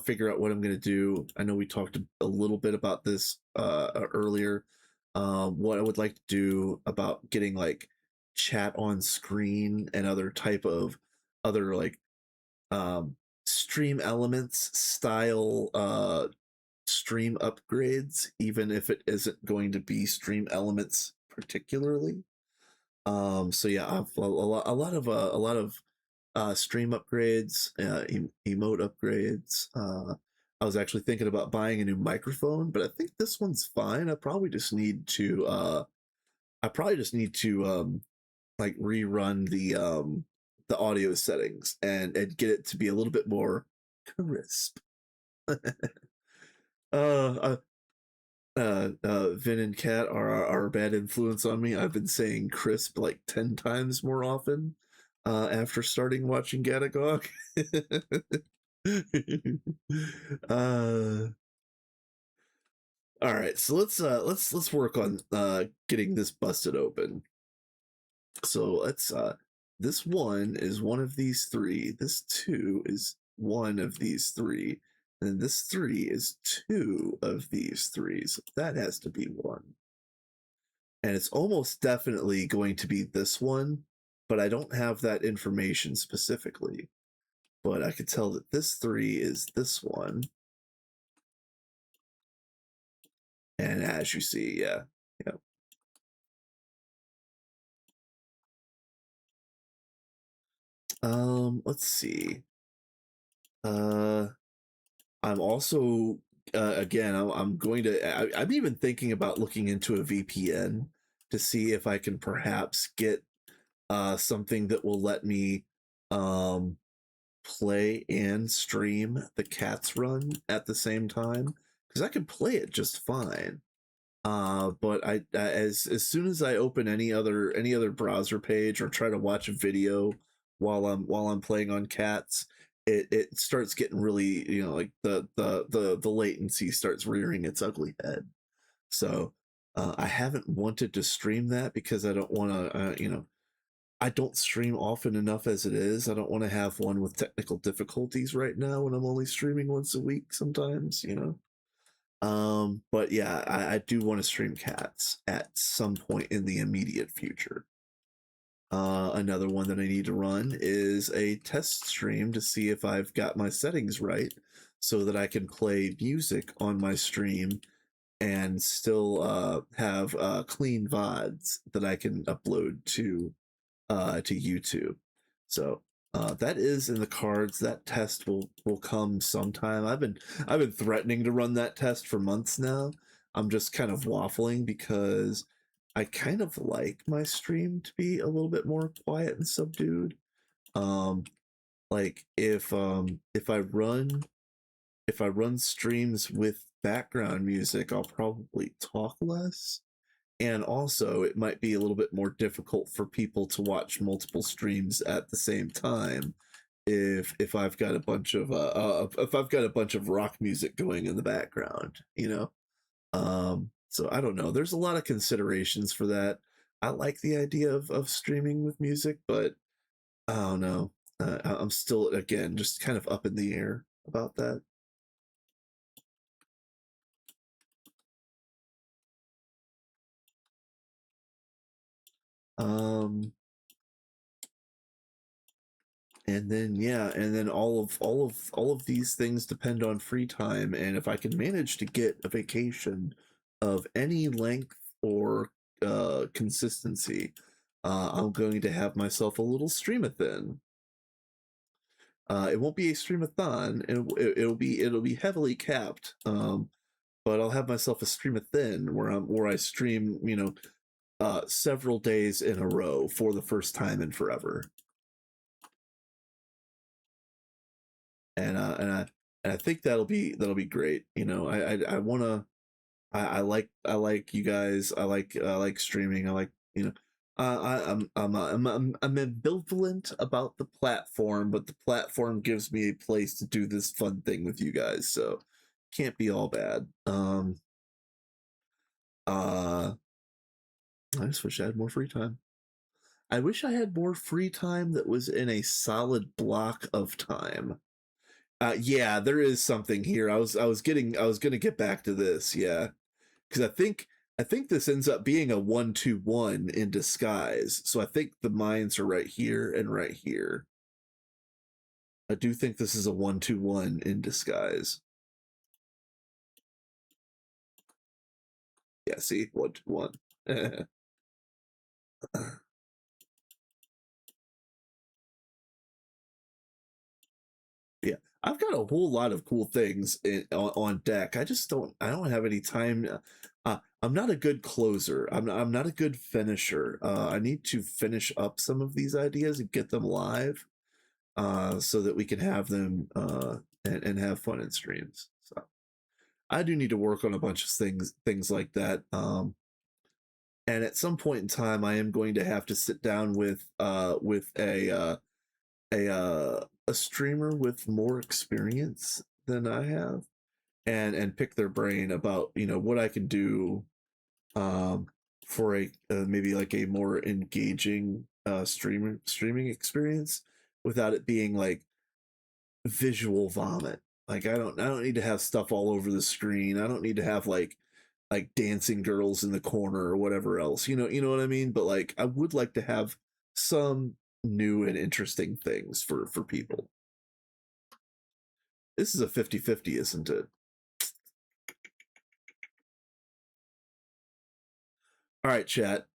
figure out what I'm going to do. I know we talked a little bit about this earlier. What I would like to do about getting like chat on screen and other like um, stream elements style stream upgrades, even if it isn't going to be stream elements particularly. So yeah, I've a lot of stream upgrades, emote upgrades. I was actually thinking about buying a new microphone, but I think this one's fine. I probably just need to like rerun the audio settings and get it to be a little bit more crisp. uh, Vin and Kat are a bad influence on me. I've been saying crisp like 10 times more often after starting watching Gatagog. uh, all right, so let's work on getting this busted open. So let's this one is one of these three. This two is one of these three. And this three is two of these three. So that has to be one. And it's almost definitely going to be this one, but I don't have that information specifically. But I could tell that this three is this one. And as you see, yeah. Yeah. Let's see. Uh I'm also again I'm going to I'm even thinking about looking into a VPN to see if I can perhaps get something that will let me um play and stream the Cats Run at the same time, because I could play it just fine. But as soon as I open any other browser page or try to watch a video while I'm playing on Cats, it starts getting really, like the latency starts rearing its ugly head. So I haven't wanted to stream that because I don't want to I don't stream often enough as it is. I don't want to have one with technical difficulties right now when I'm only streaming once a week sometimes, but yeah, I do want to stream Cats at some point in the immediate future. Another one that I need to run is a test stream to see if I've got my settings right so that I can play music on my stream and still have clean VODs that I can upload to YouTube. So that is in the cards. That test will come sometime. I've been threatening to run that test for months now. I'm just kind of waffling because I kind of like my stream to be a little bit more quiet and subdued. Um, like if I run streams with background music, I'll probably talk less, and also it might be a little bit more difficult for people to watch multiple streams at the same time if I've got a bunch of if I've got a bunch of rock music going in the background. So I don't know, there's a lot of considerations for that. I like the idea of streaming with music, but I don't know. I'm still, again, just kind of up in the air about that. um And then yeah, and then all of these things depend on free time, and if I can manage to get a vacation of any length or consistency, I'm going to have myself a little streamathon. It won't be a streamathon. It'll be heavily capped. But I'll have myself a streamathon where I stream, several days in a row for the first time in forever. And I think that'll be great. I wanna I like you guys. I like streaming. I like I'm ambivalent about the platform, but the platform gives me a place to do this fun thing with you guys, so can't be all bad. Uh, I just wish I had more free time. I wish I had more free time that was in a solid block of time. Yeah, there is something here. I was gonna get back to this. Yeah, because I think this ends up being a 1-2-1 in disguise. So I think the mines are right here and right here. I do think this is a 1-2-1 in disguise. Yeah, see, 1-2-1. Yeah, I've got a whole lot of cool things on deck. I don't have any time. I'm not a good closer. I'm not a good finisher. I need to finish up some of these ideas and get them live, so that we can have them and have fun in streams. So I do need to work on a bunch of things like that. And at some point in time, I am going to have to sit down with a streamer with more experience than I have, and pick their brain about what I can do, um, for a maybe like a more engaging streaming experience without it being like visual vomit. Like I don't need to have stuff all over the screen. I don't need to have like dancing girls in the corner or whatever else. You know what I mean? But like I would like to have some new and interesting things for people. This is a 50-50, isn't it? All right, chat.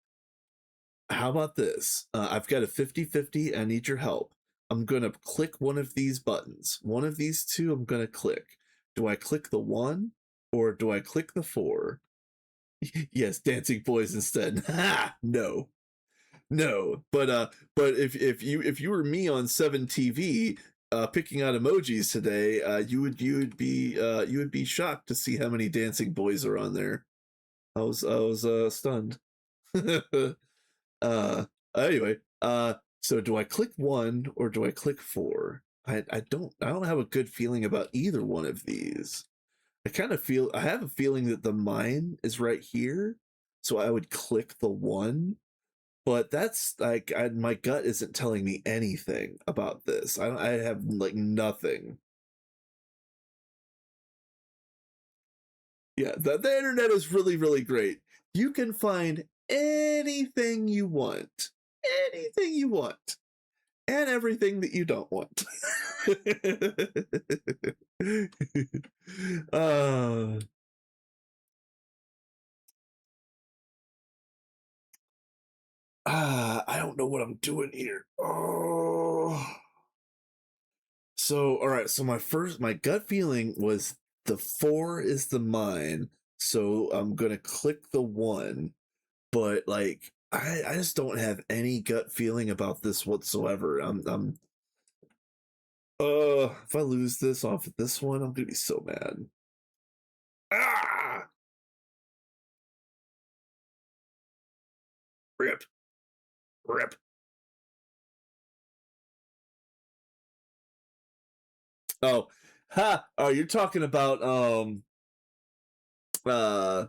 How about this? I've got a 50-50. I need your help. I'm going to click one of these buttons. One of these two I'm going to click. Do I click the 1 or do I click the 4? Yes, dancing boys instead. No. No. But if you were me on 7 TV, picking out emojis today, you would be shocked to see how many dancing boys are on there. I was stunned. uh anyway, so do I click 1 or do I click 4? I don't have a good feeling about either one of these. I have a feeling that the mine is right here, so I would click the 1, but that's like my gut isn't telling me anything about this. I have like nothing. Yeah, the internet is really, really great. You can find anything you want. Anything you want. And everything that you don't want. uh, I don't know what I'm doing here. Oh. So, all right. So my gut feeling was the 4 is the mine. So I'm gonna click the 1, but like I just don't have any gut feeling about this whatsoever. If I lose this off of this one, I'm gonna be so mad. Ah, rip, rip. Oh, ha! Oh, you're talking about uh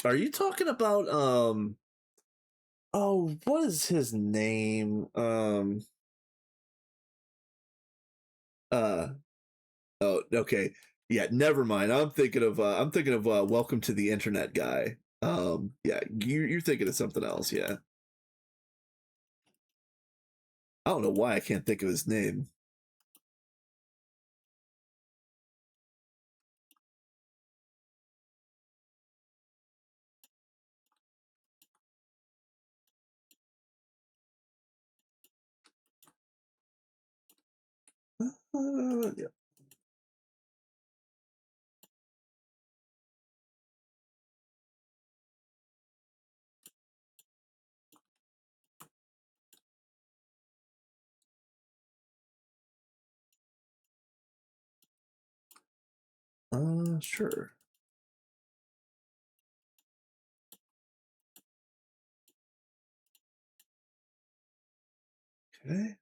are you talking about oh, what is his name? Uh oh, okay. Yeah, never mind. I'm thinking of Welcome to the Internet guy. Yeah, you're thinking of something else, yeah. I don't know why I can't think of his name. Yeah. Sure. Okay.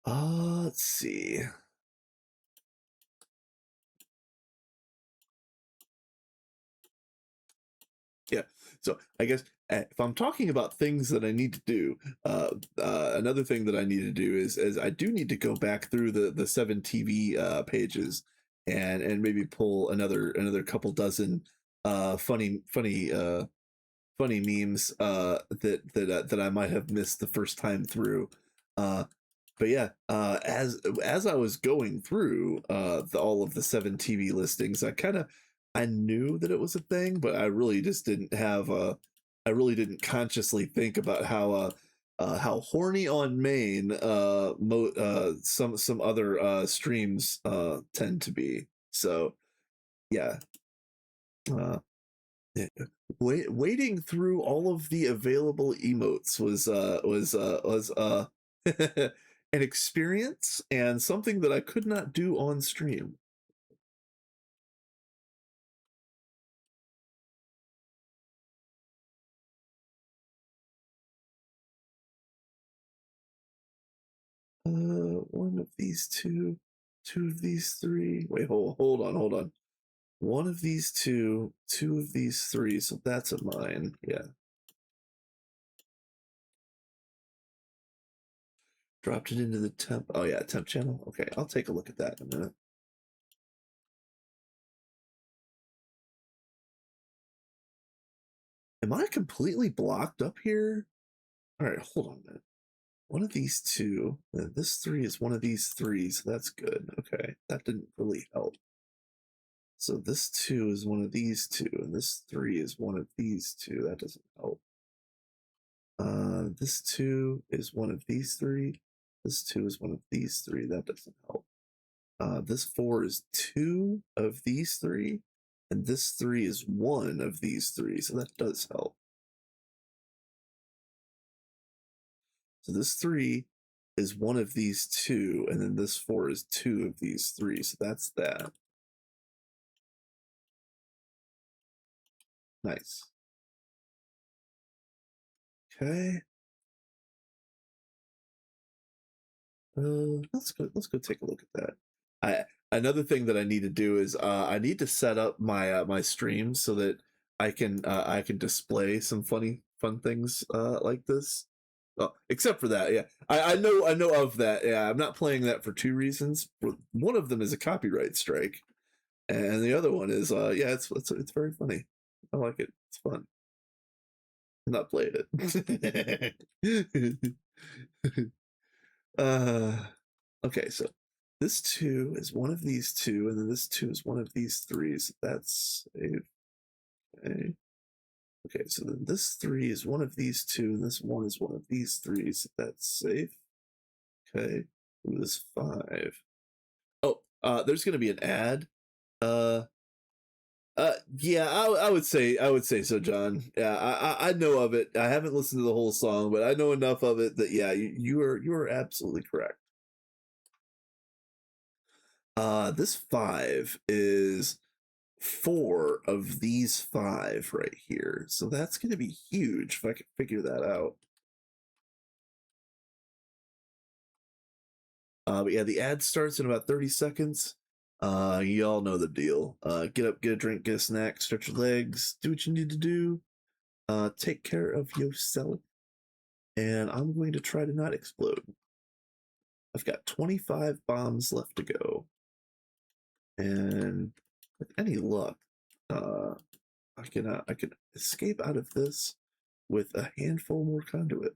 Let's see. Yeah. So I guess if I'm talking about things that I need to do, another thing that I need to do is I do need to go back through the 7 TV pages and maybe pull another couple dozen funny memes that I might have missed the first time through. Uh, but yeah, as I was going through all of the 7 TV listings, I knew that it was a thing, but I really just didn't have I really didn't consciously think about how horny on main some other streams tend to be. So yeah, uh, yeah. Wading through all of the available emotes was an experience and something that I could not do on stream. One of these two of these three. Wait, hold on. One of these two of these three. So that's a mine. Yeah. Dropped it into the temp. Oh yeah, temp channel. Okay, I'll take a look at that in a minute. Am I completely blocked up here? All right, hold on a minute. One of these two. This three is one of these three, so that's good. Okay, that didn't really help. So this two is one of these two, and this three is one of these two. That doesn't help. This two is one of these three. This two is one of these three. That doesn't help. This four is two of these three, and this three is one of these three. So that does help. So this three is one of these two, and then this four is two of these three. So that's that. Nice. Okay. Let's go take a look at that. I Another thing that I need to do is I need to set up my streams so that I can display some fun things like this. Well, except for that, yeah. I know of that. Yeah, I'm not playing that for two reasons. One of them is a copyright strike, and the other one is yeah, it's very funny. I like it. It's fun. I'm not playing it. uh Okay, so this two is one of these two, and then this two is one of these threes. That's okay. Okay, so then this three is one of these two, and this one is one of these threes. That's safe. Okay. Ooh, this five. Oh, there's gonna be an ad. Uh yeah, I would say so, John. Yeah, I know of it. I haven't listened to the whole song, but I know enough of it that yeah, you are absolutely correct. This five is four of these five right here. So that's going to be huge if I can figure that out. But yeah, the ad starts in about 30 seconds. You all know the deal. Get up, get a drink, get a snack, stretch your legs, do what you need to do. Take care of yourself. And I'm going to try to not explode. I've got 25 bombs left to go. And with any luck, I can escape out of this with a handful more conduit.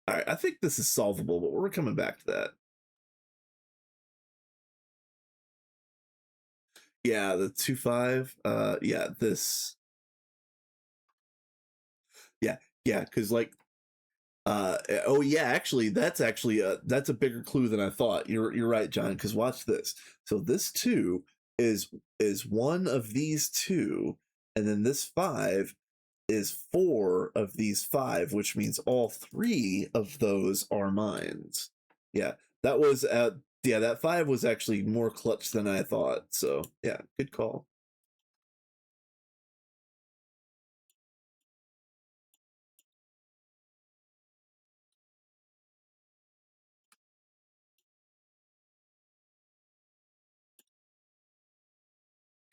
All right, I think this is solvable, but we're coming back to that. Yeah, the 2-5. Yeah, this. Yeah, yeah, because like, oh yeah, actually, that's a bigger clue than I thought. You're right, John. Because watch this. So this 2 is one of these 2, and then this 5 is 4 of these 5, which means all 3 of those are mines. Yeah, that was yeah, that 5 was actually more clutch than I thought. So yeah, good call.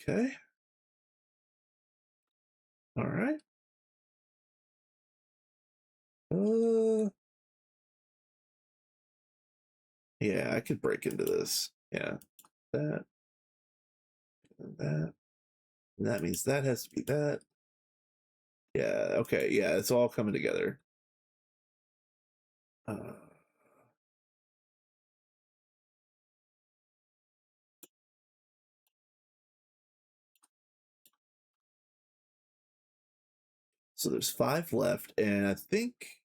Okay. All right. Uh, yeah, I could break into this. Yeah, that and that. And that means that has to be that. Yeah. Okay. Yeah, it's all coming together. Uh, so there's 5 left, and I think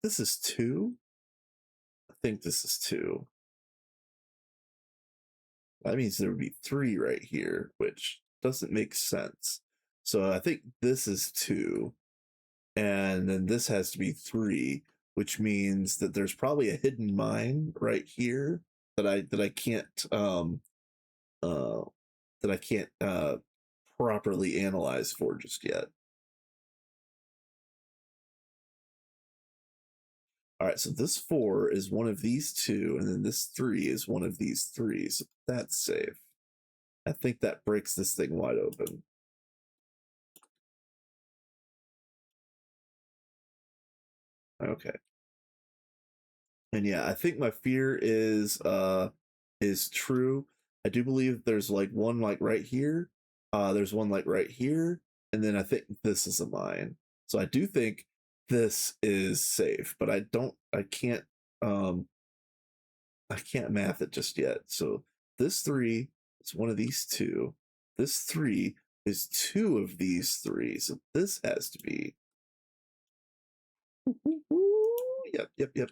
this is 2. I think this is 2. That means there would be 3 right here, which doesn't make sense. So I think this is 2, and then this has to be 3, which means that there's probably a hidden mine right here that I can't uh that I can't properly analyze for just yet. All right, so this 4 is one of these 2, and then this 3 is one of these 3. So that's safe. I think that breaks this thing wide open. Okay. And yeah, I think my fear is true. I do believe there's like one like right here. There's one like right here, and then I think this is a mine. So I do think this is safe, but um I can't math it just yet. So this 3 is one of these 2. This 3 is 2 of these 3. So this has to be. Yep, yep, yep.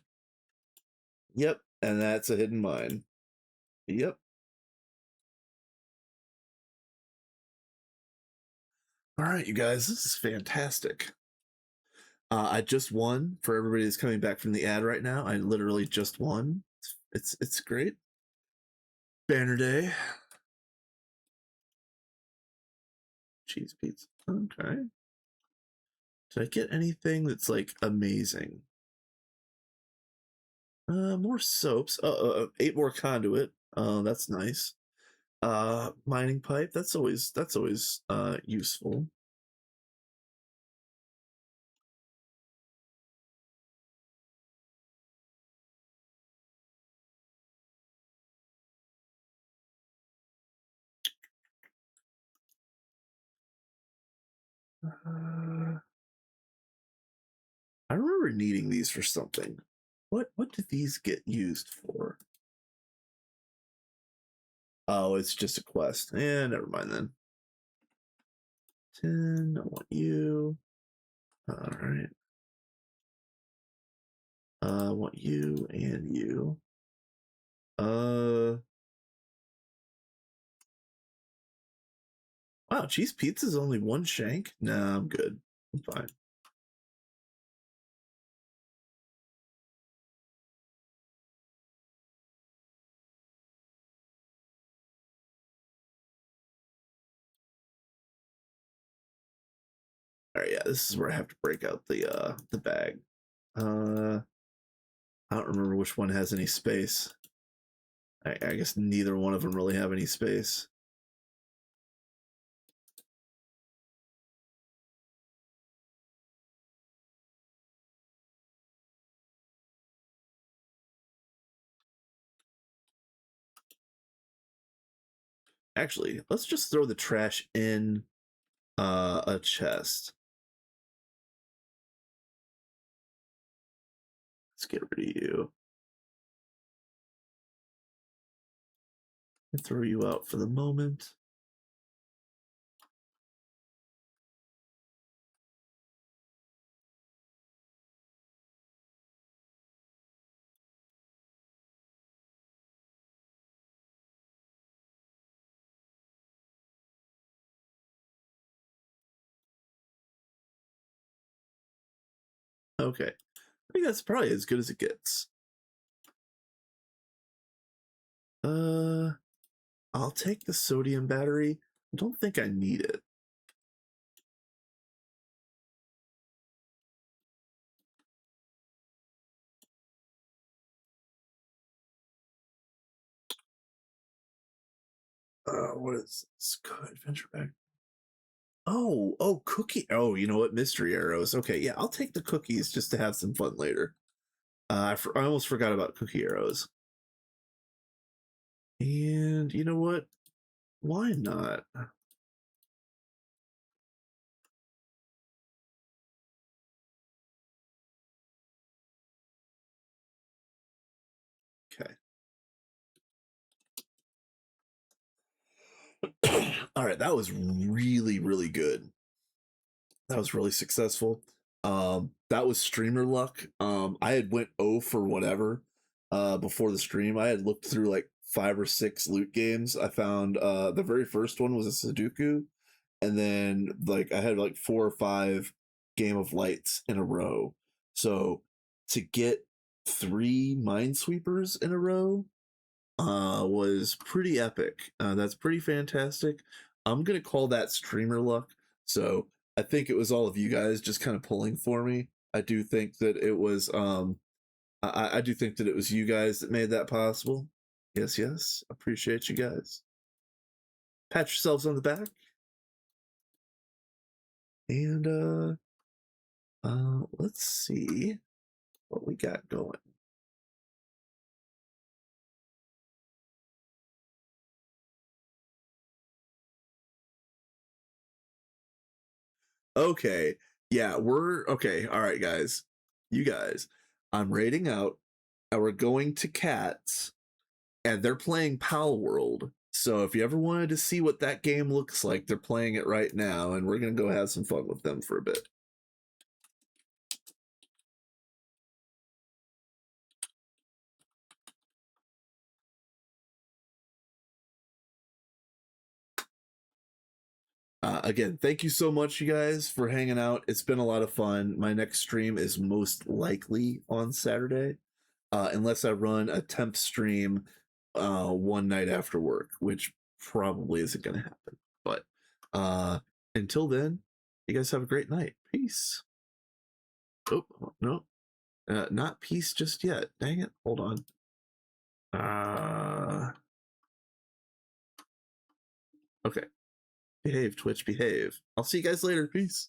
Yep, and that's a hidden mine. Yep. All right, you guys, this is fantastic. I just won for everybody that's coming back from the ad right now. I literally just won. It's great. Banner day. Cheese pizza. Okay. Did I get anything that's like amazing? More soaps. 8 more conduit. That's nice. Mining pipe. That's always useful. Uh, I remember needing these for something. What did these get used for? Oh, it's just a quest. Never mind then. 10. I want you. All right. I want you and you. Uh. Wow, cheese pizza's only 1 shank. Nah, I'm good. I'm fine. All right, yeah, this is where I have to break out the bag. Uh, I don't remember which one has any space. I guess neither one of them really have any space. Actually, let's just throw the trash in a chest. Let's get rid of you. And throw you out for the moment. Okay. I think that's probably as good as it gets. I'll take the sodium battery. I don't think I need it. What is this? Adventure bag. Oh, cookie. Oh, you know what? Mystery arrows. Okay, yeah, I'll take the cookies just to have some fun later. I almost forgot about cookie arrows. And you know what? Why not? Okay. All right, that was really, really good. That was really successful. That was streamer luck. I had went 0 for whatever before the stream. I had looked through like 5 or 6 loot games. I found the very first one was a Sudoku, and then like I had like 4 or 5 Game of Lights in a row. So to get 3 Minesweepers in a row was pretty epic. That's pretty fantastic. I'm gonna call that streamer luck. So I think it was all of you guys just kind of pulling for me. I do think that it was I do think that it was you guys that made that possible. Yes, yes. Appreciate you guys. Pat yourselves on the back. And let's see what we got going. Okay. Yeah, we're okay. All right, guys. You guys. I'm rating out and we're going to Cats and they're playing Pal World. So if you ever wanted to see what that game looks like, they're playing it right now and we're going to go have some fun with them for a bit. Again, thank you so much, you guys, for hanging out. It's been a lot of fun. My next stream is most likely on Saturday, unless I run a temp stream one night after work, which probably isn't going to happen. But until then, you guys have a great night. Peace. Oh, no, not peace just yet. Dang it. Hold on. Okay. Behave, Twitch, behave. I'll see you guys later. Peace.